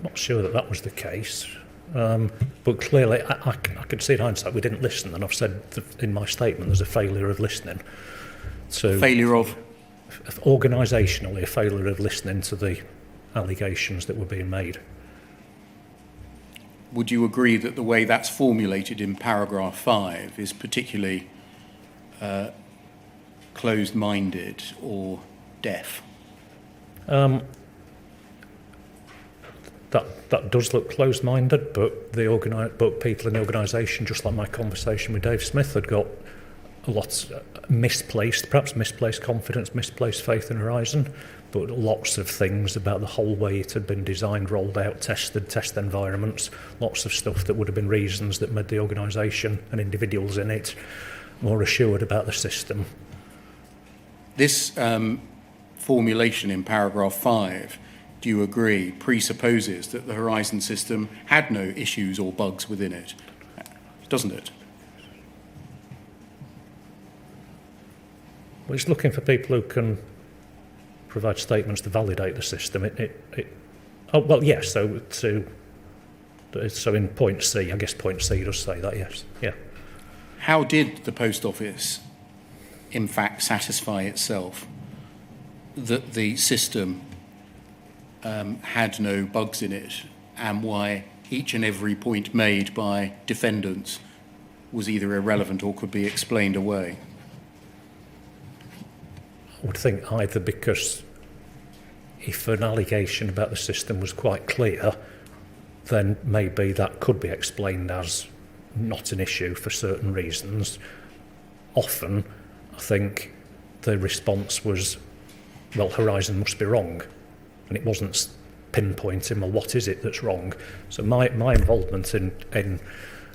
not sure that was the case. But clearly, I could see in hindsight we didn't listen, and I've said in my statement there's a failure of listening. So Failure of? Organisationally, a failure of listening to the allegations that were being made. Would you agree that the way that's formulated in paragraph 5 is particularly closed-minded or deaf? That does look closed-minded, but but people in the organisation, just like my conversation with Dave Smith, had got lots perhaps misplaced confidence, misplaced faith in Horizon, but lots of things about the whole way it had been designed, rolled out, tested, test environments, lots of stuff that would have been reasons that made the organisation and individuals in it more assured about the system. This formulation in paragraph 5, do you agree, presupposes that the Horizon system had no issues or bugs within it, doesn't it? Well, it's looking for people who can provide statements to validate the system. Oh, well, yes, so in point C, I guess point C does say that, yes. Yeah. How did the Post Office, in fact, satisfy itself that the system had no bugs in it, and why each and every point made by defendants was either irrelevant or could be explained away? I would think either because if an allegation about the system was quite clear, then maybe that could be explained as not an issue for certain reasons. Often, I think the response was, well, Horizon must be wrong. And it wasn't pinpointing, well, what is it that's wrong? So my involvement in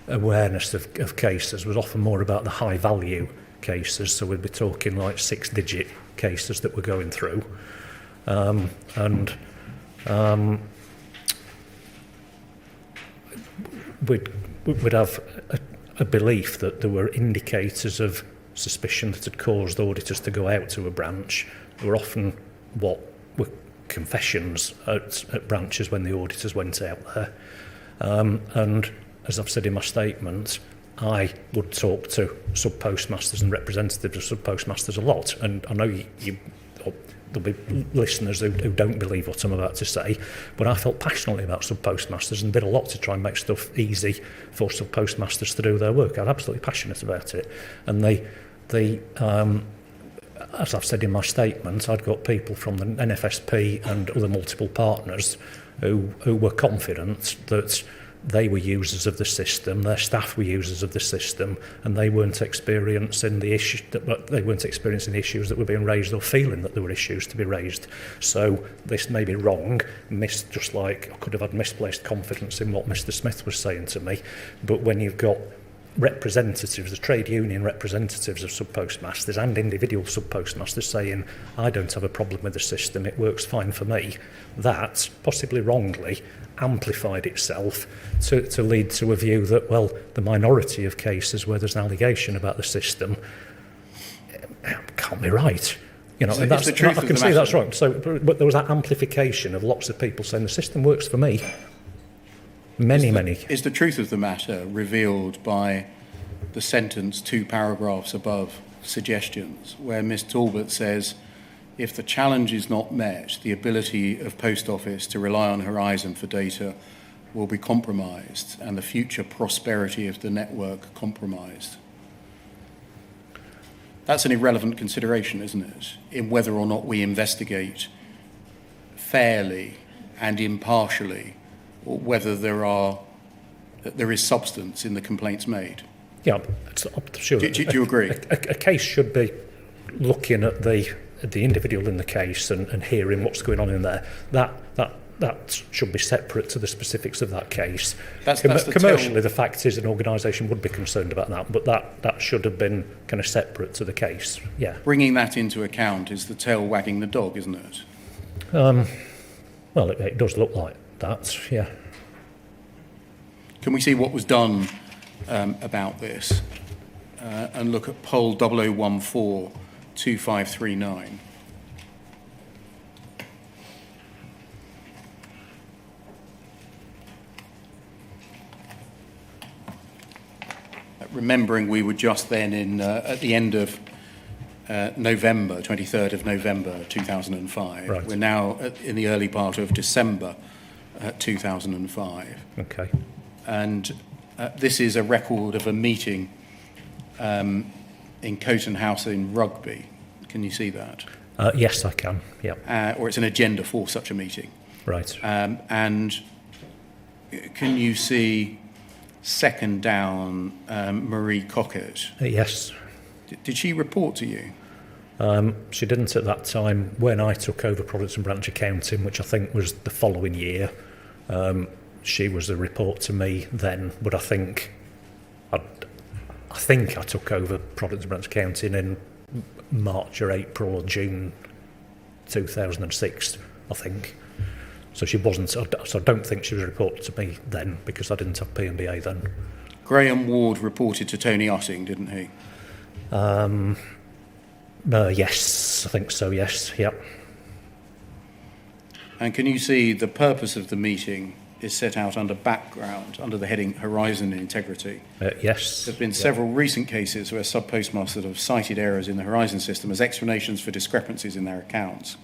awareness of cases was often more about the high value cases. So we'd be talking like 6-digit cases that we're going through. We'd have a belief that there were indicators of suspicion that had caused auditors to go out to a branch. There were often what were confessions at branches when the auditors went out there. And as I've said in my statement, I would talk to sub-postmasters and representatives of sub-postmasters a lot. And I know there'll be listeners who don't believe what I'm about to say, but I felt passionately about sub-postmasters and did a lot to try and make stuff easy for sub-postmasters to do their work. I was absolutely passionate about it. And as I've said in my statement, I'd got people from the NFSP and other multiple partners who were confident that they were users of the system, their staff were users of the system, and they weren't experiencing the issues that were being raised or feeling that there were issues to be raised. So this may be wrong, just like I could have had misplaced confidence in what Mr. Smith was saying to me, but when you've got representatives, the trade union representatives of sub-postmasters and individual sub-postmasters saying, I don't have a problem with the system, it works fine for me, that, possibly wrongly, amplified itself to lead to a view that, well, the minority of cases where there's an allegation about the system can't be right. You know, and that's, I can see that's wrong. So, but there was that amplification of lots of people saying the system works for me. Many. Is the truth of the matter revealed by the sentence 2 paragraphs above suggestions, where Ms. Talbot says, if the challenge is not met, the ability of Post Office to rely on Horizon for data will be compromised and the future prosperity of the network compromised? That's an irrelevant consideration, isn't it, in whether or not we investigate fairly and impartially, or whether there is substance in the complaints made. Yeah, sure. Do you agree? A case should be looking at the individual in the case and hearing what's going on in there. That should be separate to the specifics of that case. Commercially, the fact is an organisation would be concerned about that, but that should have been kind of separate to the case. Yeah. Bringing that into account is the tail wagging the dog, isn't it? Well, it does look like that, yeah. Can we see what was done about this and look at poll 0014-2539? remembering we were just then at the end of November, 23rd of November 2005. Right. We're now in the early part of December 2005. Okay. And this is a record of a meeting in Coton House in Rugby. Can you see that? Yes, I can. Yeah. Or it's an agenda for such a meeting. Right. And can you see second down Marie Cockett? Yes. Did she report to you? She didn't at that time. When I took over Products and Branch Accounting, which I think was the following year, she was a report to me then. But I think I took over Products and Branch Accounting in March or April or June 2006, I think. So she wasn't. So I don't think she was reported to me then because I didn't have PMBA then. Graham Ward reported to Tony Utting, didn't he? Yes, I think so, yes, yep. And can you see the purpose of the meeting is set out under background, under the heading Horizon Integrity? Yes. There have been several recent cases where sub-postmasters have cited errors in the Horizon system as explanations for discrepancies in their accounts,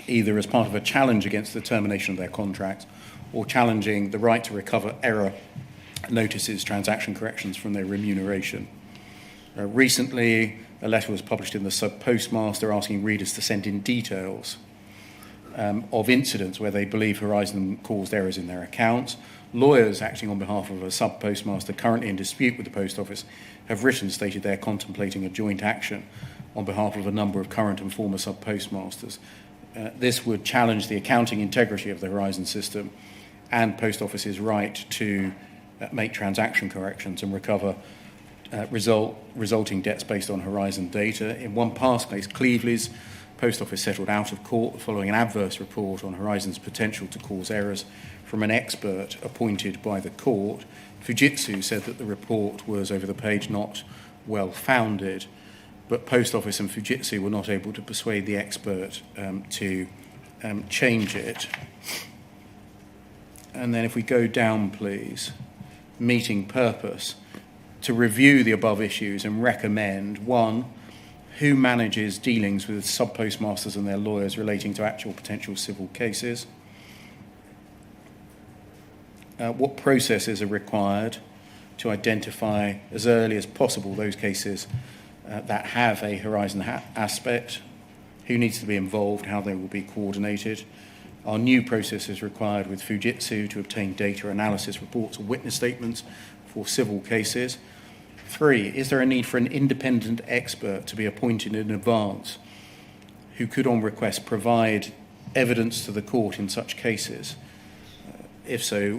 either as part of a challenge against the termination of their contract or challenging the right to recover error notices, transaction corrections from their remuneration. Recently, a letter was published in the Sub-Postmaster asking readers to send in details of incidents where they believe Horizon caused errors in their accounts. Lawyers acting on behalf of a sub-postmaster currently in dispute with the Post Office have written stated they're contemplating a joint action on behalf of a number of current and former sub-postmasters. This would challenge the accounting integrity of the Horizon system and Post Office's right to make transaction corrections and recover resulting debts based on Horizon data. In one past case, Cleveley's Post Office settled out of court following an adverse report on Horizon's potential to cause errors from an expert appointed by the court. Fujitsu said that the report was, over the page, not well-founded, but Post Office and Fujitsu were not able to persuade the expert to change it. And then if we go down, please, meeting purpose, to review the above issues and recommend, 1, who manages dealings with sub-postmasters and their lawyers relating to actual potential civil cases, what processes are required to identify as early as possible those cases that have a Horizon aspect, who needs to be involved, how they will be coordinated, are new processes required with Fujitsu to obtain data analysis reports or witness statements for civil cases. 3, is there a need for an independent expert to be appointed in advance who could, on request, provide evidence to the court in such cases? If so,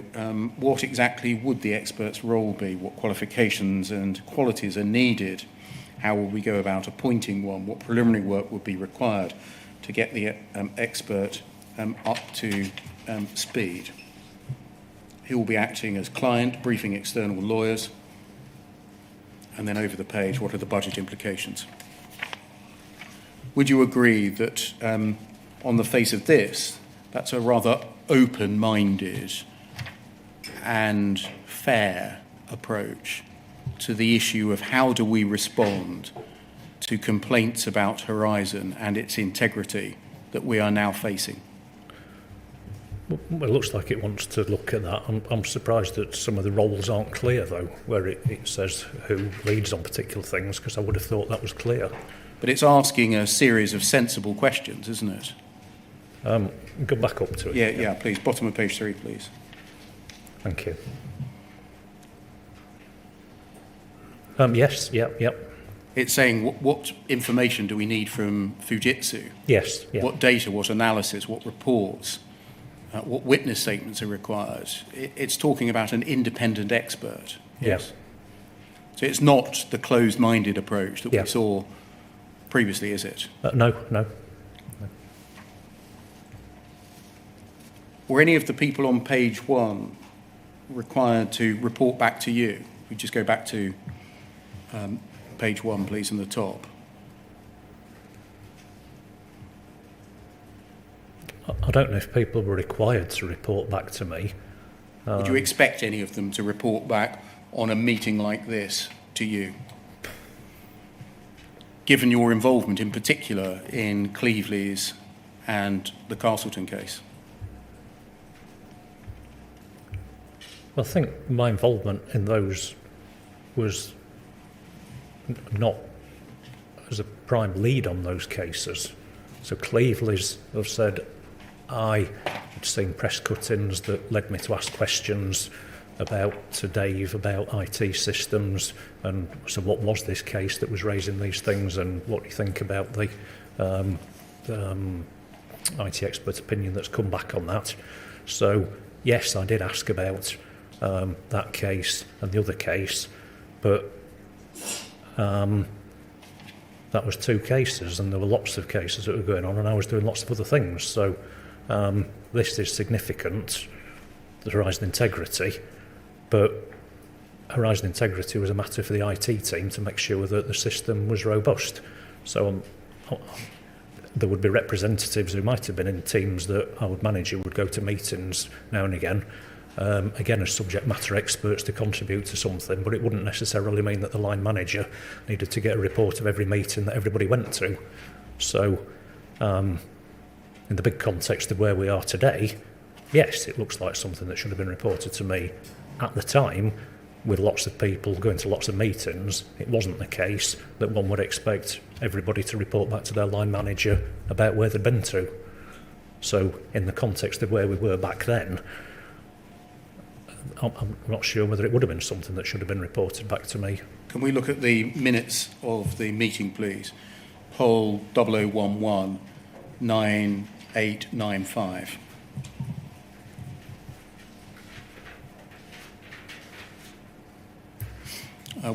what exactly would the expert's role be? What qualifications and qualities are needed? How will we go about appointing one? What preliminary work would be required to get the expert up to speed? Who will be acting as client, briefing external lawyers? And then over the page, what are the budget implications? Would you agree that on the face of this, that's a rather open-minded and fair approach to the issue of how do we respond to complaints about Horizon and its integrity that we are now facing? Well, it looks like it wants to look at that. I'm surprised that some of the roles aren't clear, though, where it says who leads on particular things, because I would have thought that was clear. But it's asking a series of sensible questions, isn't it? Go back up to it. Yeah, please. Bottom of page 3, please. Thank you. Yes, yep. It's saying what information do we need from Fujitsu? Yes, yeah. What data, what analysis, what reports, what witness statements are required? It's talking about an independent expert. Yes. So it's not the closed-minded approach that we saw previously, is it? No. Were any of the people on page 1 required to report back to you? We just go back to page 1, please, in the top. I don't know if people were required to report back to me. Would you expect any of them to report back on a meeting like this to you? Given your involvement in particular in Cleveley's and the Castleton case? I think my involvement in those was not as a prime lead on those cases. So Cleveley's have said I had seen press cuttings that led me to ask questions to Dave about IT systems, and so what was this case that was raising these things, and what do you think about the IT expert opinion that's come back on that. So yes, I did ask about that case and the other case, but that was 2 cases, and there were lots of cases that were going on, and I was doing lots of other things. So this is significant, the Horizon Integrity, but Horizon Integrity was a matter for the IT team to make sure that the system was robust. So there would be representatives who might have been in teams that I would manage who would go to meetings now and again, as subject matter experts to contribute to something, but it wouldn't necessarily mean that the line manager needed to get a report of every meeting that everybody went to. So in the big context of where we are today, yes, it looks like something that should have been reported to me. At the time, with lots of people going to lots of meetings, it wasn't the case that one would expect everybody to report back to their line manager about where they'd been to. So in the context of where we were back then, I'm not sure whether it would have been something that should have been reported back to me. Can we look at the minutes of the meeting, please? Poll 0011 9895.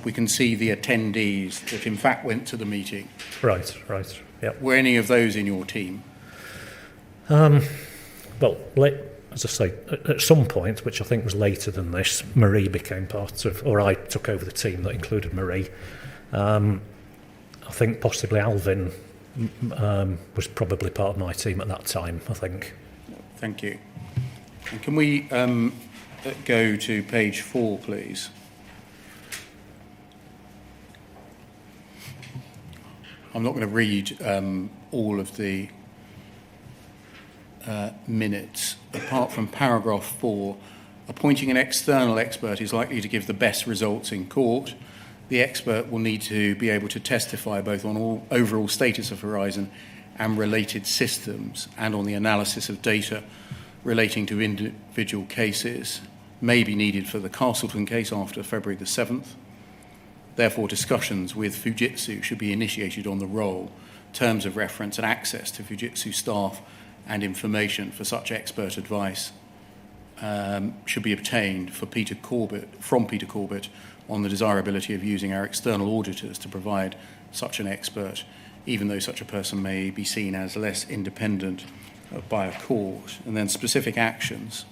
We can see the attendees that in fact went to the meeting. Right, yep. Were any of those in your team? Well, as I say, at some point, which I think was later than this, Marie became part of, or I took over the team that included Marie. I think possibly Alvin was probably part of my team at that time, I think. Thank you. And can we go to page 4, please? I'm not going to read all of the minutes, apart from paragraph 4. Appointing an external expert is likely to give the best results in court. The expert will need to be able to testify both on all overall status of Horizon and related systems, and on the analysis of data relating to individual cases may be needed for the Castleton case after February the 7th. Therefore, discussions with Fujitsu should be initiated on the role, terms of reference and access to Fujitsu staff and information for such expert advice should be obtained from Peter Corbett on the desirability of using our external auditors to provide such an expert, even though such a person may be seen as less independent by a court. And then specific actions.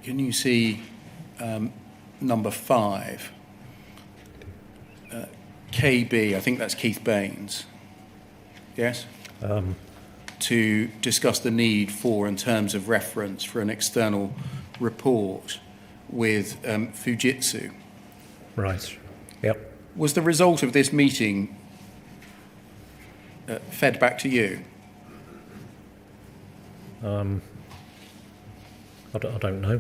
Can you see number 5? KB, I think that's Keith Baines. Yes? To discuss the need for and terms of reference for an external report with Fujitsu. Right, yep. Was the result of this meeting fed back to you? I don't know.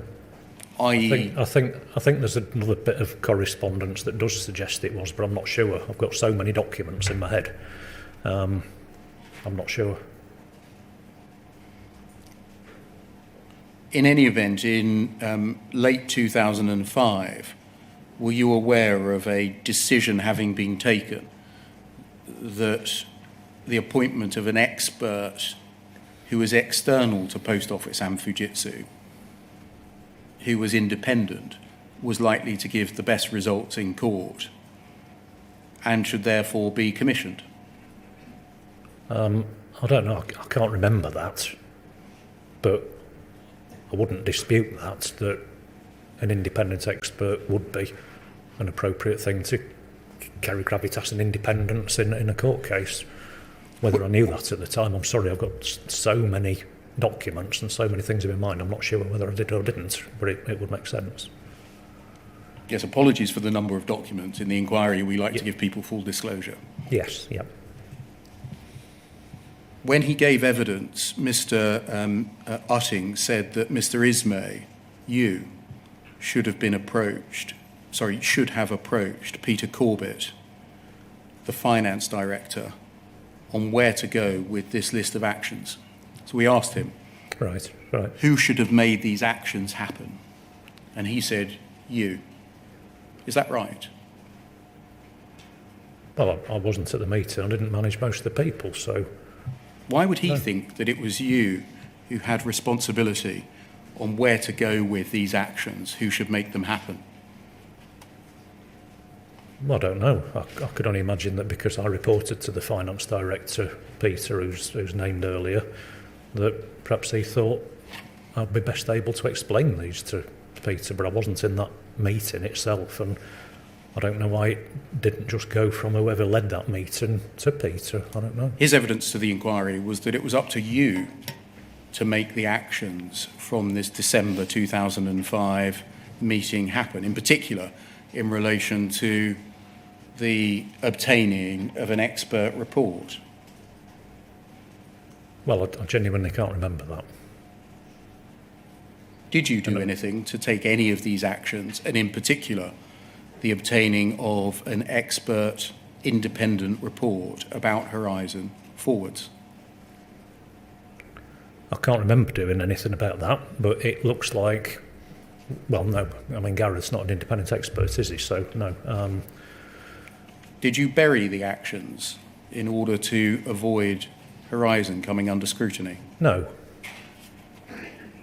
I.e. I think there's another bit of correspondence that does suggest it was, but I'm not sure. I've got so many documents in my head. I'm not sure. In any event, in late 2005, were you aware of a decision having been taken that the appointment of an expert who was external to Post Office and Fujitsu, who was independent, was likely to give the best results in court and should therefore be commissioned? I don't know. I can't remember that, but I wouldn't dispute that an independent expert would be an appropriate thing to carry gravitas and independence in a court case. Whether I knew that at the time, I'm sorry, I've got so many documents and so many things in my mind. I'm not sure whether I did or didn't, but it would make sense. Yes, apologies for the number of documents. In the inquiry, we like to give people full disclosure. Yes, yeah. When he gave evidence, Mr. Utting said that Mr. Ismay, you, should have approached Peter Corbett, the finance director, on where to go with this list of actions. So we asked him, Right. who should have made these actions happen? And he said, you. Is that right? Well, I wasn't at the meeting. I didn't manage most of the people, so... Why would he think that it was you who had responsibility on where to go with these actions, who should make them happen? Well, I don't know. I could only imagine that because I reported to the finance director, Peter, who's named earlier, that perhaps he thought I'd be best able to explain these to Peter, but I wasn't in that meeting itself, and I don't know why it didn't just go from whoever led that meeting to Peter. I don't know. His evidence to the inquiry was that it was up to you to make the actions from this December 2005 meeting happen, in particular in relation to the obtaining of an expert report. Well, I genuinely can't remember that. Did you do anything to take any of these actions, and in particular the obtaining of an expert independent report about Horizon forwards? I can't remember doing anything about that, but it looks like... Well, no. I mean, Gareth's not an independent expert, is he? So, no. Did you bury the actions in order to avoid Horizon coming under scrutiny? No.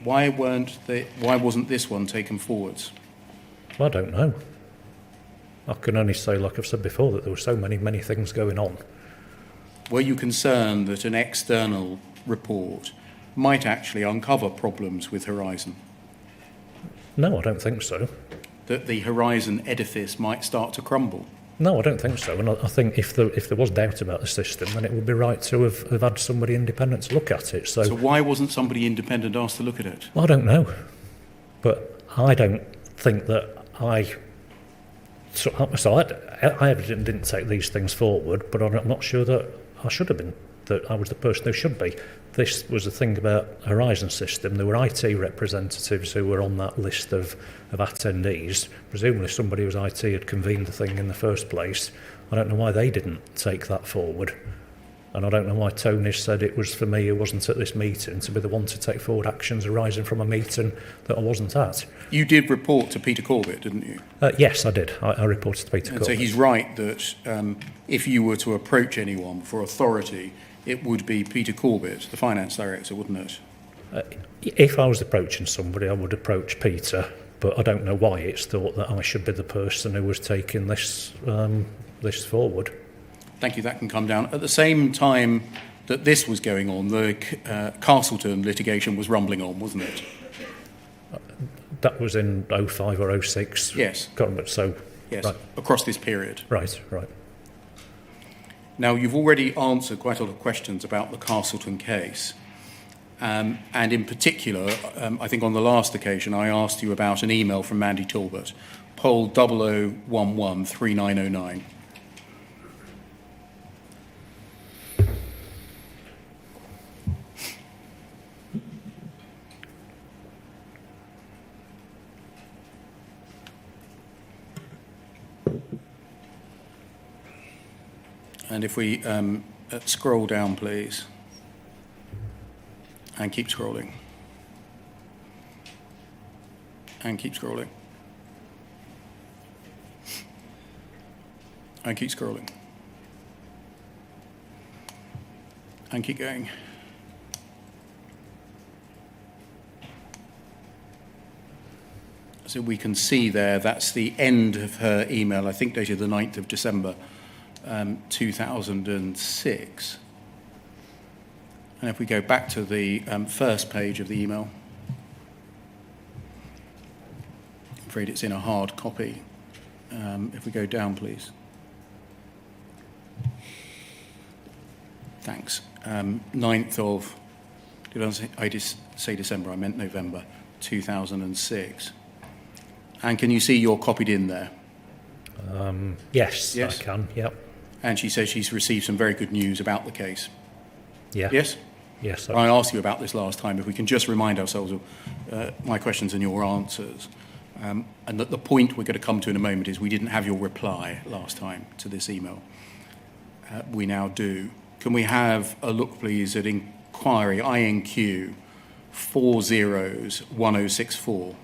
Why wasn't this one taken forwards? I don't know. I can only say, like I've said before, that there were so many things going on. Were you concerned that an external report might actually uncover problems with Horizon? No, I don't think so. That the Horizon edifice might start to crumble? No, I don't think so. And I think if there was doubt about the system, then it would be right to have had somebody independent to look at it. So why wasn't somebody independent asked to look at it? Well, I don't know. But I don't think that I evidently didn't take these things forward, but I'm not sure that I should have been, that I was the person who should be. This was the thing about Horizon system. There were IT representatives who were on that list of attendees. Presumably somebody whose IT had convened the thing in the first place. I don't know why they didn't take that forward. And I don't know why Tony said it was for me who wasn't at this meeting to be the one to take forward actions arising from a meeting that I wasn't at. You did report to Peter Corbett, didn't you? Yes, I did. I reported to Peter Corbett. So he's right that if you were to approach anyone for authority, it would be Peter Corbett, the finance director, wouldn't it? If I was approaching somebody, I would approach Peter, but I don't know why it's thought that I should be the person who was taking this forward. Thank you, that can come down. At the same time that this was going on, the Castleton litigation was rumbling on, wasn't it? That was in 05 or 06. Yes. So, yes, right. Across this period. Right. Now, you've already answered quite a lot of questions about the Castleton case. And in particular, I think on the last occasion, I asked you about an email from Mandy Talbot, poll 00113909. And if we scroll down, please, and keep scrolling, and keep scrolling, and keep scrolling, and keep going. So we can see there, that's the end of her email, I think dated the 9th of December. 2006. And if we go back to the first page of the email, I'm afraid it's in a hard copy. If we go down, please. Thanks. 9th of Did I say December? I meant November 2006. And can you see you're copied in there? Yes, Yes. I can, yep. And she says she's received some very good news about the case. Yeah. Yes? Yes. I asked you about this last time. If we can just remind ourselves of my questions and your answers. And that the point we're going to come to in a moment is we didn't have your reply last time to this email. We now do. Can we have a look, please, at inquiry INQ 401064?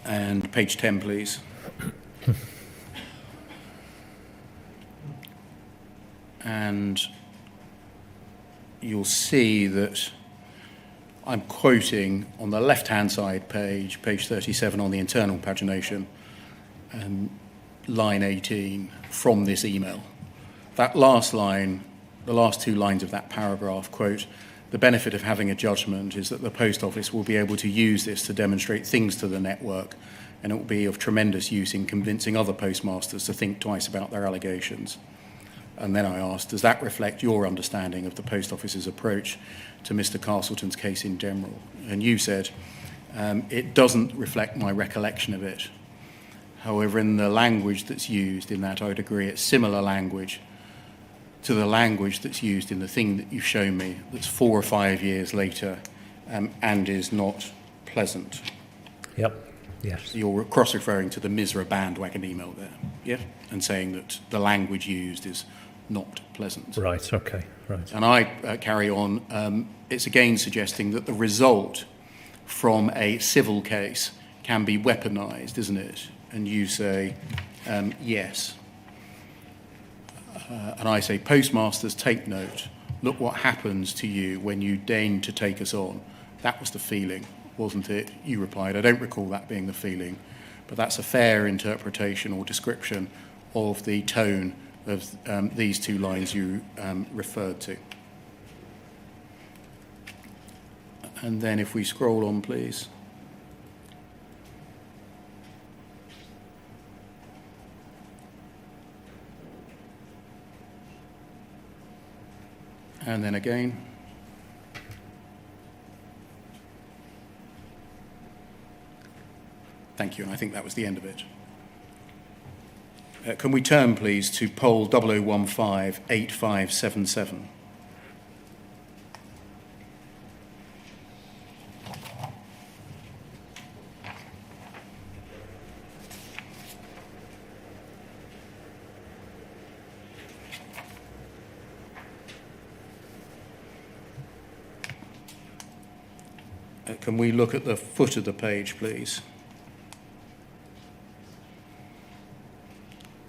And page 10, please. And you'll see that I'm quoting on the left-hand side page 37 on the internal pagination, line 18 from this email. That last line, the last two lines of that paragraph, quote, "The benefit of having a judgment is that the Post Office will be able to use this to demonstrate things to the network, and it will be of tremendous use in convincing other postmasters to think twice about their allegations." And then I asked, does that reflect your understanding of the Post Office's approach to Mr. Castleton's case in general? And you said, it doesn't reflect my recollection of it. However, in the language that's used in that, I would agree it's similar language to the language that's used in the thing that you've shown me that's 4 or 5 years later and is not pleasant. Yep, yes. You're cross-referring to the Misra bandwagon email there, yeah? And saying that the language used is not pleasant. Right, okay, right. And I carry on, it's again suggesting that the result from a civil case can be weaponized, isn't it? And you say, yes. And I say, postmasters, take note. Look what happens to you when you deign to take us on. That was the feeling, wasn't it? You replied, I don't recall that being the feeling, but that's a fair interpretation or description of the tone of these two lines you referred to. And then if we scroll on, please. And then again. Thank you, and I think that was the end of it. Can we turn, please, to poll 0015-8577? Can we look at the foot of the page, please?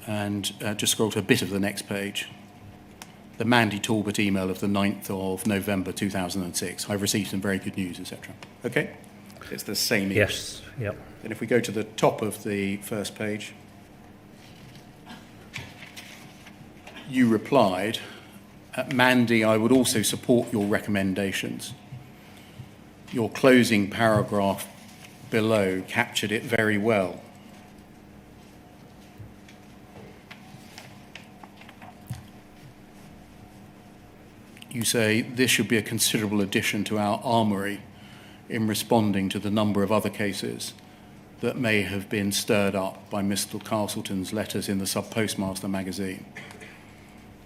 And just scroll to a bit of the next page. The Mandy Talbot email of the 9th of November 2006. I've received some very good news, etc. Okay? It's the same email. Yes, yep. Then if we go to the top of the first page, you replied, Mandy, I would also support your recommendations. Your closing paragraph below captured it very well. You say this should be a considerable addition to our armoury in responding to the number of other cases that may have been stirred up by Mr. Castleton's letters in the Subpostmaster magazine.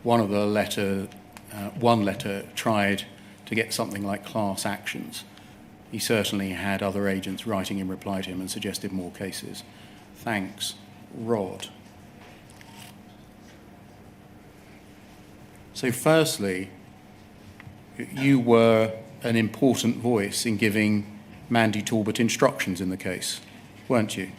One letter tried to get something like class actions. He certainly had other agents writing in reply to him and suggested more cases. Thanks, Rod. So firstly, you were an important voice in giving Mandy Talbot instructions in the case, weren't you?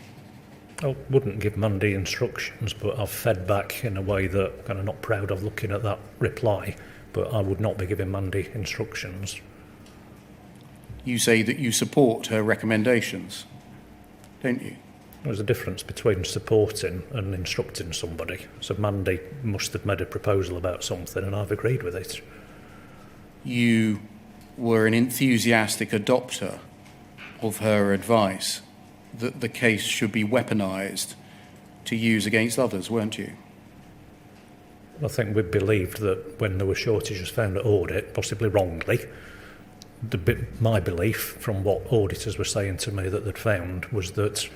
I wouldn't give Mandy instructions, but I've fed back in a way that I'm kind of not proud of looking at that reply, but I would not be giving Mandy instructions. You say that you support her recommendations, don't you? There's a difference between supporting and instructing somebody. So Mandy must have made a proposal about something and I've agreed with it. You were an enthusiastic adopter of her advice that the case should be weaponised to use against others, weren't you? I think we believed that when there were shortages found at audit, possibly wrongly, my belief from what auditors were saying to me that they'd found was that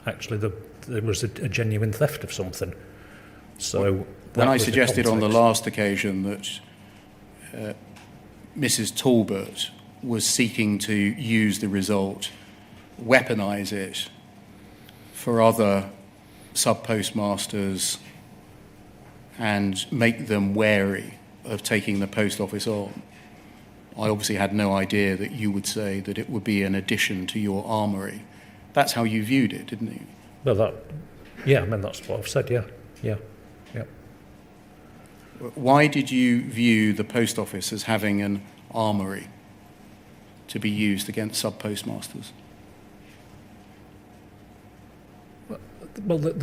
actually there was a genuine theft of something. So when I suggested on the last occasion that Mrs. Talbot was seeking to use the result, weaponise it for other subpostmasters and make them wary of taking the post office on, I obviously had no idea that you would say that it would be an addition to your armoury. That's how you viewed it, didn't you? Well, that's what I've said, yeah. Why did you view the post office as having an armoury to be used against subpostmasters? Well,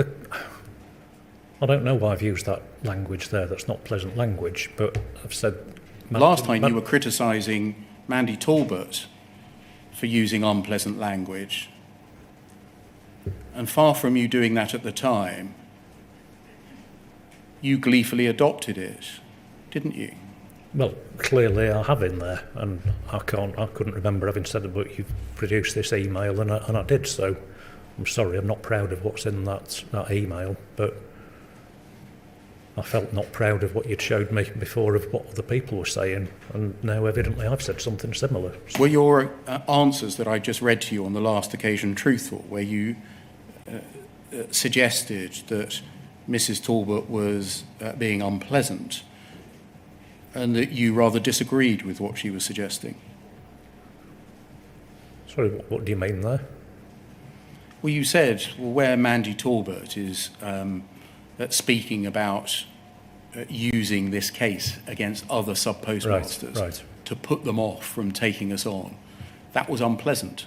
I don't know why I've used that language there. That's not pleasant language, but I've said... Last time you were criticising Mandy Talbot for using unpleasant language, and far from you doing that at the time, you gleefully adopted it, didn't you? Well, clearly I have in there, and I couldn't remember having said it, but you've produced this email, and I did, so I'm sorry, I'm not proud of what's in that email, but I felt not proud of what you'd showed me before of what other people were saying, and now evidently I've said something similar. Were your answers that I just read to you on the last occasion truthful, where you suggested that Mrs. Talbot was being unpleasant and that you rather disagreed with what she was suggesting? Sorry, what do you mean there? Well, you said, where Mandy Talbot is speaking about using this case against other subpostmasters to put them off from taking us on, that was unpleasant.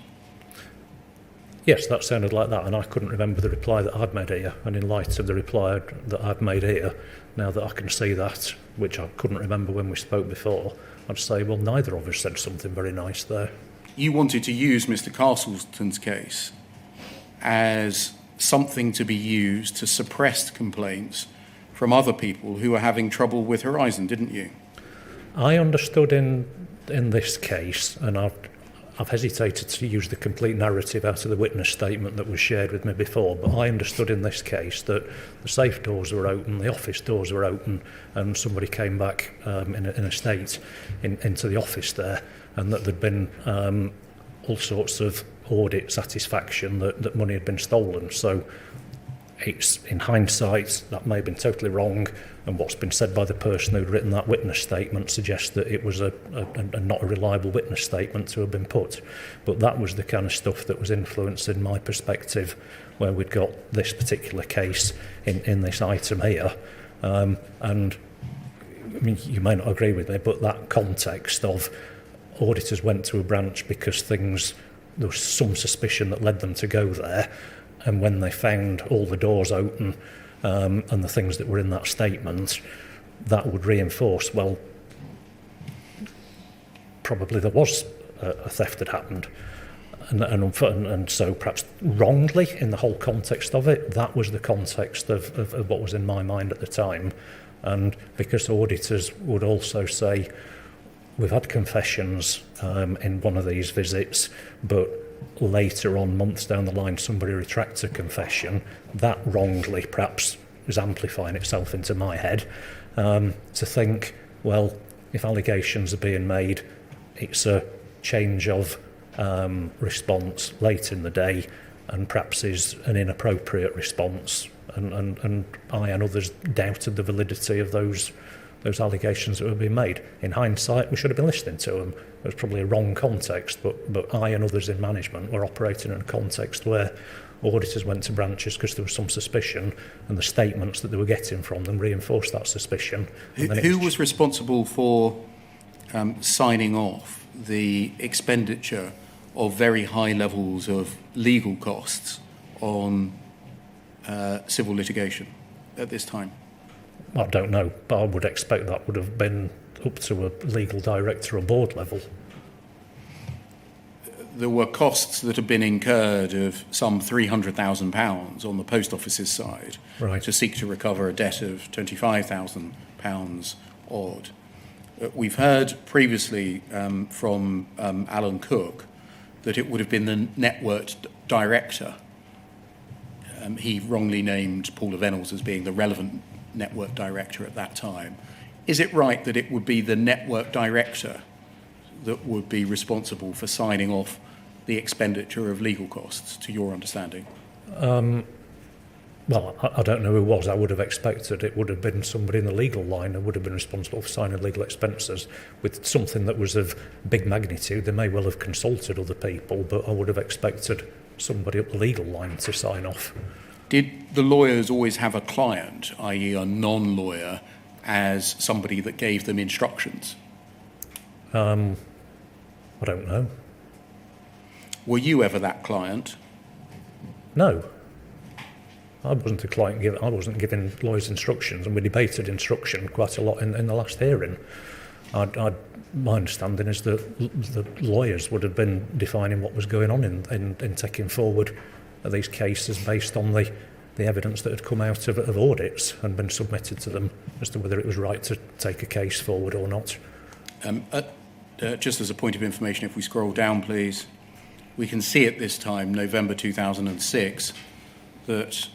Yes, that sounded like that, and I couldn't remember the reply that I'd made here. And in light of the reply that I've made here, now that I can see that, which I couldn't remember when we spoke before, I'd say, well, neither of us said something very nice there. You wanted to use Mr. Castleton's case as something to be used to suppress complaints from other people who are having trouble with Horizon, didn't you? I understood in this case, and I've hesitated to use the complete narrative out of the witness statement that was shared with me before, but I understood in this case that the safe doors were open, the office doors were open, and somebody came back in a state into the office there, and that there'd been all sorts of audit satisfaction that money had been stolen. So it's, in hindsight, that may have been totally wrong, and what's been said by the person who'd written that witness statement suggests that it was a not a reliable witness statement to have been put. But that was the kind of stuff that was influencing my perspective, where we'd got this particular case in this item here. And I mean, you may not agree with me, but that context of auditors went to a branch because there was some suspicion that led them to go there, and when they found all the doors open and the things that were in that statement, that would reinforce, well, probably there was a theft that happened. And so perhaps wrongly in the whole context of it, that was the context of what was in my mind at the time. And because auditors would also say, we've had confessions in one of these visits, but later on, months down the line, somebody retracts a confession, that wrongly perhaps is amplifying itself into my head, to think, well, if allegations are being made, it's a change of response late in the day, and perhaps is an inappropriate response, and I and others doubted the validity of those allegations that were being made. In hindsight, we should have been listening to them. It was probably a wrong context, but I and others in management were operating in a context where auditors went to branches because there was some suspicion, and the statements that they were getting from them reinforced that suspicion. Who was responsible for signing off the expenditure of very high levels of legal costs on civil litigation at this time? I don't know, but I would expect that would have been up to a legal director or board level. there were costs that have been incurred of some £300,000 on the post office's side Right. to seek to recover a debt of £25,000 odd. We've heard previously from Alan Cook that it would have been the network director. He wrongly named Paula Venables as being the relevant network director at that time. Is it right that it would be the network director that would be responsible for signing off the expenditure of legal costs, to your understanding? Well, I don't know who it was. I would have expected it would have been somebody in the legal line who would have been responsible for signing legal expenses. With something that was of big magnitude, they may well have consulted other people, but I would have expected somebody up the legal line to sign off. Did the lawyers always have a client, i.e. a non-lawyer, as somebody that gave them instructions? I don't know. Were you ever that client? No. I wasn't a client. I wasn't giving lawyers instructions, and we debated instruction quite a lot in the last hearing. My understanding is that the lawyers would have been defining what was going on in taking forward these cases based on the evidence that had come out of audits and been submitted to them as to whether it was right to take a case forward or not. Just as a point of information, if we scroll down, please, we can see at this time, November 2006, that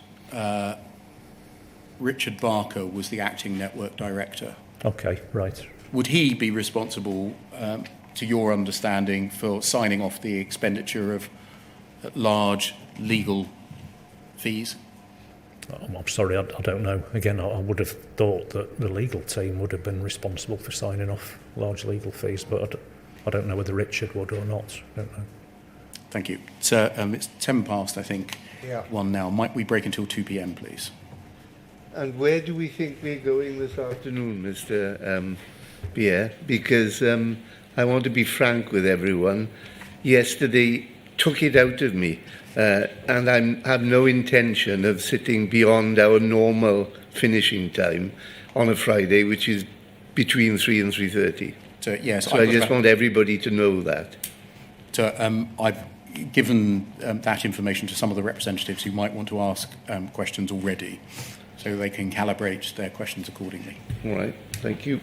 Richard Barker was the acting network director. Okay, right. Would he be responsible, to your understanding, for signing off the expenditure of large legal fees? I'm sorry, I don't know. Again, I would have thought that the legal team would have been responsible for signing off large legal fees, but I don't know whether Richard would or not. I don't know. Thank you. So, it's 10 past, I think, Yeah. 1 now. Might we break until 2 p.m, please? And where do we think we're going this afternoon, Mr. Beer? Because I want to be frank with everyone. Yesterday took it out of me, and I have no intention of sitting beyond our normal finishing time on a Friday, which is between 3 and 3:30. So, yes. So I just want everybody to know that. So, I've given that information to some of the representatives who might want to ask questions already, so they can calibrate their questions accordingly. All right. Thank you.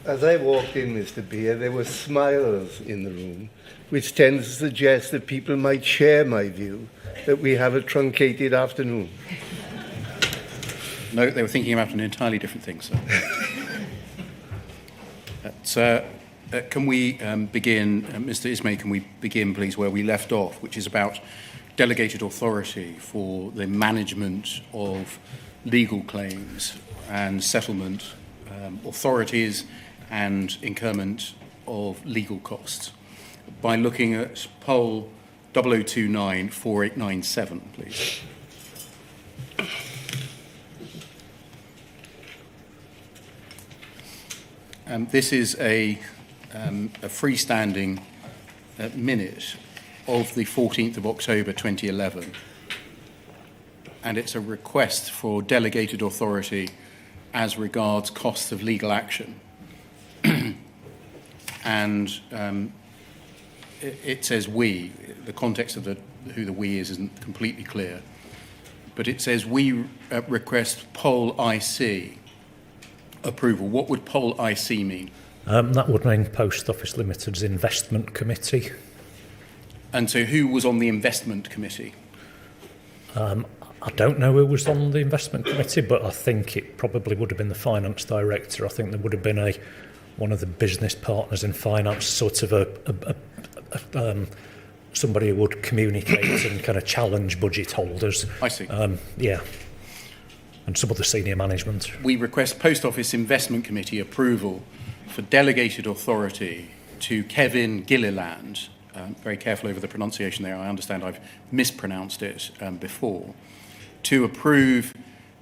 As I walked in, Mr. Beer, there were smiles in the room, which tends to suggest that people might share my view that we have a truncated afternoon. No, they were thinking about an entirely different thing, sir. Can we begin, Mr. Ismay, can we begin, please, where we left off, which is about delegated authority for the management of legal claims and settlement authorities and incurment of legal costs, by looking at poll 0029 4897, please. This is a freestanding minute of the 14th of October 2011, and it's a request for delegated authority as regards costs of legal action. And it says we. The context of who the we is isn't completely clear, but it says we request poll IC approval. What would poll IC mean? That would mean Post Office Limited's investment committee. And so who was on the investment committee? I don't know who was on the investment committee, but I think it probably would have been the finance director. I think there would have been one of the business partners in finance, sort of somebody who would communicate and kind of challenge budget holders. I see. Yeah. And some of the senior management. We request Post Office Investment Committee approval for delegated authority to Kevin Gilliland. Very careful over the pronunciation there. I understand I've mispronounced it before. To approve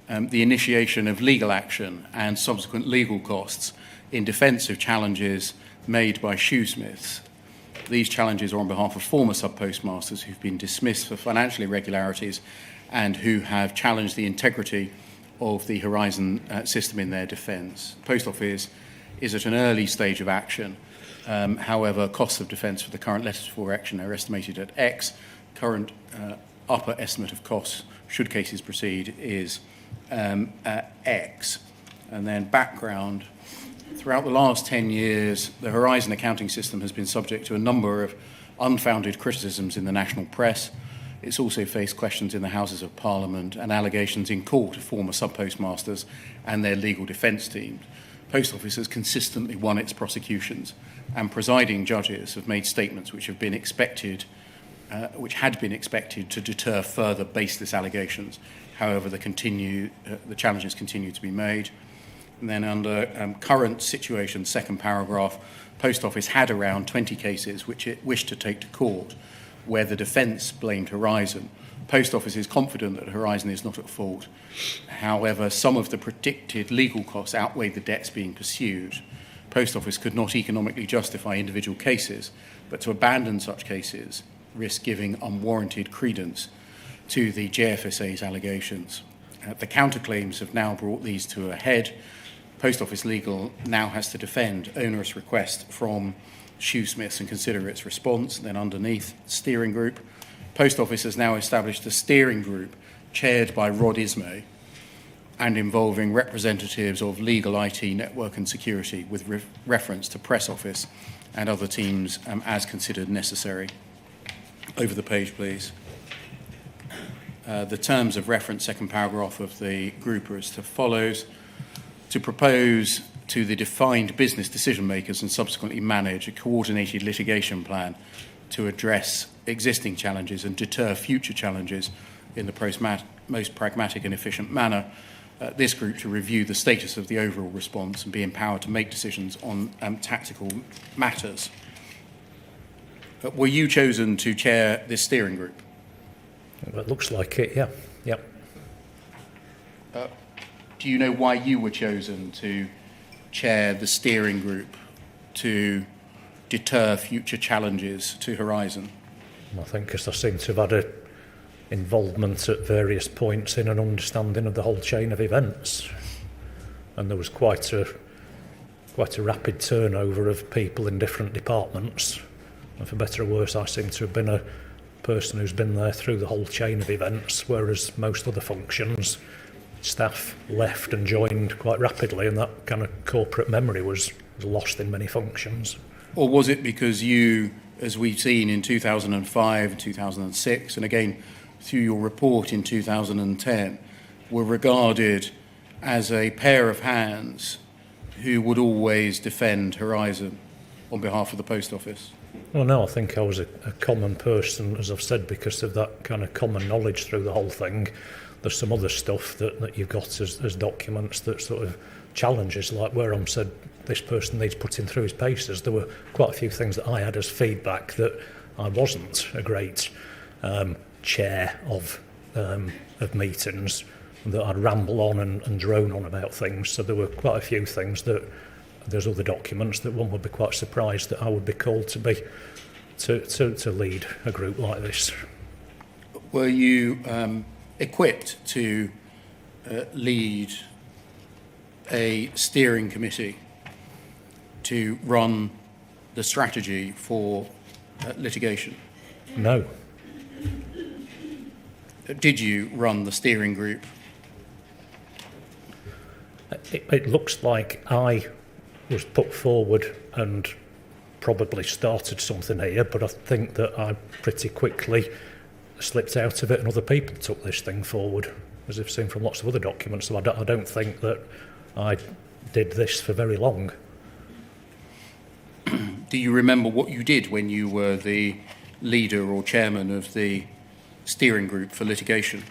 the initiation of legal action and subsequent legal costs in defence of challenges made by shoesmiths. These challenges are on behalf of former subpostmasters who've been dismissed for financial irregularities and who have challenged the integrity of the Horizon system in their defence. Post Office is at an early stage of action. However, costs of defence for the current letters for action are estimated at X. Current upper estimate of costs, should cases proceed, is X. And then background. Throughout the last 10 years, the Horizon accounting system has been subject to a number of unfounded criticisms in the national press. It's also faced questions in the Houses of Parliament and allegations in court of former subpostmasters and their legal defence teams. Post Office has consistently won its prosecutions, and presiding judges have made statements which have been expected, which had been expected to deter further baseless allegations. However, the challenges continue to be made. And then under current situation, second paragraph, Post Office had around 20 cases which it wished to take to court where the defence blamed Horizon. Post Office is confident that Horizon is not at fault. However, some of the predicted legal costs outweigh the debts being pursued. Post Office could not economically justify individual cases, but to abandon such cases risk giving unwarranted credence to the JFSA's allegations. The counterclaims have now brought these to a head. Post Office Legal now has to defend onerous requests from shoesmiths and consider its response. Then underneath, steering group. Post Office has now established a steering group chaired by Rod Ismay and involving representatives of legal, IT, network and security with reference to Press Office and other teams as considered necessary. Over the page, please. The terms of reference, second paragraph of the group are as follows. To propose to the defined business decision makers and subsequently manage a coordinated litigation plan to address existing challenges and deter future challenges in the most pragmatic and efficient manner. This group to review the status of the overall response and be empowered to make decisions on tactical matters. Were you chosen to chair this steering group? Well, it looks like it, yeah. Yep. Do you know why you were chosen to chair the steering group to deter future challenges to Horizon? I think because I seem to have had involvement at various points in an understanding of the whole chain of events, and there was quite a rapid turnover of people in different departments, and for better or worse I seem to have been a person who's been there through the whole chain of events, whereas most other functions staff left and joined quite rapidly, and that kind of corporate memory was lost in many functions. Or was it because you, as we've seen in 2005 and 2006, and again through your report in 2010, were regarded as a pair of hands who would always defend Horizon on behalf of the Post Office? Well, no, I think I was a common person, as I've said, because of that kind of common knowledge through the whole thing. There's some other stuff that you've got as documents that sort of challenges, like where I'm said this person needs putting through his paces. There were quite a few things that I had as feedback that I wasn't a great chair of meetings, that I'd ramble on and drone on about things. So there were quite a few things that there's other documents that one would be quite surprised that I would be called to lead a group like this. Were you equipped to lead a steering committee to run the strategy for litigation? No. Did you run the steering group? It looks like I was put forward and probably started something here, but I think that I pretty quickly slipped out of it and other people took this thing forward, as I've seen from lots of other documents. So I don't think that I did this for very long. Do you remember what you did when you were the leader or chairman of the steering group for litigation?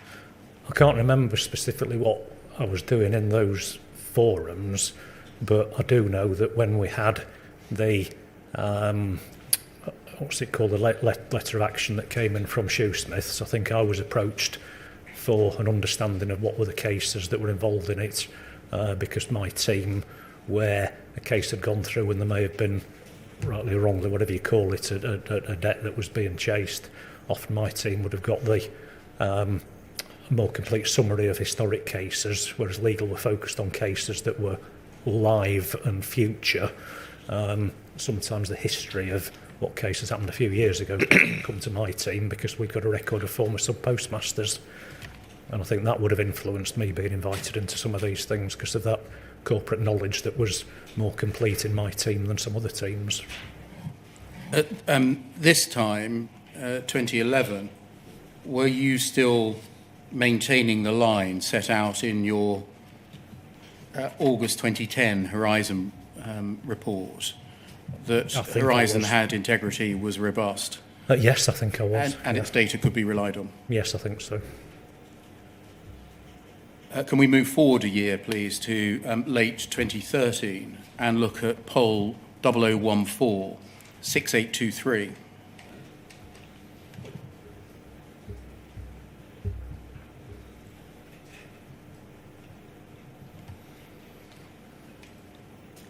I can't remember specifically what I was doing in those forums, but I do know that when we had the what's it called, the letter of action that came in from Shoesmiths, I think I was approached for an understanding of what were the cases that were involved in it, because my team, where a case had gone through and there may have been, rightly or wrongly, whatever you call it, a debt that was being chased, often my team would have got the more complete summary of historic cases, whereas legal were focused on cases that were live and future. Sometimes the history of what cases happened a few years ago come to my team because we'd got a record of former subpostmasters, and I think that would have influenced me being invited into some of these things because of that corporate knowledge that was more complete in my team than some other teams. At this time, 2011, were you still maintaining the line set out in your August 2010 Horizon report, that Horizon had integrity, was robust? Yes, I think I was. And its data could be relied on? Yes, I think so. Can we move forward a year, please, to late 2013 and look at poll 0014 6823?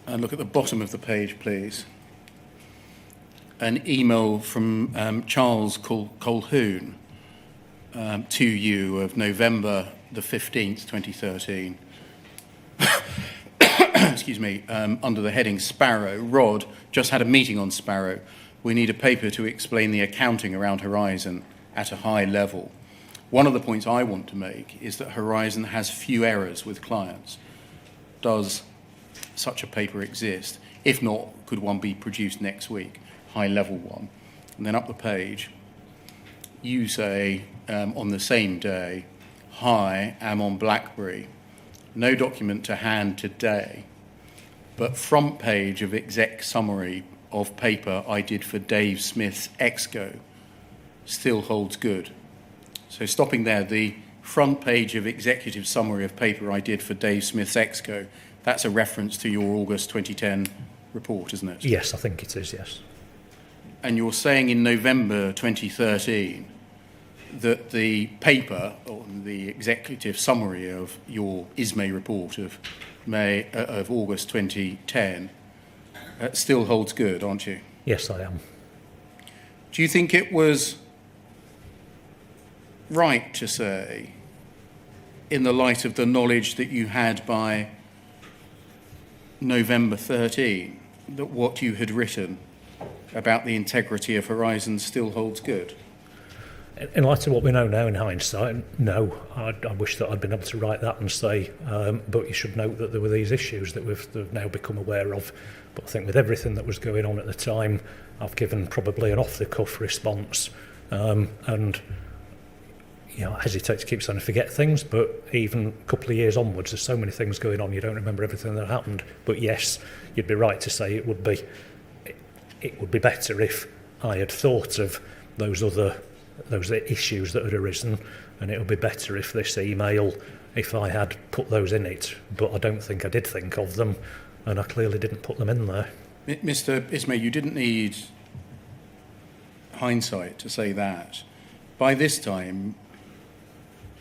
And look at the bottom of the page, please. An email from Charles Colhoun to you of November the 15th, 2013. Excuse me, under the heading Sparrow. Rod, just had a meeting on Sparrow. We need a paper to explain the accounting around Horizon at a high level. One of the points I want to make is that Horizon has few errors with clients. Does such a paper exist? If not, could one be produced next week? High level one. And then up the page, you say on the same day, hi, am on BlackBerry. No document to hand today, but front page of exec summary of paper I did for Dave Smith's Exco still holds good. So stopping there, the front page of executive summary of paper I did for Dave Smith's Exco, that's a reference to your August 2010 report, isn't it? Yes, I think it is, yes. And you're saying in November 2013 that the paper, or the executive summary of your ISME report of August 2010 still holds good, aren't you? Yes, I am. Do you think it was right to say, in the light of the knowledge that you had by November 13, that what you had written about the integrity of Horizon still holds good? In light of what we know now in hindsight, no, I wish that I'd been able to write that and say, but you should note that there were these issues that we've now become aware of. But I think with everything that was going on at the time, I've given probably an off-the-cuff response. And, you know, I hesitate to keep saying I forget things, but even a couple of years onwards, there's so many things going on, you don't remember everything that happened. But yes, you'd be right to say it would be better if I had thought of those issues that had arisen, and it would be better if this email, if I had put those in it, but I don't think I did think of them, and I clearly didn't put them in there. Mr. Ismay, you didn't need hindsight to say that. By this time,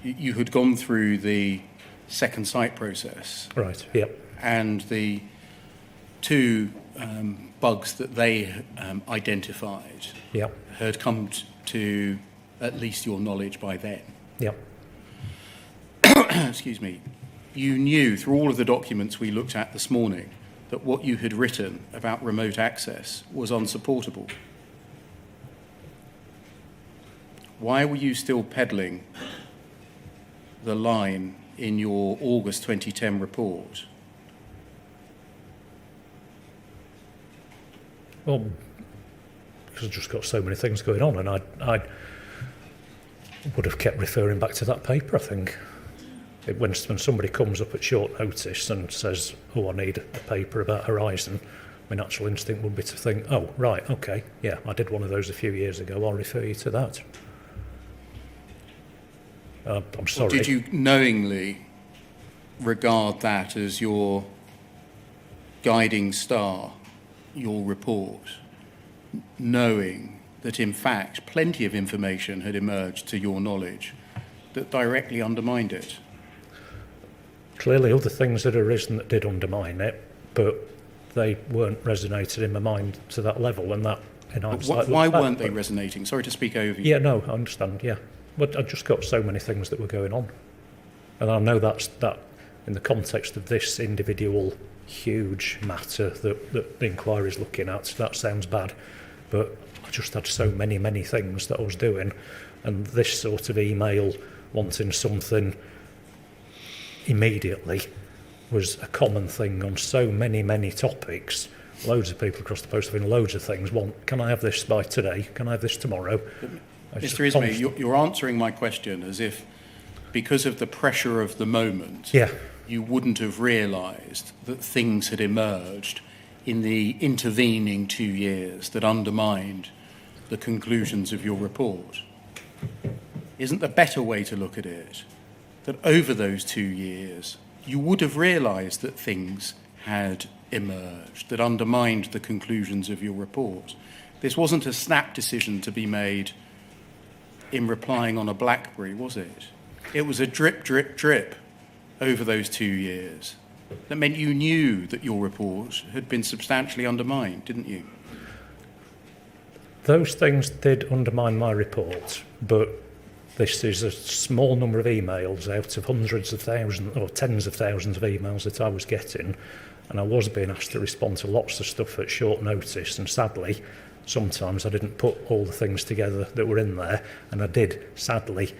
you had gone through the second sight process. Right, yep. And the two bugs that they identified Yep. had come to at least your knowledge by then. Yep. Excuse me. You knew through all of the documents we looked at this morning that what you had written about remote access was unsupportable. Why were you still peddling the line in your August 2010 report? Well, because I've just got so many things going on, and I would have kept referring back to that paper, I think. When somebody comes up at short notice and says, oh, I need a paper about Horizon, my natural instinct would be to think, oh, right, okay, yeah, I did one of those a few years ago, I'll refer you to that. I'm sorry. Or did you knowingly regard that as your guiding star, your report, knowing that in fact plenty of information had emerged to your knowledge that directly undermined it? Clearly other things had arisen that did undermine it, but they weren't resonated in my mind to that level, and that in hindsight... Why weren't they resonating? Sorry to speak over you. Yeah, no, I understand, yeah. But I just got so many things that were going on. And I know that in the context of this individual huge matter that the inquiry is looking at, that sounds bad, but I just had so many things that I was doing, and this sort of email wanting something immediately was a common thing on so many topics. Loads of people across the post having loads of things want, can I have this by today? Can I have this tomorrow? Mr. Ismay, you're answering my question as if because of the pressure of the moment, yeah, you wouldn't have realised that things had emerged in the intervening 2 years that undermined the conclusions of your report. Isn't the better way to look at it that over those 2 years you would have realised that things had emerged that undermined the conclusions of your report? This wasn't a snap decision to be made in replying on a BlackBerry, was it? It was a drip over those 2 years. That meant you knew that your report had been substantially undermined, didn't you? Those things did undermine my report, but this is a small number of emails out of hundreds of thousands or tens of thousands of emails that I was getting, and I was being asked to respond to lots of stuff at short notice, and sadly sometimes I didn't put all the things together that were in there, and I did sadly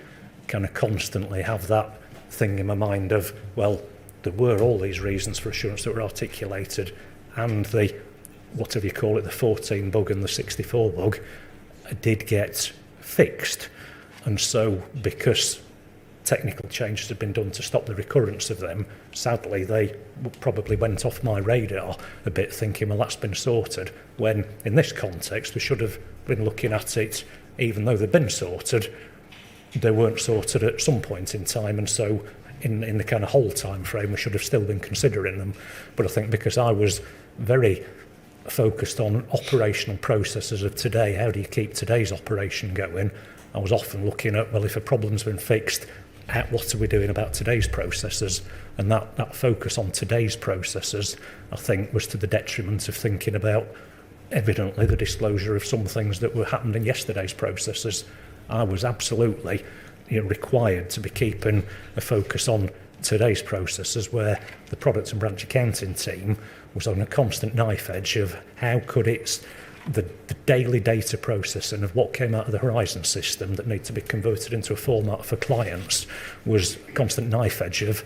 kind of constantly have that thing in my mind of, well, there were all these reasons for assurance that were articulated, and the, whatever you call it, the 14 bug and the 64 bug did get fixed. And so because technical changes had been done to stop the recurrence of them, sadly they probably went off my radar a bit, thinking, well, that's been sorted, when in this context we should have been looking at it, even though they've been sorted, they weren't sorted at some point in time, and so in the kind of whole time frame we should have still been considering them. But I think because I was very focused on operational processes of today, how do you keep today's operation going, I was often looking at, well, if a problem's been fixed, what are we doing about today's processes? And that focus on today's processes, I think, was to the detriment of thinking about, evidently, the disclosure of some things that were happening in yesterday's processes. I was absolutely required to be keeping a focus on today's processes, where the product and branch accounting team was on a constant knife edge of how could its the daily data processing of what came out of the Horizon system that needed to be converted into a format for clients was a constant knife edge of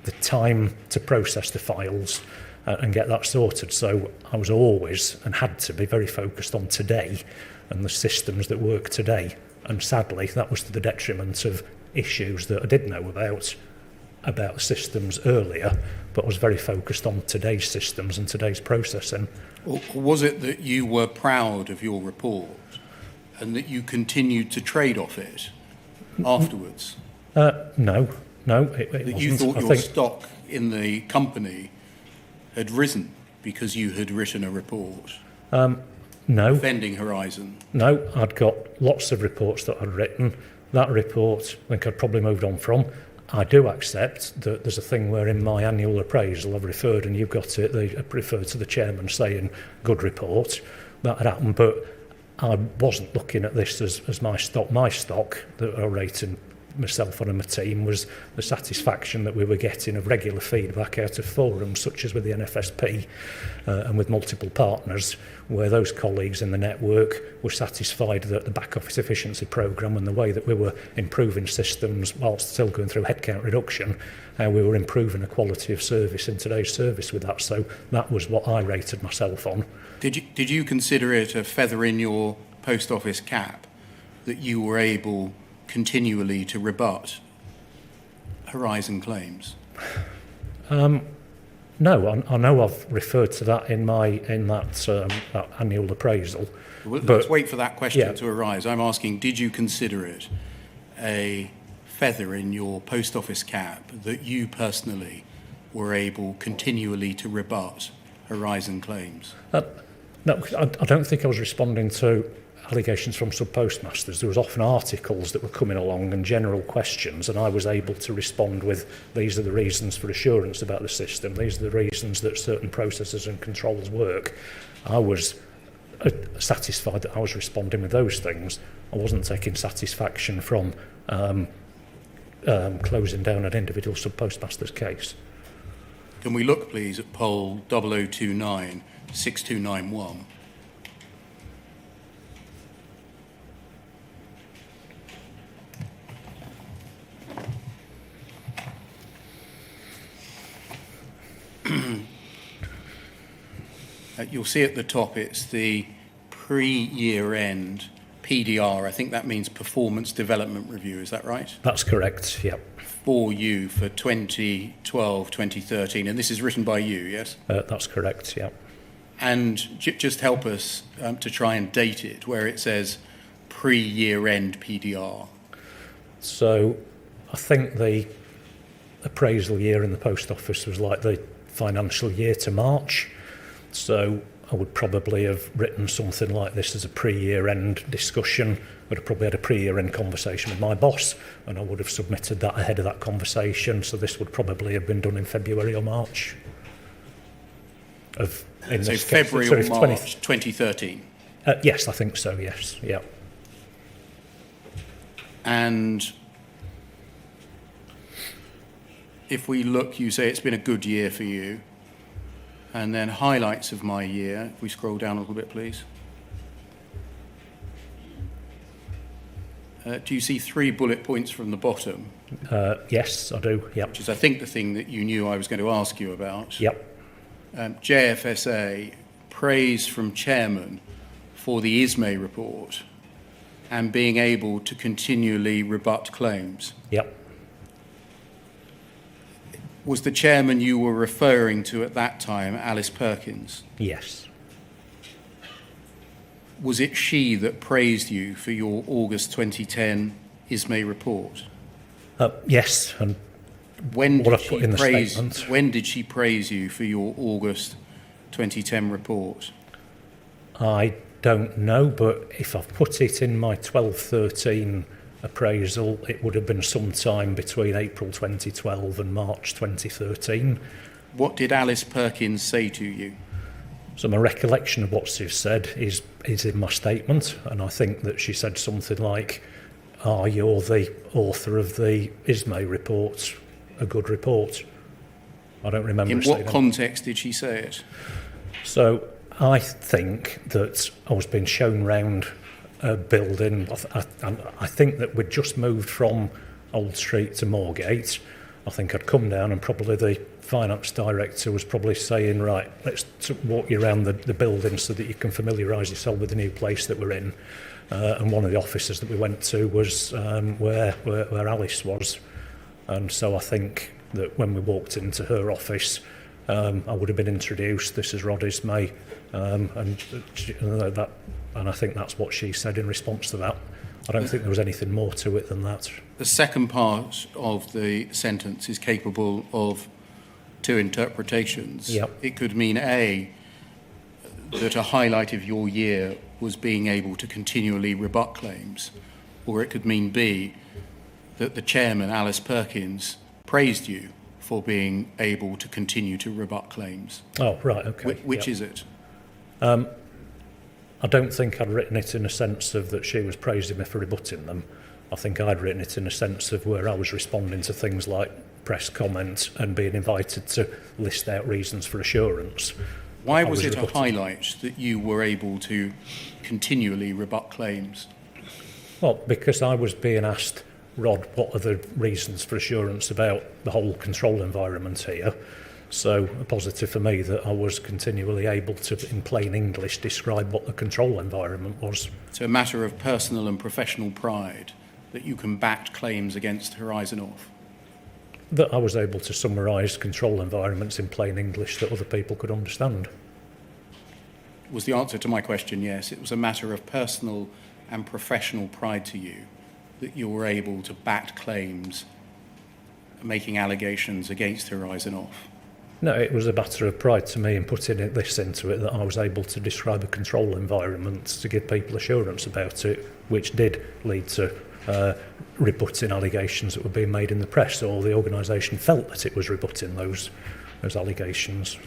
the time to process the files and get that sorted. So I was always and had to be very focused on today and the systems that work today. And sadly, that was to the detriment of issues that I did know about systems earlier, but was very focused on today's systems and today's processing. Or was it that you were proud of your report and that you continued to trade off it afterwards? No, it That wasn't. you thought I your think, stock in the company had risen because you had written a report no, defending Horizon? No, I'd got lots of reports that I'd written. That report, I think I'd probably moved on from. I do accept that there's a thing where in my annual appraisal I've referred, and you've got it, they referred to the chairman saying, good report. That had happened, but I wasn't looking at this as my stock. My stock that I rated myself and my team was the satisfaction that we were getting of regular feedback out of forums such as with the NFSP and with multiple partners, where those colleagues in the network were satisfied that the back office efficiency programme and the way that we were improving systems whilst still going through headcount reduction, how we were improving the quality of service in today's service with that. So that was what I rated myself on. Did you consider it a feather in your post office cap that you were able continually to rebut Horizon claims? No, I know I've referred to that in that annual appraisal. Well, but, let's wait for that question yeah. to arise. I'm asking, did you consider it a feather in your post office cap that you personally were able continually to rebut Horizon claims? No, I don't think I was responding to allegations from subpostmasters. There was often articles that were coming along and general questions, and I was able to respond with, these are the reasons for assurance about the system, these are the reasons that certain processes and controls work. I was satisfied that I was responding with those things. I wasn't taking satisfaction from closing down an individual subpostmaster's case. Can we look, please, at poll 0029 6291? You'll see at the top it's the pre-year end PDR. I think that means performance development review. Is that right? That's correct, yep. For you for 2012, 2013. And this is written by you, yes? That's correct, yep. And just help us to try and date it where it says pre-year end PDR. So I think the appraisal year in the post office was like the financial year to March. So I would probably have written something like this as a pre-year end discussion. I'd have probably had a pre-year end conversation with my boss, and I would have submitted that ahead of that conversation. So this would probably have been done in February or March. So February or March 2013? Yes, I think so, yes. Yeah. And if we look, you say it's been a good year for you. And then highlights of my year, if we scroll down a little bit, please. Do you see 3 bullet points from the bottom? Yes, I do, yep. Which is, I think, the thing that you knew I was going to ask you about. Yep. JFSA, praise from chairman for the ISME report and being able to continually rebut claims. Yep. Was the chairman you were referring to at that time Alice Perkins? Yes. Was it she that praised you for your August 2010 ISME report? Yes, and when what did, I put in the statement. When did she praise you for your August 2010 report? I don't know, but if I've put it in my 12-13 appraisal, it would have been sometime between April 2012 and March 2013. What did Alice Perkins say to you? So my recollection of what she's said is in my statement, and I think that she said something like, you're the author of the ISME report, a good report. I don't remember. In what context did she say it? So I think that I was being shown round a building. I think that we'd just moved from Old Street to Moorgate. I think I'd come down and probably the finance director was probably saying, right, let's walk you around the building so that you can familiarise yourself with the new place that we're in. And one of the offices that we went to was where Alice was. And so I think that when we walked into her office, I would have been introduced, this is Rod Ismay, and I think that's what she said in response to that. I don't think there was anything more to it than that. The second part of the sentence is capable of two interpretations. Yep. It could mean A, that a highlight of your year was being able to continually rebut claims, or it could mean B, that the chairman, Alice Perkins, praised you for being able to continue to rebut claims. Oh, right, okay. Which is it? I don't think I'd written it in a sense of that she was praising me for rebutting them. I think I'd written it in a sense of where I was responding to things like press comments and being invited to list out reasons for assurance. Why was it a highlight that you were able to continually rebut claims? Well, because I was being asked, Rod, what are the reasons for assurance about the whole control environment here? So a positive for me that I was continually able to, in plain English, describe what the control environment was. So a matter of personal and professional pride that you can back claims against Horizon off? That I was able to summarise control environments in plain English that other people could understand. Was the answer to my question yes? It was a matter of personal and professional pride to you that you were able to back claims making allegations against Horizon off? No, it was a matter of pride to me in putting this into it, that I was able to describe a control environment to give people assurance about it, which did lead to rebutting allegations that were being made in the press, or the organisation felt that it was rebutting those allegations.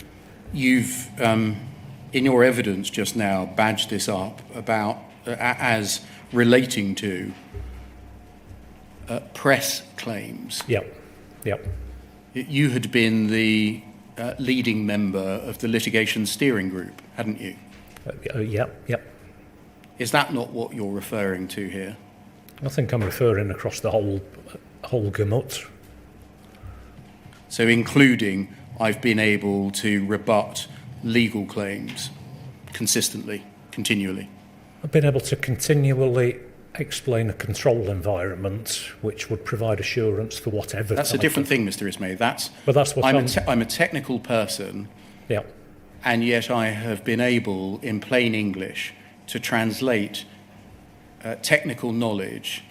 You've, in your evidence just now, badged this up about as relating to press claims. Yep. You had been the leading member of the litigation steering group, hadn't you? Yep. Is that not what you're referring to here? I think I'm referring across the whole gamut. So including, I've been able to rebut legal claims consistently, continually. I've been able to continually explain a control environment which would provide assurance for whatever. That's a different thing, Mr. Ismay. But that's what I'm a technical person, yeah, and yet I have been able, in plain English, to translate technical knowledge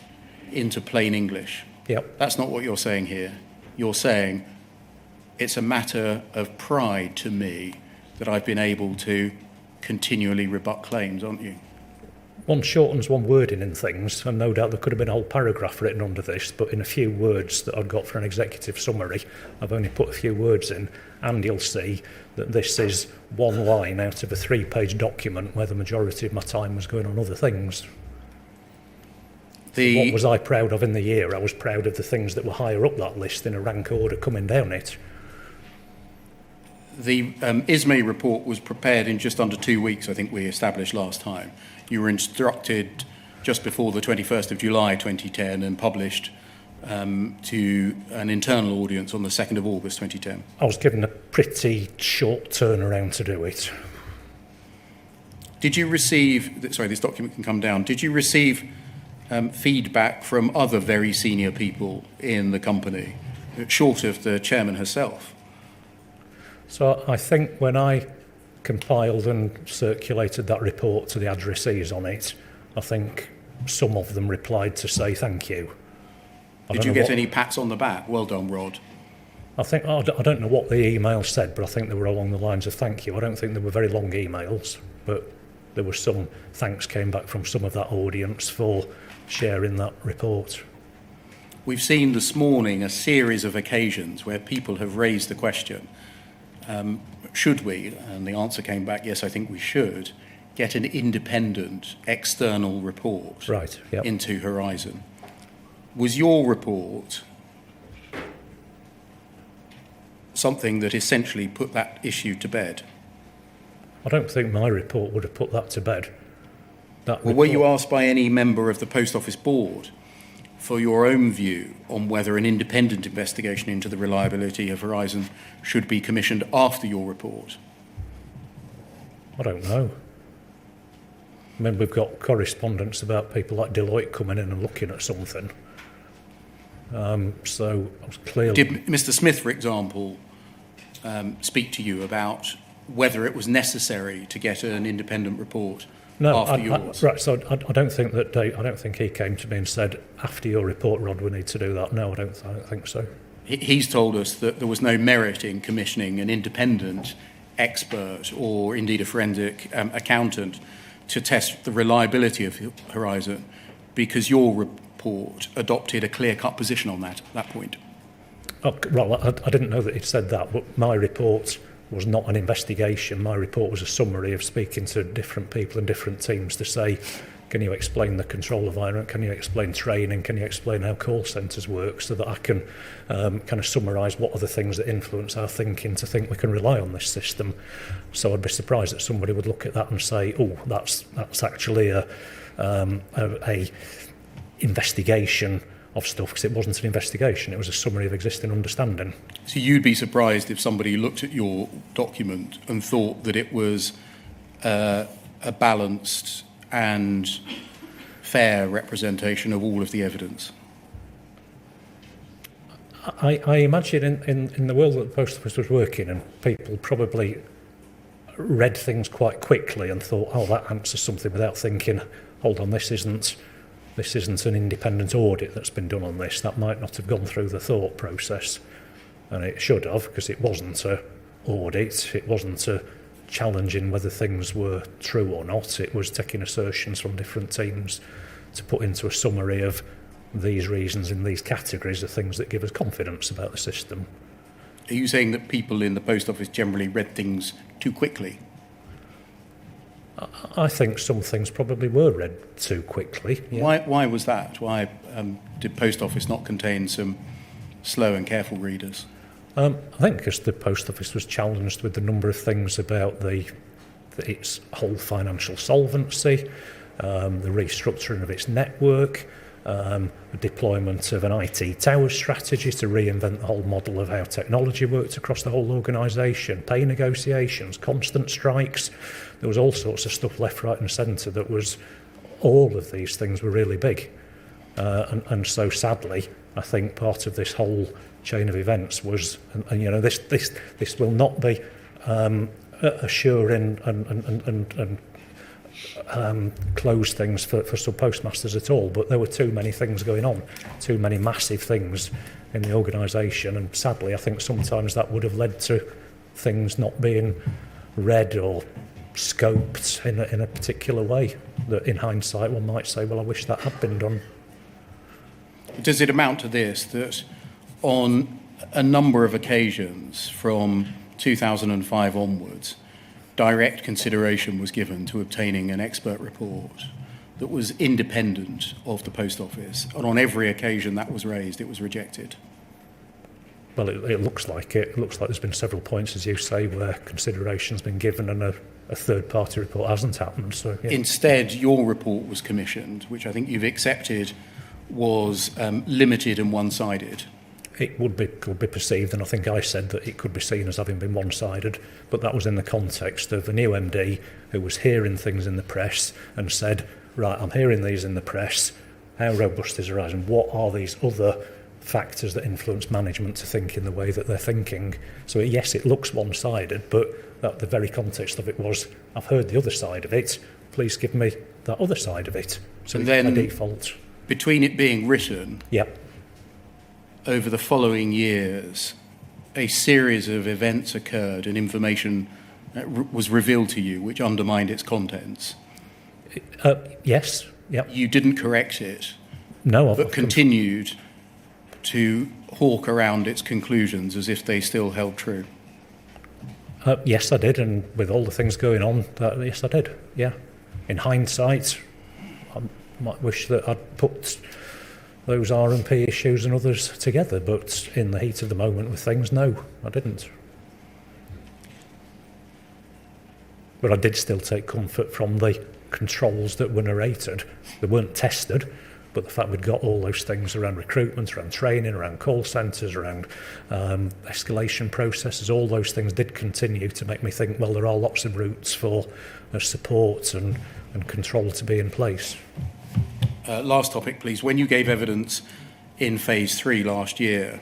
into plain English. Yep. That's not what you're saying here. You're saying it's a matter of pride to me that I've been able to continually rebut claims, aren't you? One shortens one wording in things, and no doubt there could have been a whole paragraph written under this, but in a few words that I've got for an executive summary, I've only put a few words in, and you'll see that this is one line out of a 3-page document where the majority of my time was going on other things. What was I proud of in the year? I was proud of the things that were higher up that list in a rank order coming down it. The Ismay report was prepared in just under 2 weeks, I think we established last time. You were instructed just before the 21st of July 2010 and published to an internal audience on the 2nd of August 2010. I was given a pretty short turnaround to do it. Did you receive, sorry, this document can come down, did you receive feedback from other very senior people in the company, short of the chairman herself? So I think when I compiled and circulated that report to the addressees on it, I think some of them replied to say thank you. Did you get any pats on the back? Well done, Rod. I don't know what the email said, but I think they were along the lines of thank you. I don't think they were very long emails, but there was some thanks came back from some of that audience for sharing that report. We've seen this morning a series of occasions where people have raised the question, should we, and the answer came back, yes, I think we should, get an independent external report into Horizon. Was your report something that essentially put that issue to bed? I don't think my report would have put that to bed. Well, were you asked by any member of the Post Office Board for your own view on whether an independent investigation into the reliability of Horizon should be commissioned after your report? I don't know. I mean, we've got correspondence about people like Deloitte coming in and looking at something. So I was clearly... Did Mr. Smith, for example, speak to you about whether it was necessary to get an independent report after yours? Right, so I don't think that I don't think he came to me and said, after your report, Rod, we need to do that. No, I don't think so. He's told us that there was no merit in commissioning an independent expert or indeed a forensic accountant to test the reliability of Horizon because your report adopted a clear-cut position on that at that point. Oh, well, I didn't know that he'd said that, but my report was not an investigation. My report was a summary of speaking to different people and different teams to say, can you explain the control environment? Can you explain training? Can you explain how call centres work so that I can kind of summarise what are the things that influence our thinking to think we can rely on this system? So I'd be surprised that somebody would look at that and say, oh, that's actually a investigation of stuff, because it wasn't an investigation, it was a summary of existing understanding. So you'd be surprised if somebody looked at your document and thought that it was a balanced and fair representation of all of the evidence? I imagine in the world that the Post Office was working in, people probably read things quite quickly and thought, oh, that answers something, without thinking, hold on, this isn't an independent audit that's been done on this. That might not have gone through the thought process, and it should have, because it wasn't an audit, it wasn't a challenging whether things were true or not. It was taking assertions from different teams to put into a summary of these reasons in these categories are things that give us confidence about the system. Are you saying that people in the Post Office generally read things too quickly? I think some things probably were read too quickly. Yeah. Why was that? Why did Post Office not contain some slow and careful readers? I think because the Post Office was challenged with the number of things about its whole financial solvency, the restructuring of its network, the deployment of an IT tower strategy to reinvent the whole model of how technology worked across the whole organisation, pay negotiations, constant strikes. There was all sorts of stuff left, right and centre that was, all of these things were really big. And so sadly, I think part of this whole chain of events was, and you know, this will not be assuring and close things for subpostmasters at all, but there were too many things going on, too many massive things in the organisation, and sadly I think sometimes that would have led to things not being read or scoped in a particular way that in hindsight one might say, well, I wish that had been done. Does it amount to this, that on a number of occasions from 2005 onwards, direct consideration was given to obtaining an expert report that was independent of the Post Office, and on every occasion that was raised, it was rejected? Well, it looks like it. It looks like there's been several points, as you say, where consideration's been given and a third-party report hasn't happened. So, yeah. Instead, your report was commissioned, which I think you've accepted was limited and one-sided. It could be perceived, and I think I said that it could be seen as having been one-sided, but that was in the context of a new MD who was hearing things in the press and said, right, I'm hearing these in the press, how robust is Horizon? What are these other factors that influence management to think in the way that they're thinking? So yes, it looks one-sided, but the very context of it was, I've heard the other side of it, please give me that other side of it. So and it's then, by default. Between it being written, yep, over the following years, a series of events occurred and information was revealed to you which undermined its contents. Yes, yep. You didn't correct it, no, but continued to hawk around its conclusions as if they still held true. Yes, I did, and with all the things going on, yes, I did, yeah. In hindsight, I might wish that I'd put those R&P issues and others together, but in the heat of the moment with things, no, I didn't. But I did still take comfort from the controls that were narrated. They weren't tested, but the fact we'd got all those things around recruitment, around training, around call centres, around escalation processes, all those things did continue to make me think, well, there are lots of routes for support and control to be in place. Last topic, please. When you gave evidence in phase 3 last year,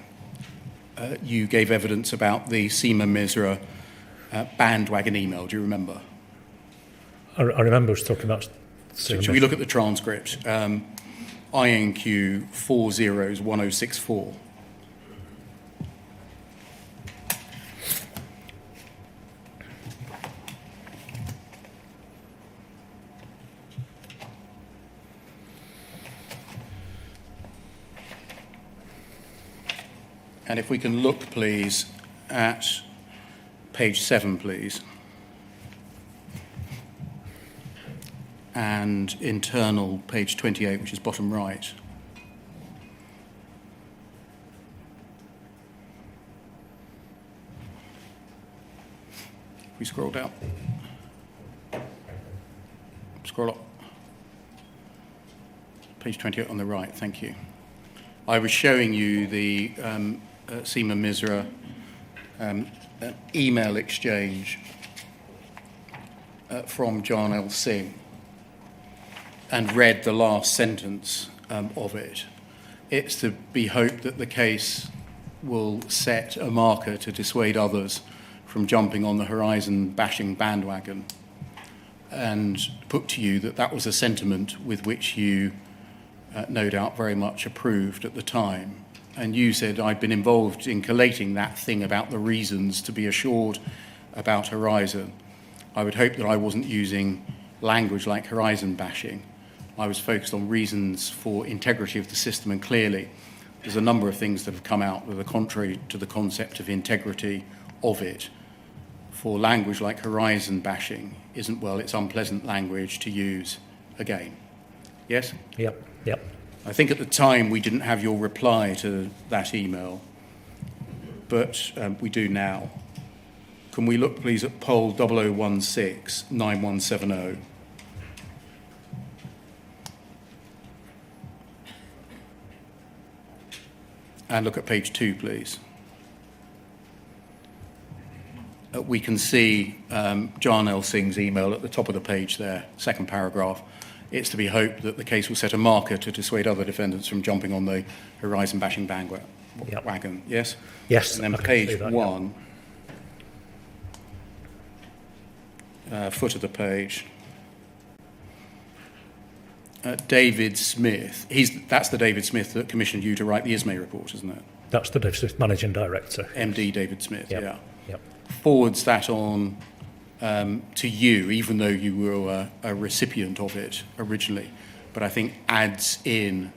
you gave evidence about the Misra bandwagon email. Do you remember? I remember us talking about... So should we look at the transcript? INQ 401064. And if we can look, please, at page 7, please. And internal, page 28, which is bottom right. We scroll down. Scroll up. Page 28 on the right, thank you. I was showing you the Misra email exchange from John L. Singh and read the last sentence of it. It's to be hoped that the case will set a marker to dissuade others from jumping on the horizon bashing bandwagon, and put to you that that was a sentiment with which you no doubt very much approved at the time. And you said, I'd been involved in collating that thing about the reasons to be assured about Horizon. I would hope that I wasn't using language like horizon bashing. I was focused on reasons for integrity of the system, and clearly there's a number of things that have come out that are contrary to the concept of integrity of it. For language like horizon bashing isn't, well, it's unpleasant language to use again. Yes? Yep. I think at the time we didn't have your reply to that email, but we do now. Can we look, please, at poll 0016-9170? And look at page 2, please. We can see John L. Singh's email at the top of the page there, second paragraph. It's to be hoped that the case will set a marker to dissuade other defendants from jumping on the horizon bashing bandwagon. Yep. Yes? Yes. And then page 1, foot of the page. David Smith. That's the David Smith that commissioned you to write the ISMAE report, isn't it? That's the David Smith, Managing Director. MD David Smith, Yep. yeah. Yep. Forwards that on to you, even though you were a recipient of it originally, but I think adds in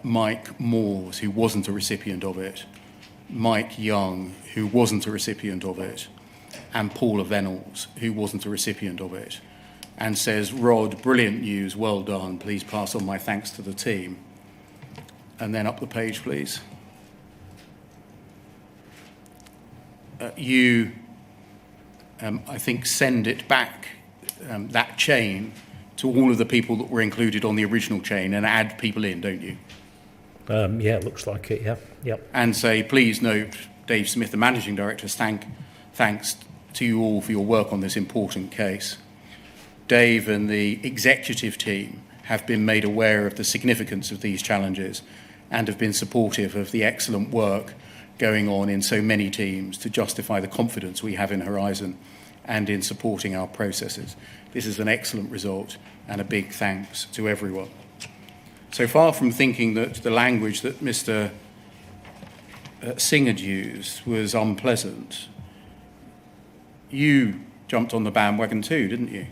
Mike Moores, who wasn't a recipient of it, Mike Young, who wasn't a recipient of it, and Paula Venables, who wasn't a recipient of it, and says, Rod, brilliant news, well done, please pass on my thanks to the team. And then up the page, please. You, I think, send it back, that chain, to all of the people that were included on the original chain and add people in, don't you? Yeah, it looks like it, yeah. Yep. And say, please note, Dave Smith, the Managing Director, thanks to you all for your work on this important case. Dave and the executive team have been made aware of the significance of these challenges and have been supportive of the excellent work going on in so many teams to justify the confidence we have in Horizon and in supporting our processes. This is an excellent result, and a big thanks to everyone. So far from thinking that the language that Mr. Singh had used was unpleasant, you jumped on the bandwagon too, didn't you?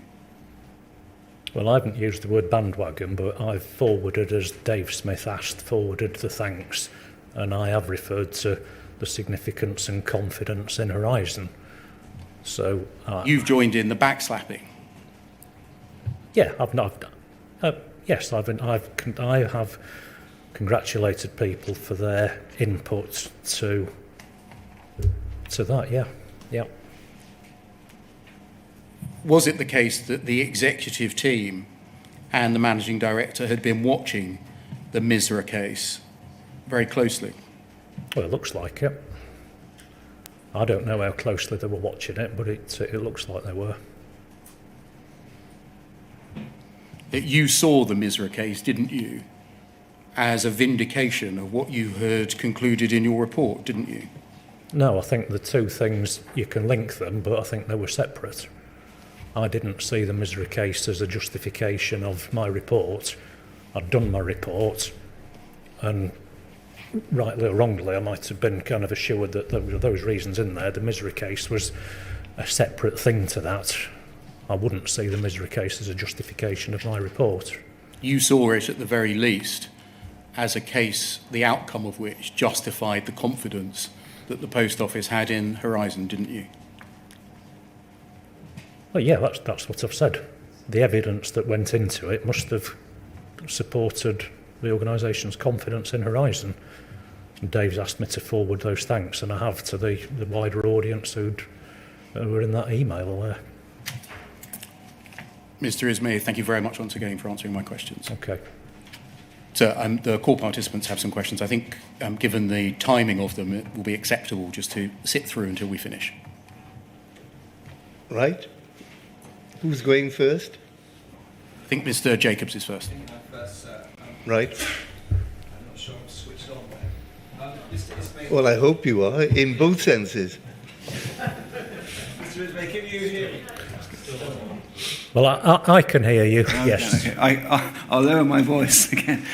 Well, I haven't used the word bandwagon, but I've forwarded, as Dave Smith asked, forwarded the thanks, and I have referred to the significance and confidence in Horizon. So you've joined in the backslapping. Yeah, yes, I have congratulated people for their input to that. Yeah. was it the case that the executive team and the managing director had been watching the Misra case very closely? Well, it looks like it. I don't know how closely they were watching it, but it looks like they were. That you saw the Misra case, didn't you, as a vindication of what you had concluded in your report, didn't you? No, I think the two things, you can link them, but I think they were separate. I didn't see the Misra case as a justification of my report. I'd done my report, and rightly or wrongly, I might have been kind of assured that there were those reasons in there. The Misra case was a separate thing to that. I wouldn't see the Misra case as a justification of my report. You saw it at the very least as a case, the outcome of which justified the confidence that the Post Office had in Horizon, didn't you? Well, yeah, that's what I've said. The evidence that went into it must have supported the organisation's confidence in Horizon. And Dave's asked me to forward those thanks, and I have, to the wider audience who were in that email there. Mr. Ismay, thank you very much once again for answering my questions. Okay. So the call participants have some questions. I think, given the timing of them, it will be acceptable just to sit through until we finish. Right? Who's going first? I think Mr. Jacobs is first. Right. I'm not sure I'm switched on there. Mr. Ismay, Well, I hope you are, in both senses. Mr. Ismay, can you hear me? Well, I can hear you, yes. Okay. I'll lower my voice again.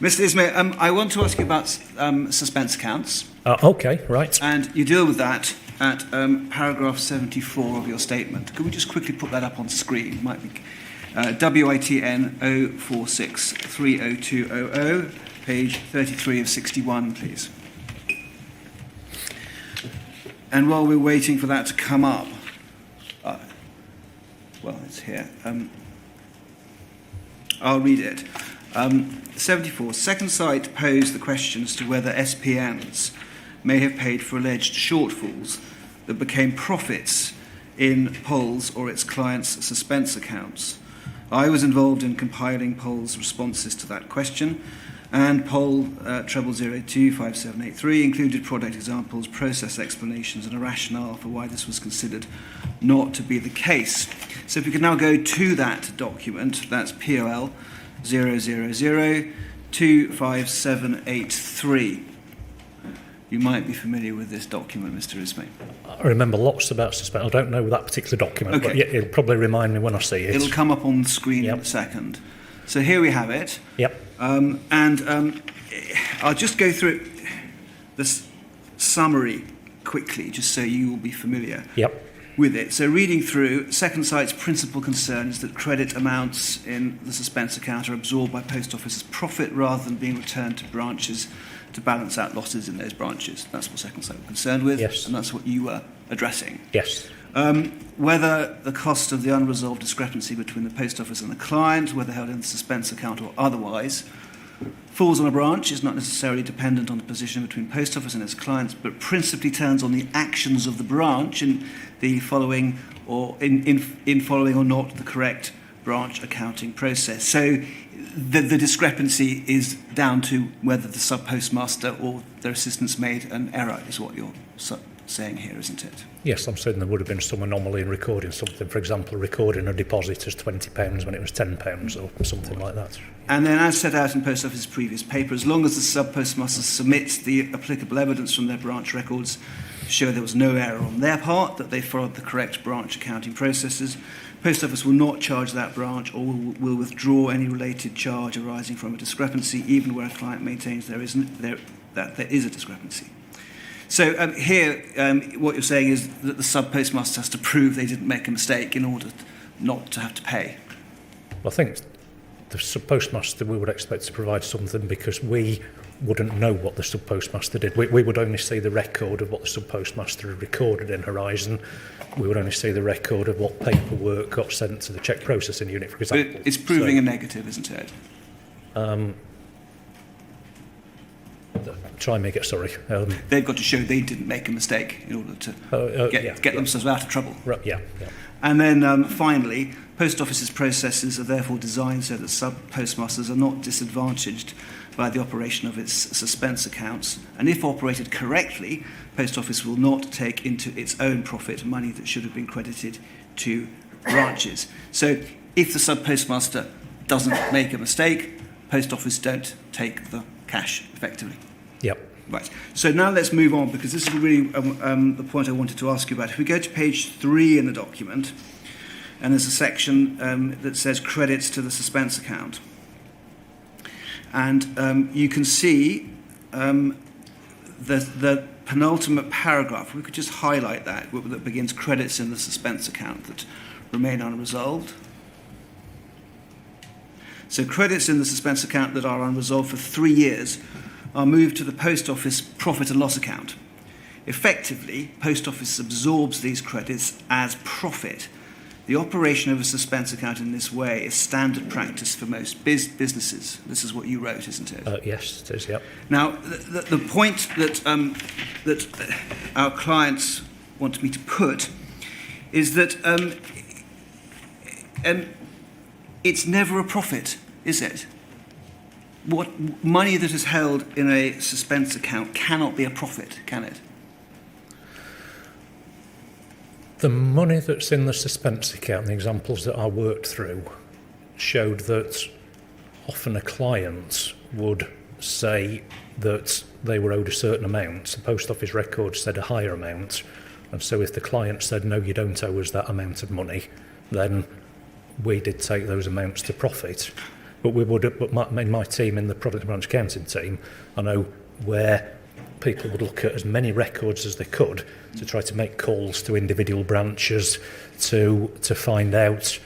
Mr. Ismay, I want to ask you about suspense accounts. Okay, right. And you deal with that at paragraph 74 of your statement. Could we just quickly put that up on screen? It might be WITN 046-30200, page 33 of 61, please. And while we're waiting for that to come up, well, it's here. I'll read it. 74. Second site posed the question as to whether SPMs may have paid for alleged shortfalls that became profits in Pol's or its clients' suspense accounts. I was involved in compiling Pol's responses to that question, and Pol 00025783 included product examples, process explanations, and a rationale for why this was considered not to be the case. So if we could now go to that document, that's POL 000-25783. You might be familiar with this document, Mr. Ismay. I remember lots about suspense. I don't know that particular document, Okay. but yeah, it'll probably remind me when I see it. It'll come up on the screen Yep. in a second. So here we have it. Yep. I'll just go through this summary quickly, just so you will be familiar Yep. with it. So reading through, second site's principal concern is that credit amounts in the suspense account are absorbed by Post Office as profit rather than being returned to branches to balance out losses in those branches. That's what second site were concerned with, Yes. and that's what you were addressing. Yes. Whether the cost of the unresolved discrepancy between the Post Office and the client, whether held in the suspense account or otherwise, falls on a branch is not necessarily dependent on the position between Post Office and its clients, but principally turns on the actions of the branch in the following or in following or not the correct branch accounting process. So the discrepancy is down to whether the sub-postmaster or their assistants made an error, is what you're saying here, isn't it? Yes, I'm saying there would have been some anomaly in recording something. For example, recording a deposit as £20 when it was £10 or something like that. And then, as set out in Post Office's previous paper, as long as the sub-postmaster submits the applicable evidence from their branch records to show there was no error on their part, that they followed the correct branch accounting processes, Post Office will not charge that branch or will withdraw any related charge arising from a discrepancy, even where a client maintains that there is a discrepancy. So here, what you're saying is that the sub-postmaster has to prove they didn't make a mistake in order not to have to pay. Well, I think the sub-postmaster, we would expect to provide something because we wouldn't know what the sub-postmaster did. We would only see the record of what the sub-postmaster had recorded in Horizon. We would only see the record of what paperwork got sent to the check processing unit, for example. But it's proving a negative, isn't it? try and make it, sorry. They've got to show they didn't make a mistake in order to get themselves out of trouble. Right, yeah. And then finally, Post Office's processes are therefore designed so that sub-postmasters are not disadvantaged by the operation of its suspense accounts. And if operated correctly, Post Office will not take into its own profit money that should have been credited to branches. So if the sub-postmaster doesn't make a mistake, Post Office don't take the cash effectively. Yep. Right. So now let's move on, because this is really the point I wanted to ask you about. If we go to page 3 in the document, and there's a section that says credits to the suspense account. And you can see the penultimate paragraph. We could just highlight that begins credits in the suspense account that remain unresolved. So credits in the suspense account that are unresolved for 3 years are moved to the Post Office profit and loss account. Effectively, Post Office absorbs these credits as profit. The operation of a suspense account in this way is standard practice for most businesses. This is what you wrote, isn't it? Yes, it is, yep. Now, the point that our clients want me to put is that it's never a profit, is it? What money that is held in a suspense account cannot be a profit, can it? The money that's in the suspense account, the examples that I worked through, showed that often a client would say that they were owed a certain amount. The Post Office record said a higher amount. And so if the client said, no, you don't owe us that amount of money, then we did take those amounts to profit. But my team, in the product and branch accounting team, I know where people would look at as many records as they could to try to make calls to individual branches to find out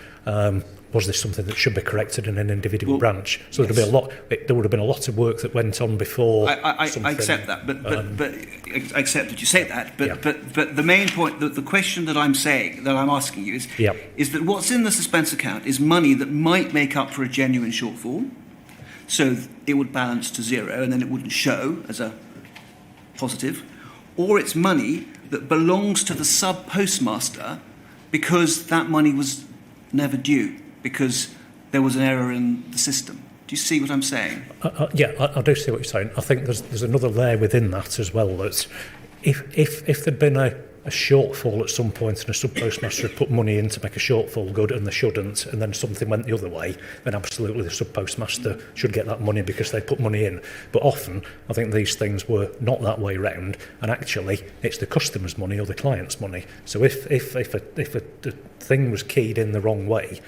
was this something that should be corrected in an individual branch. So yes. There would have been a lot of work that went on before. I accept that, but I accept that you say that. But the main point, the question that I'm asking you is that what's in the suspense account is money that might make up for a genuine shortfall, so it would balance to zero, and then it wouldn't show as a positive, or it's money that belongs to the sub-postmaster because that money was never due, because there was an error in the system. Do you see what I'm saying? I do see what you're saying. I think there's another layer within that as well, that if there'd been a shortfall at some point and a sub-postmaster had put money in to make a shortfall good and they shouldn't, and then something went the other way, then absolutely the sub-postmaster should get that money because they put money in. But often, I think these things were not that way round, and actually it's the customer's money or the client's money. So if a thing was keyed in the wrong way,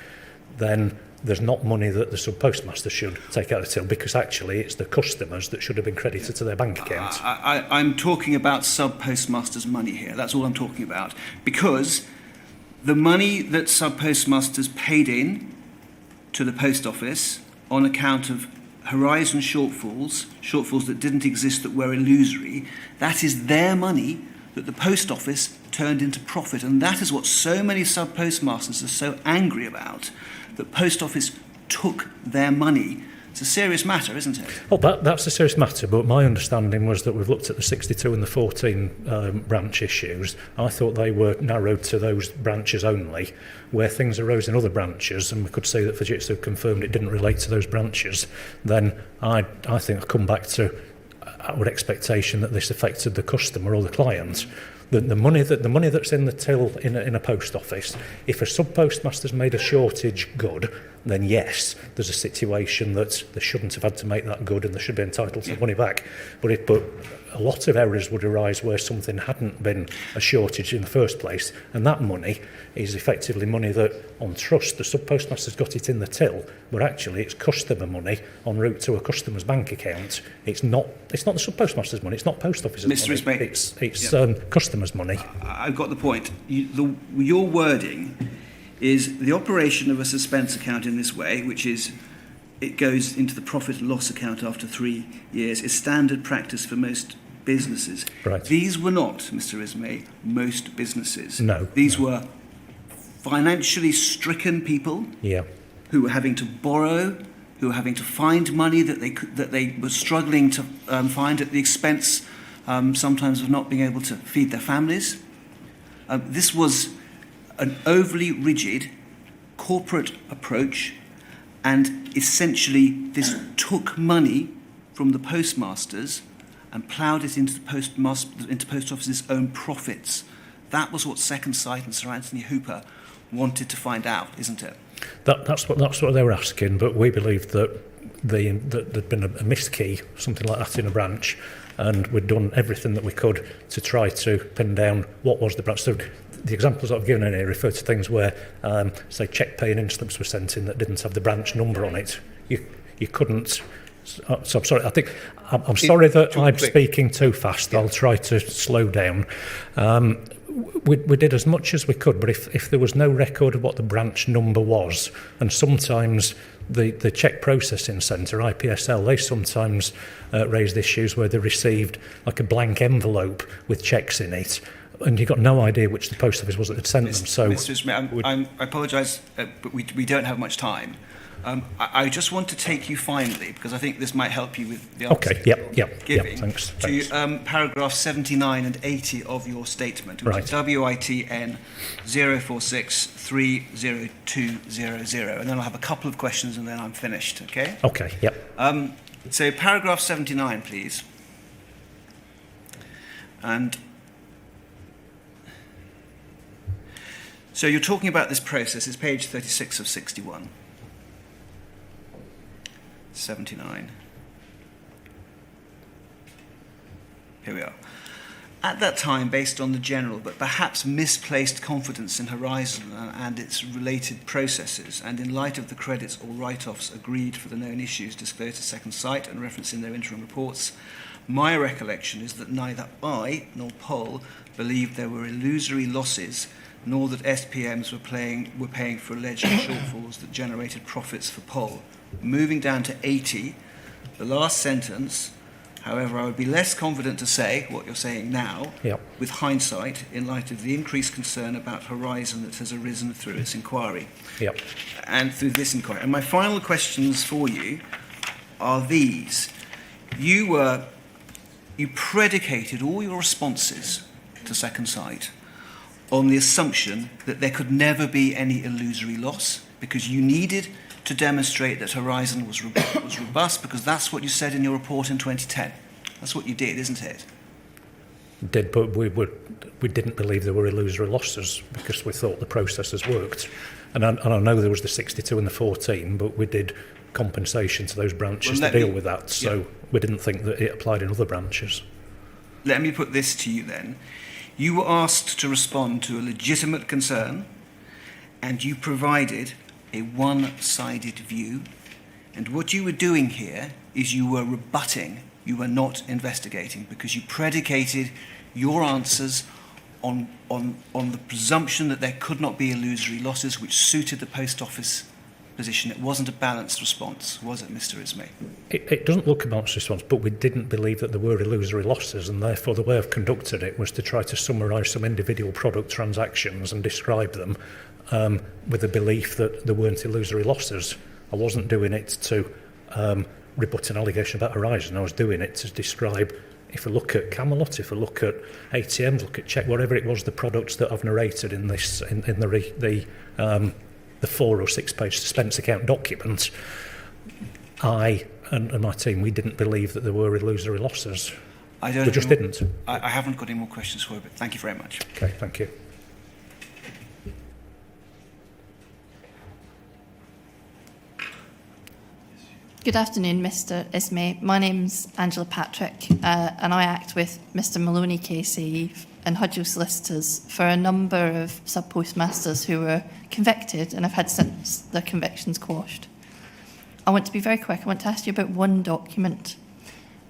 then there's not money that the sub-postmaster should take out of the till, because actually it's the customers that should have been credited to their bank account. I'm talking about sub-postmasters' money here. That's all I'm talking about. Because the money that sub-postmasters paid in to the Post Office on account of horizon shortfalls that didn't exist, that were illusory, that is their money that the Post Office turned into profit. And that is what so many sub-postmasters are so angry about, that Post Office took their money. It's a serious matter, isn't it? Well, that's a serious matter, but my understanding was that we've looked at the 62 and the 14 branch issues. I thought they were narrowed to those branches only. Where things arose in other branches, and we could see that Fujitsu confirmed it didn't relate to those branches, then I think I'll come back to our expectation that this affected the customer or the client. The money that's in the till in a post office, if a sub-postmaster's made a shortage good, then yes, there's a situation that they shouldn't have had to make that good and they should be entitled to the money back. But a lot of errors would arise where something hadn't been a shortage in the first place, and that money is effectively money that, on trust, the sub-postmaster's got it in the till, but actually it's customer money en route to a customer's bank account. It's not the sub-postmaster's money, it's not Post Office's money, it's customer's money. I've got the point. Your wording is the operation of a suspense account in this way, which is it goes into the profit and loss account after 3 years, is standard practice for most businesses. Right. These were not, Mr. Ismay, most businesses. No. These were financially stricken people who were having to borrow who were having to find money that they were struggling to find at the expense sometimes of not being able to feed their families. This was an overly rigid corporate approach, and essentially this took money from the postmasters and ploughed it into post office's own profits. That was what Second Sight and Sir Anthony Hooper wanted to find out, isn't it? That's what they were asking, but we believed that there'd been a missed key, something like that in a branch, and we'd done everything that we could to try to pin down what was the branch. So the examples that I've given in here refer to things where, say, cheque paying in slips were sent in that didn't have the branch number on it. You couldn't. So I'm sorry. I'm sorry that I'm speaking too fast. Yeah. I'll try to slow down. We did as much as we could, but if there was no record of what the branch number was, and sometimes the cheque processing centre, IPSL, they sometimes raised issues where they received like a blank envelope with cheques in it, and you got no idea which the post office was that had sent them. So, Mr. Smith, I apologise, but we don't have much time. I just want to take you finally, because I think this might help you with the answer giving, thanks. to paragraph 79 and 80 of your statement, which is WITN 046-30200. And then I'll have a couple of questions and then I'm finished, okay? Okay, yep. So paragraph 79, please. And so you're talking about this process. It's page 36 of 61. 79. Here we are. At that time, based on the general but perhaps misplaced confidence in Horizon and its related processes, and in light of the credits or write-offs agreed for the known issues disclosed to Second Sight and referenced in their interim reports, my recollection is that neither I nor Pol believed there were illusory losses, nor that SPMs were paying for alleged shortfalls that generated profits for Pol. Moving down to 80, the last sentence, however, I would be less confident to say what you're saying now, with hindsight, in light of the increased concern about Horizon that has arisen through its inquiry. And through this inquiry. And my final questions for you are these. You predicated all your responses to Second Sight on the assumption that there could never be any illusory loss, because you needed to demonstrate that Horizon was robust, because that's what you said in your report in 2010. That's what you did, isn't it? Did, but we didn't believe there were illusory losses because we thought the processes worked. And I know there was the 62 and the 14, but we did compensation to those branches to deal with that. So we didn't think that it applied in other branches. Let me put this to you then. You were asked to respond to a legitimate concern, and you provided a one-sided view, and what you were doing here is you were rebutting, you were not investigating, because you predicated your answers on the presumption that there could not be illusory losses, which suited the post office position. It wasn't a balanced response, was it, Mr. Ismay? It doesn't look a balanced response, but we didn't believe that there were illusory losses, and therefore the way I've conducted it was to try to summarise some individual product transactions and describe them with the belief that there weren't illusory losses. I wasn't doing it to rebut an allegation about Horizon. I was doing it to describe, if we look at Camelot, if we look at ATMs, look at check, whatever it was, the products that I've narrated in this in the 4 or 6 page suspense account document, I and my team, we didn't believe that there were illusory losses. We just didn't. I haven't got any more questions for you, but thank you very much. Okay, thank you. Good afternoon, Mr. Ismay. My name's Angela Patrick, and I act with Mr. Maloney KC and Hudgell Solicitors for a number of subpostmasters who were convicted and have had since their convictions quashed. I want to be very quick. I want to ask you about one document.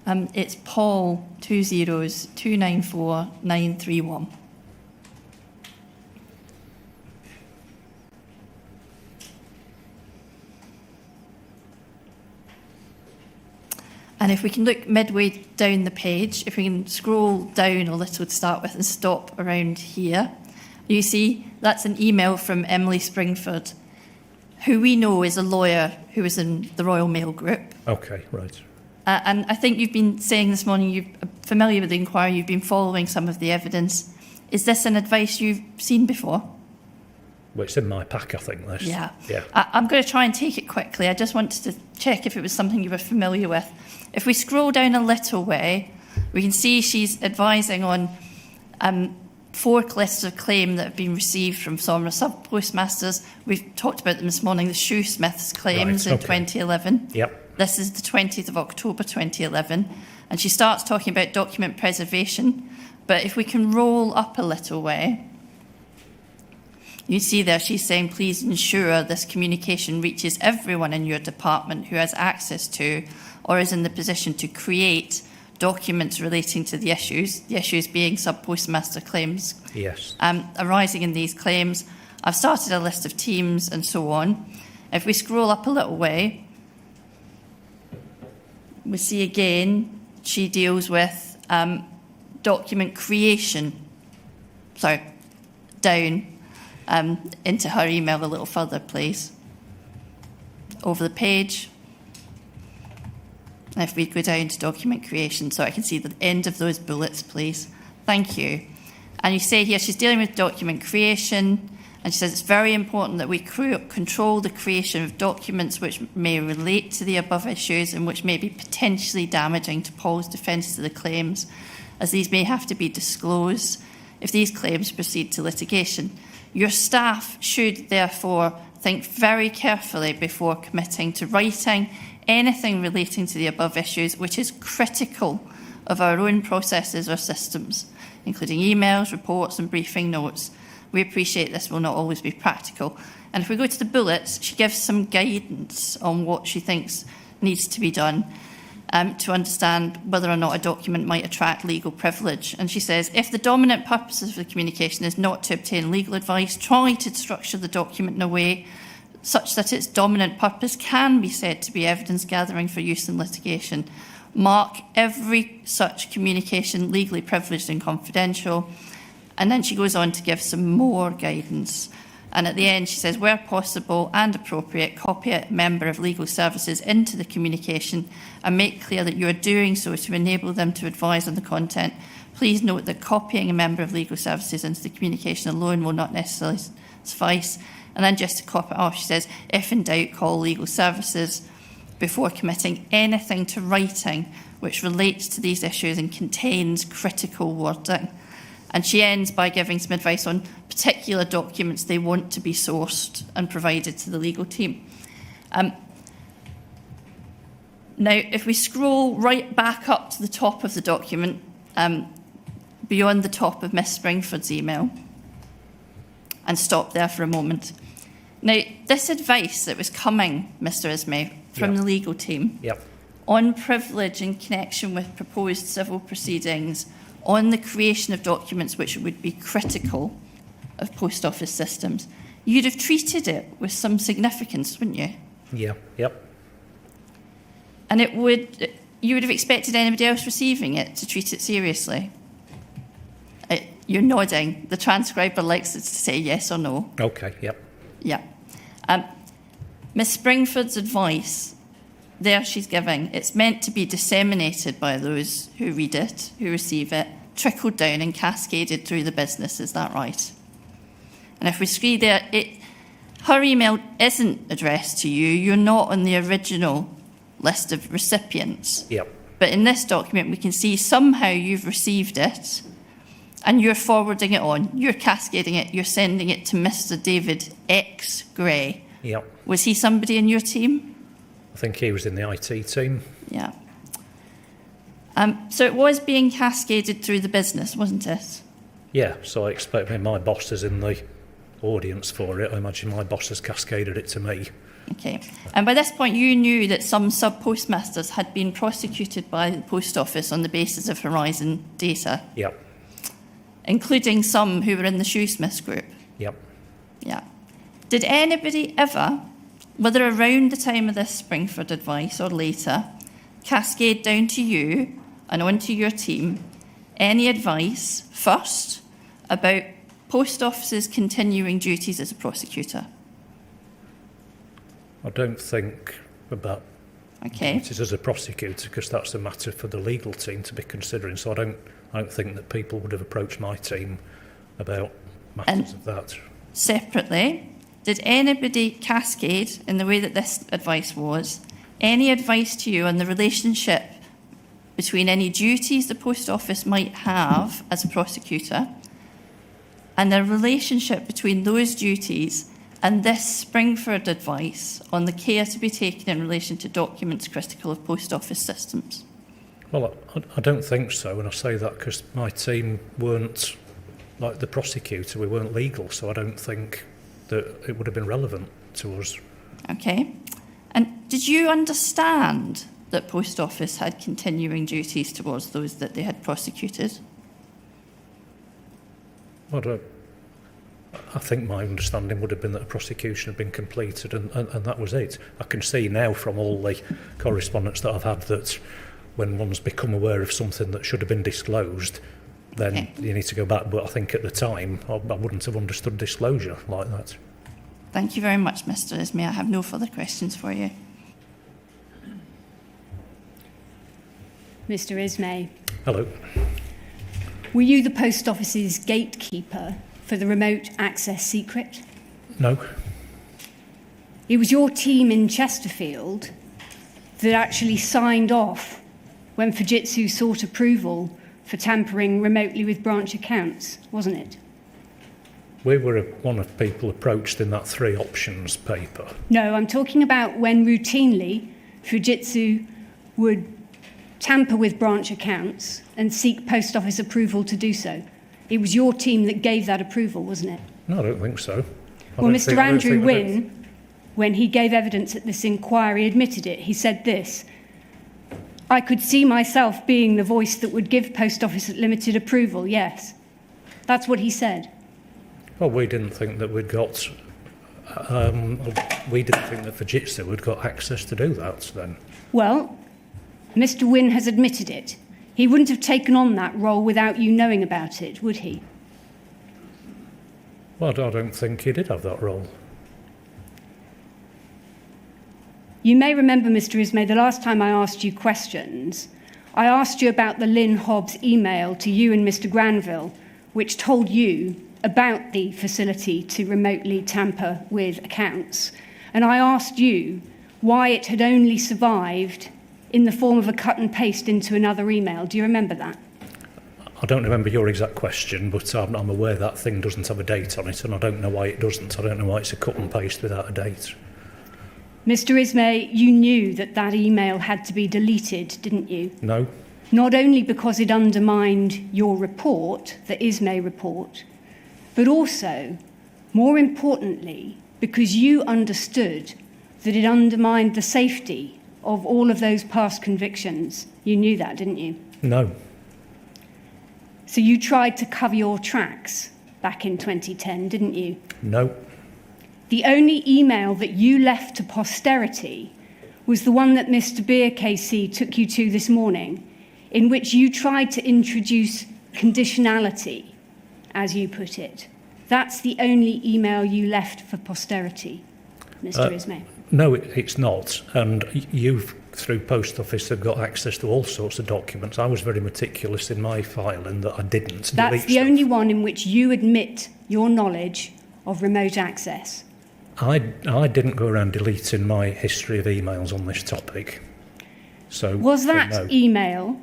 It's Paul 2029491. And if we can look midway down the page, if we can scroll down a little to start with and stop around here, you see that's an email from Emily Springford, who we know is a lawyer who was in the Royal Mail Group. Okay, right. And I think you've been saying this morning you're familiar with the inquiry, you've been following some of the evidence. Is this an advice you've seen before? Well, it's in my pack, I think, this. Yeah. Yeah. I'm going to try and take it quickly. I just wanted to check if it was something you were familiar with. If we scroll down a little way, we can see she's advising on 4 lists of claim that have been received from some subpostmasters. We've talked about them this morning, the Shoesmiths claims in 2011. Yep. This is the 20th of October 2011. And she starts talking about document preservation. But if we can roll up a little way, you see there she's saying, please ensure this communication reaches everyone in your department who has access to or is in the position to create documents relating to the issues being subpostmaster claims Yes. arising in these claims. I've started a list of teams and so on. If we scroll up a little way, we see again she deals with document creation. Sorry, down into her email a little further, please. Over the page. And if we go down to document creation, so I can see the end of those bullets, please. Thank you. And you say here she's dealing with document creation, and she says it's very important that we control the creation of documents which may relate to the above issues and which may be potentially damaging to Paul's defence of the claims, as these may have to be disclosed if these claims proceed to litigation. Your staff should therefore think very carefully before committing to writing anything relating to the above issues which is critical of our own processes or systems, including emails, reports and briefing notes. We appreciate this will not always be practical. And if we go to the bullets, she gives some guidance on what she thinks needs to be done to understand whether or not a document might attract legal privilege. And she says, if the dominant purpose of the communication is not to obtain legal advice, try to structure the document in a way such that its dominant purpose can be said to be evidence gathering for use in litigation. Mark every such communication legally privileged and confidential. And then she goes on to give some more guidance. And at the end, she says, where possible and appropriate, copy a member of legal services into the communication and make clear that you are doing so to enable them to advise on the content. Please note that copying a member of legal services into the communication alone will not necessarily suffice. And then just to top it off, she says, if in doubt, call legal services before committing anything to writing which relates to these issues and contains critical wording. And she ends by giving some advice on particular documents they want to be sourced and provided to the legal team. Now, if we scroll right back up to the top of the document, beyond the top of Miss Springford's email, and stop there for a moment. Now, this advice that was coming, Mr. Ismay, from the legal team on privilege in connection with proposed civil proceedings, on the creation of documents which would be critical of post office systems, you'd have treated it with some significance, wouldn't you? Yeah, yep. And you would have expected anybody else receiving it to treat it seriously. You're nodding. The transcriber likes it to say yes or no. Okay, yep. Yeah. Miss Springford's advice, there she's giving, it's meant to be disseminated by those who read it, who receive it, trickled down and cascaded through the business. Is that right? And if we see there, her email isn't addressed to you. You're not on the original list of recipients. Yep. But in this document, we can see somehow you've received it and you're forwarding it on. You're cascading it. You're sending it to Mr. David X. Gray. Yep. Was he somebody in your team? I think he was in the IT team. Yeah. So it was being cascaded through the business, wasn't it? Yeah, so I expect my boss is in the audience for it. I imagine my boss has cascaded it to me. Okay. And by this point, you knew that some sub-postmasters had been prosecuted by the Post Office on the basis of Horizon data. Yep. Including some who were in the Shoesmiths group. Yep. Yeah. Did anybody ever, whether around the time of this Springford advice or later, cascade down to you and onto your team any advice first about Post Office's continuing duties as a prosecutor? I don't think about Okay. it as a prosecutor, because that's a matter for the legal team to be considering. So I don't think that people would have approached my team about matters of that. Separately, did anybody cascade, in the way that this advice was, any advice to you on the relationship between any duties the post office might have as a prosecutor and the relationship between those duties and this Springford advice on the care to be taken in relation to documents critical of post office systems? Well, I don't think so, and I say that because my team weren't like the prosecutor, we weren't legal, so I don't think that it would have been relevant to us. Okay. And did you understand that Post Office had continuing duties towards those that they had prosecuted? Well, I think my understanding would have been that a prosecution had been completed and that was it. I can see now from all the correspondence that I've had that when one's become aware of something that should have been disclosed, then you need to go back. But I think at the time, I wouldn't have understood disclosure like that. Thank you very much, Mr. Ismay. I have no further questions for you. Mr. Ismay, Hello. were you the Post Office's gatekeeper for the remote access secret? No. It was your team in Chesterfield that actually signed off when Fujitsu sought approval for tampering remotely with branch accounts, wasn't it? We were one of people approached in that 3 options paper. No, I'm talking about when routinely Fujitsu would tamper with branch accounts and seek Post Office approval to do so. It was your team that gave that approval, wasn't it? No, I don't think so. Well, Mr. Andrew Wynne, when he gave evidence at this inquiry, admitted it. He said this: I could see myself being the voice that would give Post Office limited approval, yes. That's what he said. Well, we didn't think that we'd got... we didn't think that Fujitsu had got access to do that then. Well, Mr. Wynne has admitted it. He wouldn't have taken on that role without you knowing about it, would he? Well, I don't think he did have that role. You may remember, Mr. Ismay, the last time I asked you questions, I asked you about the Lynn Hobbs email to you and Mr. Granville, which told you about the facility to remotely tamper with accounts. And I asked you why it had only survived in the form of a cut and paste into another email. Do you remember that? I don't remember your exact question, but I'm aware that thing doesn't have a date on it, and I don't know why it doesn't. I don't know why it's a cut and paste without a date. Mr. Ismay, you knew that that email had to be deleted, didn't you? No. Not only because it undermined your report, the Ismay report, but also, more importantly, because you understood that it undermined the safety of all of those past convictions. You knew that, didn't you? No. So you tried to cover your tracks back in 2010, didn't you? No. The only email that you left to posterity was the one that Mr. Beer KC took you to this morning, in which you tried to introduce conditionality, as you put it. That's the only email you left for posterity, Mr. Ismay. No, it's not. And you've, through Post Office, have got access to all sorts of documents. I was very meticulous in my filing that I didn't That's delete the stuff. only one in which you admit your knowledge of remote access. I didn't go around deleting my history of emails on this topic. So Was that no. email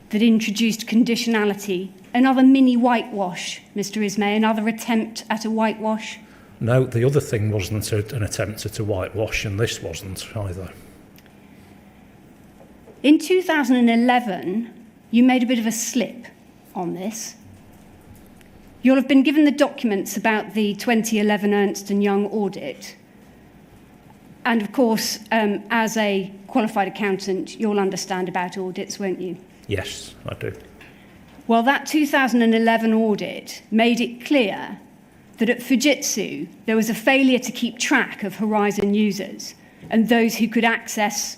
that introduced conditionality another mini whitewash, Mr. Ismay, another attempt at a whitewash? No, the other thing wasn't an attempt at a whitewash, and this wasn't either. In 2011, you made a bit of a slip on this. You'll have been given the documents about the 2011 Ernst & Young audit. And of course, as a qualified accountant, you'll understand about audits, won't you? Yes, I do. Well, that 2011 audit made it clear that at Fujitsu, there was a failure to keep track of Horizon users and those who could access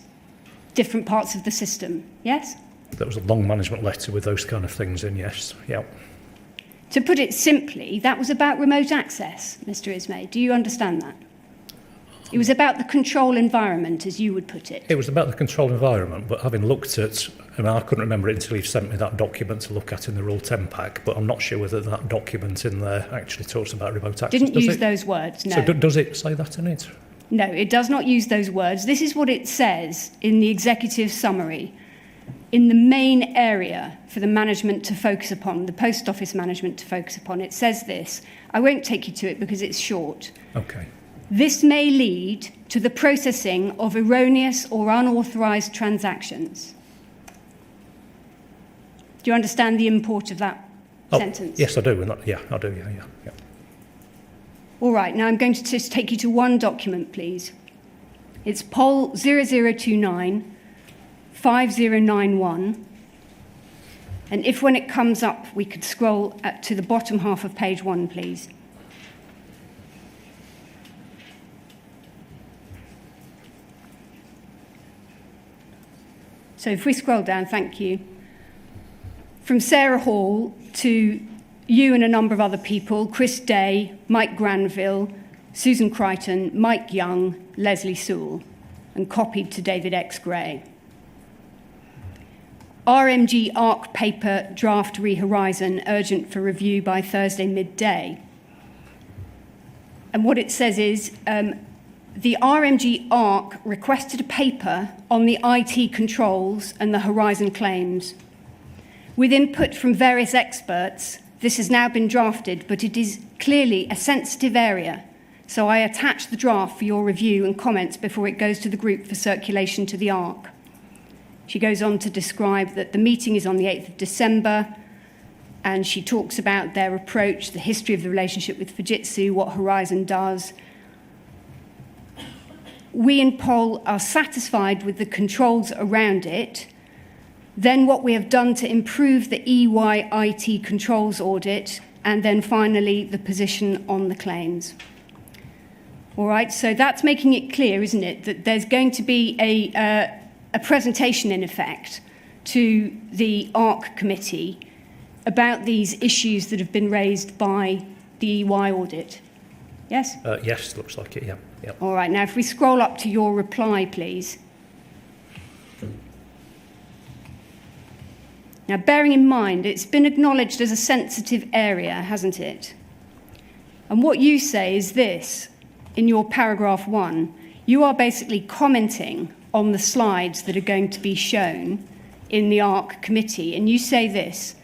different parts of the system. Yes? There was a long management letter with those kind of things in, yes. Yeah. To put it simply, that was about remote access, Mr. Ismay. Do you understand that? It was about the control environment, as you would put it. It was about the control environment, but having looked at, and I couldn't remember it until you sent me that document to look at in the Rule 10 pack, but I'm not sure whether that document in there actually talks about remote access. Didn't use those words, no. So does it say that in it? No, it does not use those words. This is what it says in the executive summary. In the main area for the management to focus upon, the post office management to focus upon, it says this. I won't take you to it because it's short. Okay. This may lead to the processing of erroneous or unauthorised transactions. Do you understand the import of that sentence? Yes, I do. Yeah, I do. Yeah. All right, now I'm going to just take you to one document, please. It's Poll 0029 5091. And if when it comes up, we could scroll to the bottom half of page 1, please. So if we scroll down, thank you. From Sarah Hall to you and a number of other people, Chris Day, Mike Granville, Susan Crichton, Mike Young, Leslie Sewell, and copied to David X. Gray. RMG ARC paper draft re-horizon urgent for review by Thursday midday. And what it says is, the RMG ARC requested a paper on the IT controls and the Horizon claims. With input from various experts, this has now been drafted, but it is clearly a sensitive area, so I attach the draft for your review and comments before it goes to the group for circulation to the ARC. She goes on to describe that the meeting is on the 8th of December, and she talks about their approach, the history of the relationship with Fujitsu, what Horizon does. We in Poll are satisfied with the controls around it. Then what we have done to improve the EY IT controls audit, and then finally the position on the claims. All right, so that's making it clear, isn't it, that there's going to be a presentation, in effect, to the ARC committee about these issues that have been raised by the EY audit. Yes? Yes, looks like it, yeah. All right, now if we scroll up to your reply, please. Now, bearing in mind, it's been acknowledged as a sensitive area, hasn't it? And what you say is this, in your paragraph 1, you are basically commenting on the slides that are going to be shown in the ARC committee, and you say this,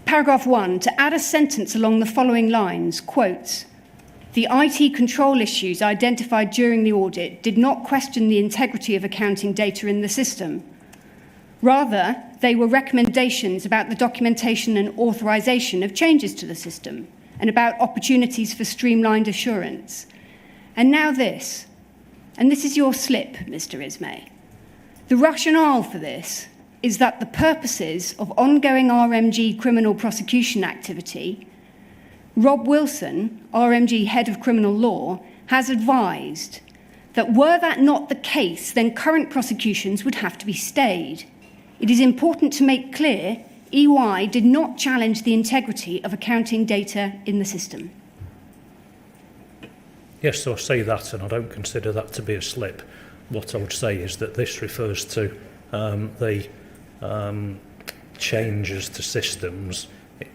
paragraph 1, to add a sentence along the following lines, quotes, the IT control issues identified during the audit did not question the integrity of accounting data in the system. Rather, they were recommendations about the documentation and authorization of changes to the system and about opportunities for streamlined assurance. And now this, and this is your slip, Mr. Ismay. The rationale for this is that the purposes of ongoing RMG criminal prosecution activity, Rob Wilson, RMG Head of Criminal Law, has advised that were that not the case, then current prosecutions would have to be stayed. It is important to make clear EY did not challenge the integrity of accounting data in the system. Yes, so I say that, and I don't consider that to be a slip. What I would say is that this refers to the changes to systems.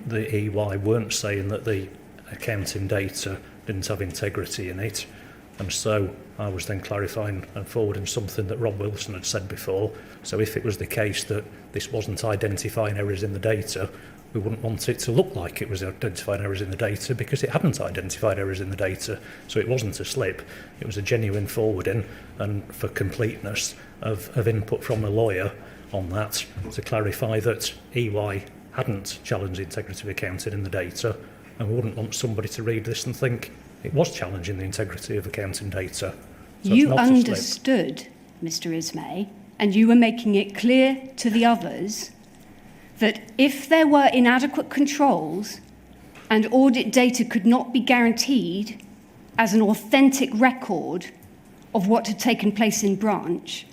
The EY weren't saying that the accounting data didn't have integrity in it, and so I was then clarifying and forwarding something that Rob Wilson had said before. So if it was the case that this wasn't identifying errors in the data, we wouldn't want it to look like it was identifying errors in the data, because it hadn't identified errors in the data. So it wasn't a slip, it was a genuine forwarding, and for completeness of input from a lawyer on that, to clarify that EY hadn't challenged the integrity of accounting in the data, and we wouldn't want somebody to read this and think it was challenging the integrity of accounting data. So you understood, Mr. Ismay, and you were making it clear to the others that if there were inadequate controls and audit data could not be guaranteed as an authentic record of what had taken place in branch,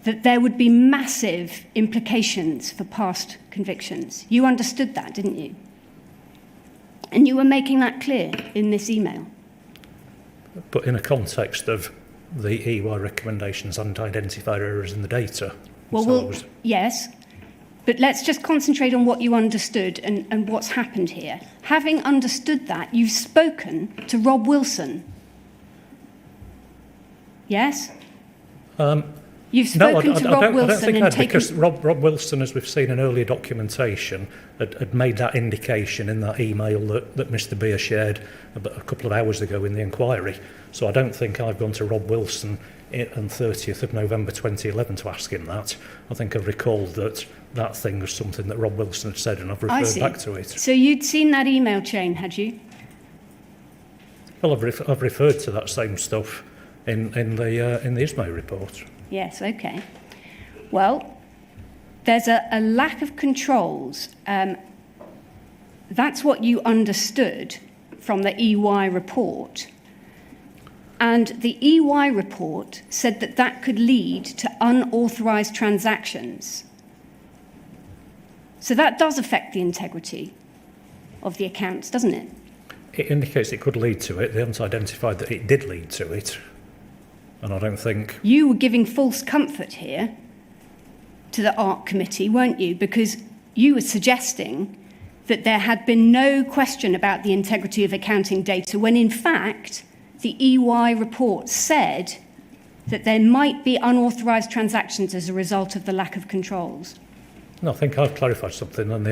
that there would be massive implications for past convictions. You understood that, didn't you? And you were making that clear in this email. But in a context of the EY recommendations and identified errors in the data. Yes, but let's just concentrate on what you understood and what's happened here. Having understood that, you've spoken to Rob Wilson. Yes? You've spoken to Rob Wilson. I don't think I because Rob Wilson, as we've seen in earlier documentation, had made that indication in that email that Mr. Beer shared a couple of hours ago in the inquiry. So I don't think I've gone to Rob Wilson on 30th of November 2011 to ask him that. I think I've recalled that thing was something that Rob Wilson had said, and I've referred back to it. So you'd seen that email chain, had you? Well, I've referred to that same stuff in the ISMAE report. Yes, okay. Well, there's a lack of controls. That's what you understood from the EY report. And the EY report said that could lead to unauthorised transactions. So that does affect the integrity of the accounts, doesn't it? It indicates it could lead to it. They haven't identified that it did lead to it. And I don't think... You were giving false comfort here to the ARC committee, weren't you? Because you were suggesting that there had been no question about the integrity of accounting data, when in fact the EY report said that there might be unauthorised transactions as a result of the lack of controls. No, I think I've clarified something, and I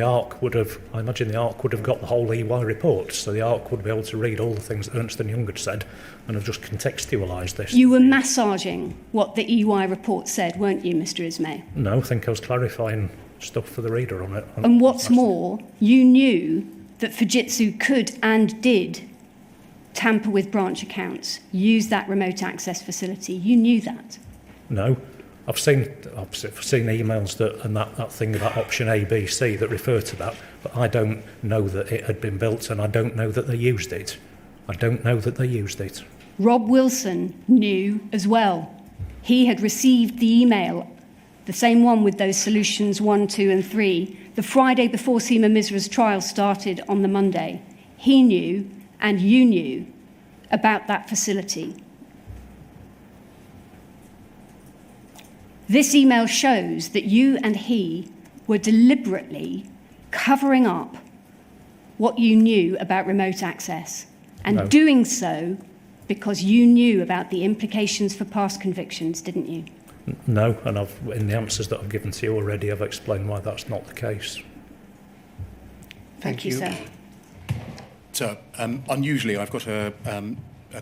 imagine the ARC would have got the whole EY report, so the ARC would be able to read all the things that Ernst & Young had said and have just contextualised this. You were massaging what the EY report said, weren't you, Mr. Ismay? No, I think I was clarifying stuff for the reader on it. And what's more, you knew that Fujitsu could and did tamper with branch accounts, use that remote access facility. You knew that. No. I've seen emails that thing about option A, B, C that refer to that, but I don't know that it had been built, and I don't know that they used it. Rob Wilson knew as well. He had received the email, the same one with those solutions 1, 2 and 3, the Friday before Seema Misra's trial started on the Monday. He knew, and you knew, about that facility. This email shows that you and he were deliberately covering up what you knew about remote access, and doing so because you knew about the implications for past convictions, didn't you? No, and in the answers that I've given to you already, I've explained why that's not the case. Thank you, sir. So, unusually, I've got a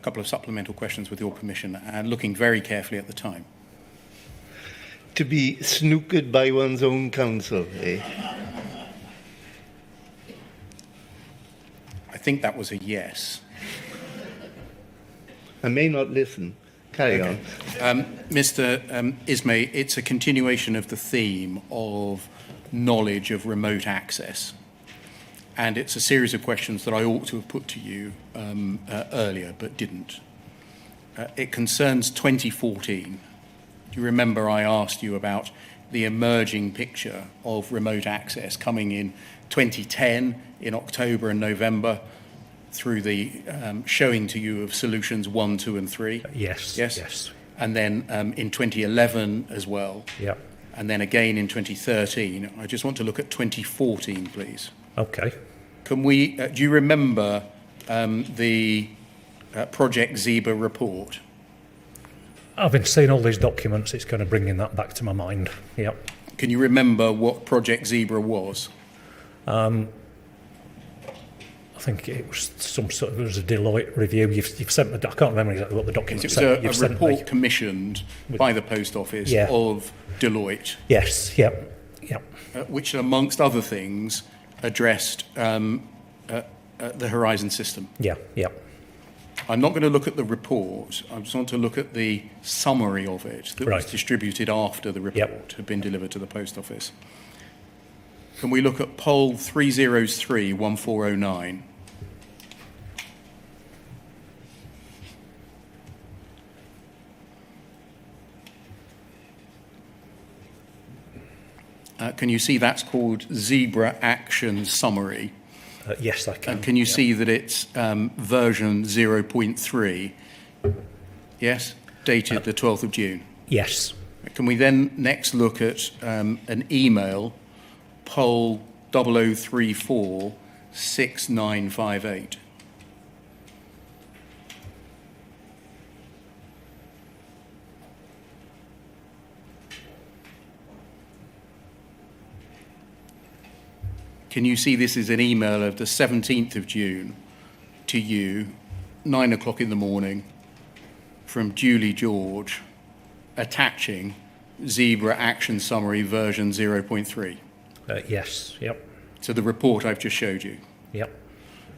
couple of supplemental questions with your permission, and looking very carefully at the time. To be snookered by one's own counsel, eh? I think that was a yes. I may not listen. Carry on. Mr. Ismay, it's a continuation of the theme of knowledge of remote access. And it's a series of questions that I ought to have put to you earlier, but didn't. It concerns 2014. Do you remember I asked you about the emerging picture of remote access coming in 2010 in October and November through the showing to you of solutions 1, 2 and 3? Yes. And then in 2011 as well? Yeah. And then again in 2013. I just want to look at 2014, please. Okay. Can we, do you remember the Project Zebra report? Having seen all these documents, it's kind of bringing that back to my mind. Yeah. Can you remember what Project Zebra was? I think it was it was a Deloitte review. You've sent me, I can't remember exactly what the document said. It was a report commissioned by the Post Office of Deloitte. Yes, yeah. Which, amongst other things, addressed the Horizon system. Yeah. I'm not going to look at the report. I just want to look at the summary of it that was distributed after the report had been delivered to the Post Office. Can we look at poll 303-1409? Can you see that's called Zebra Action Summary? Yes, I can. And can you see that it's version 0.3 Yes? Dated the 12th of June. Yes. Can we then next look at an email, poll 0034 6958? Can you see this is an email of the 17th of June to you, 9 o'clock in the morning, from Julie George, attaching Zebra Action Summary version 0.3? Yes, yep, To the report I've just showed you. yep.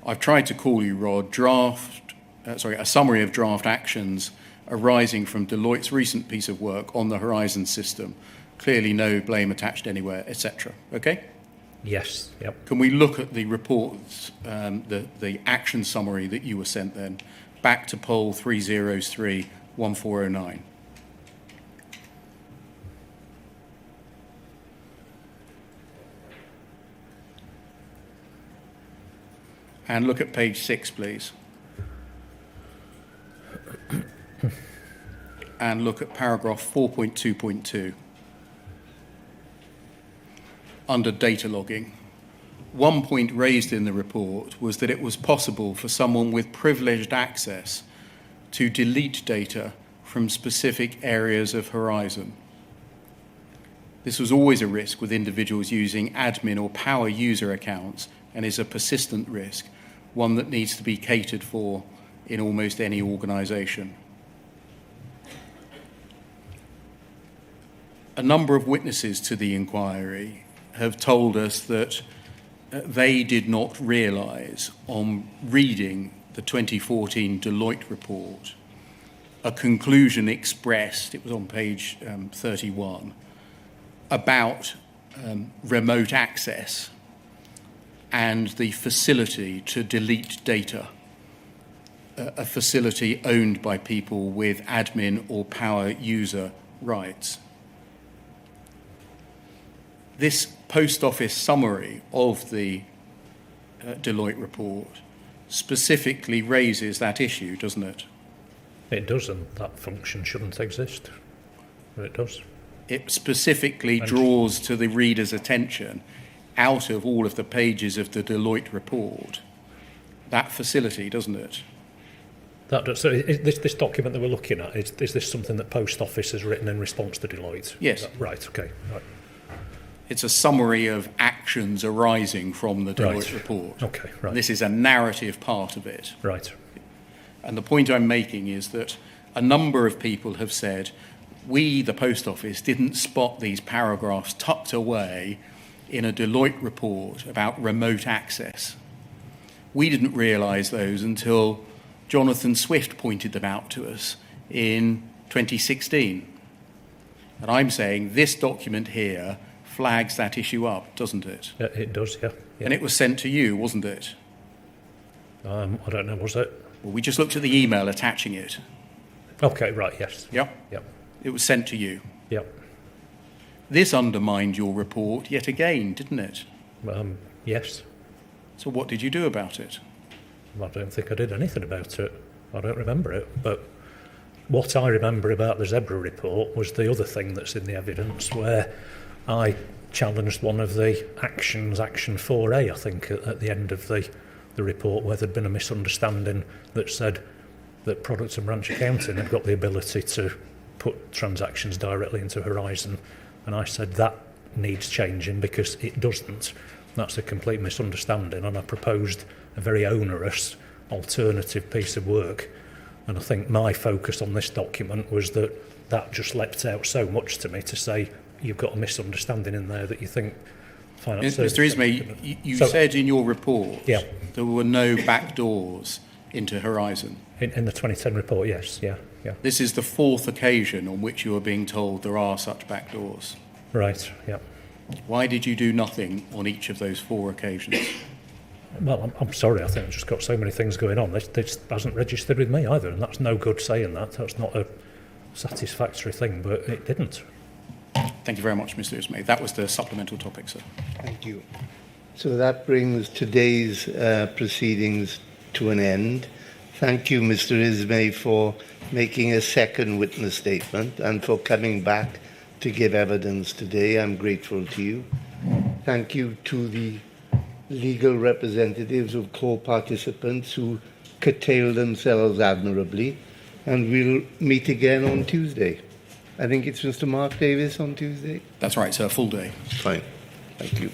I've tried to call you, Rod, a summary of draft actions arising from Deloitte's recent piece of work on the Horizon system. Clearly no blame attached anywhere, etc. Okay? Yes, yep. Can we look at the reports, the action summary that you were sent then, back to poll 303 1409? And look at page 6, please. And look at paragraph 4.2.2. Under data logging. One point raised in the report was that it was possible for someone with privileged access to delete data from specific areas of Horizon. This was always a risk with individuals using admin or power user accounts and is a persistent risk, one that needs to be catered for in almost any organisation. A number of witnesses to the inquiry have told us that they did not realise, on reading the 2014 Deloitte report, a conclusion expressed, it was on page 31, about remote access and the facility to delete data, a facility owned by people with admin or power user rights. This Post Office summary of the Deloitte report specifically raises that issue, doesn't it? It does, and that function shouldn't exist. But it does. It specifically draws to the reader's attention, out of all of the pages of the Deloitte report, that facility, doesn't it? That does. So is this document that we're looking at, is this something that Post Office has written in response to Deloitte? Yes. Right, okay. Right. It's a summary of actions arising from the Deloitte report. Okay, right. This is a narrative part of it. Right. And the point I'm making is that a number of people have said, we, the Post Office, didn't spot these paragraphs tucked away in a Deloitte report about remote access. We didn't realise those until Jonathan Swift pointed them out to us in 2016. And I'm saying this document here flags that issue up, doesn't it? Yeah, it does, yeah. And it was sent to you, wasn't it? I don't know, was it? Well, we just looked at the email attaching it. Okay, right, yes. Yeah? Yeah. It was sent to you. Yeah. This undermined your report yet again, didn't it? Yes. So what did you do about it? I don't think I did anything about it. I don't remember it. But what I remember about the Zebra report was the other thing that's in the evidence, where I challenged one of the actions, Action 4A, I think, at the end of the report, where there'd been a misunderstanding that said that Product and Branch Accounting had got the ability to put transactions directly into Horizon. And I said that needs changing because it doesn't. That's a complete misunderstanding. And I proposed a very onerous alternative piece of work. And I think my focus on this document was that just leapt out so much to me to say, you've got a misunderstanding in there that you think finance Mr. Ismay, you said in your report there were no back doors into Horizon. In the 2010 report, yes, yeah. This is the fourth occasion on which you are being told there are such back doors. Right, yeah. Why did you do nothing on each of those 4 occasions? Well, I'm sorry, I think I've just got so many things going on. This hasn't registered with me either, and that's no good saying that. That's not a satisfactory thing, but it didn't. Thank you very much, Mr. Ismay. That was the supplemental topic, sir. Thank you. So that brings today's proceedings to an end. Thank you, Mr. Ismay, for making a second witness statement and for coming back to give evidence today. I'm grateful to you. Thank you to the legal representatives of co-participants who curtailed themselves admirably. And we'll meet again on Tuesday. I think it's Mr. Mark Davis on Tuesday. That's right, sir, full day. Fine. Thank you.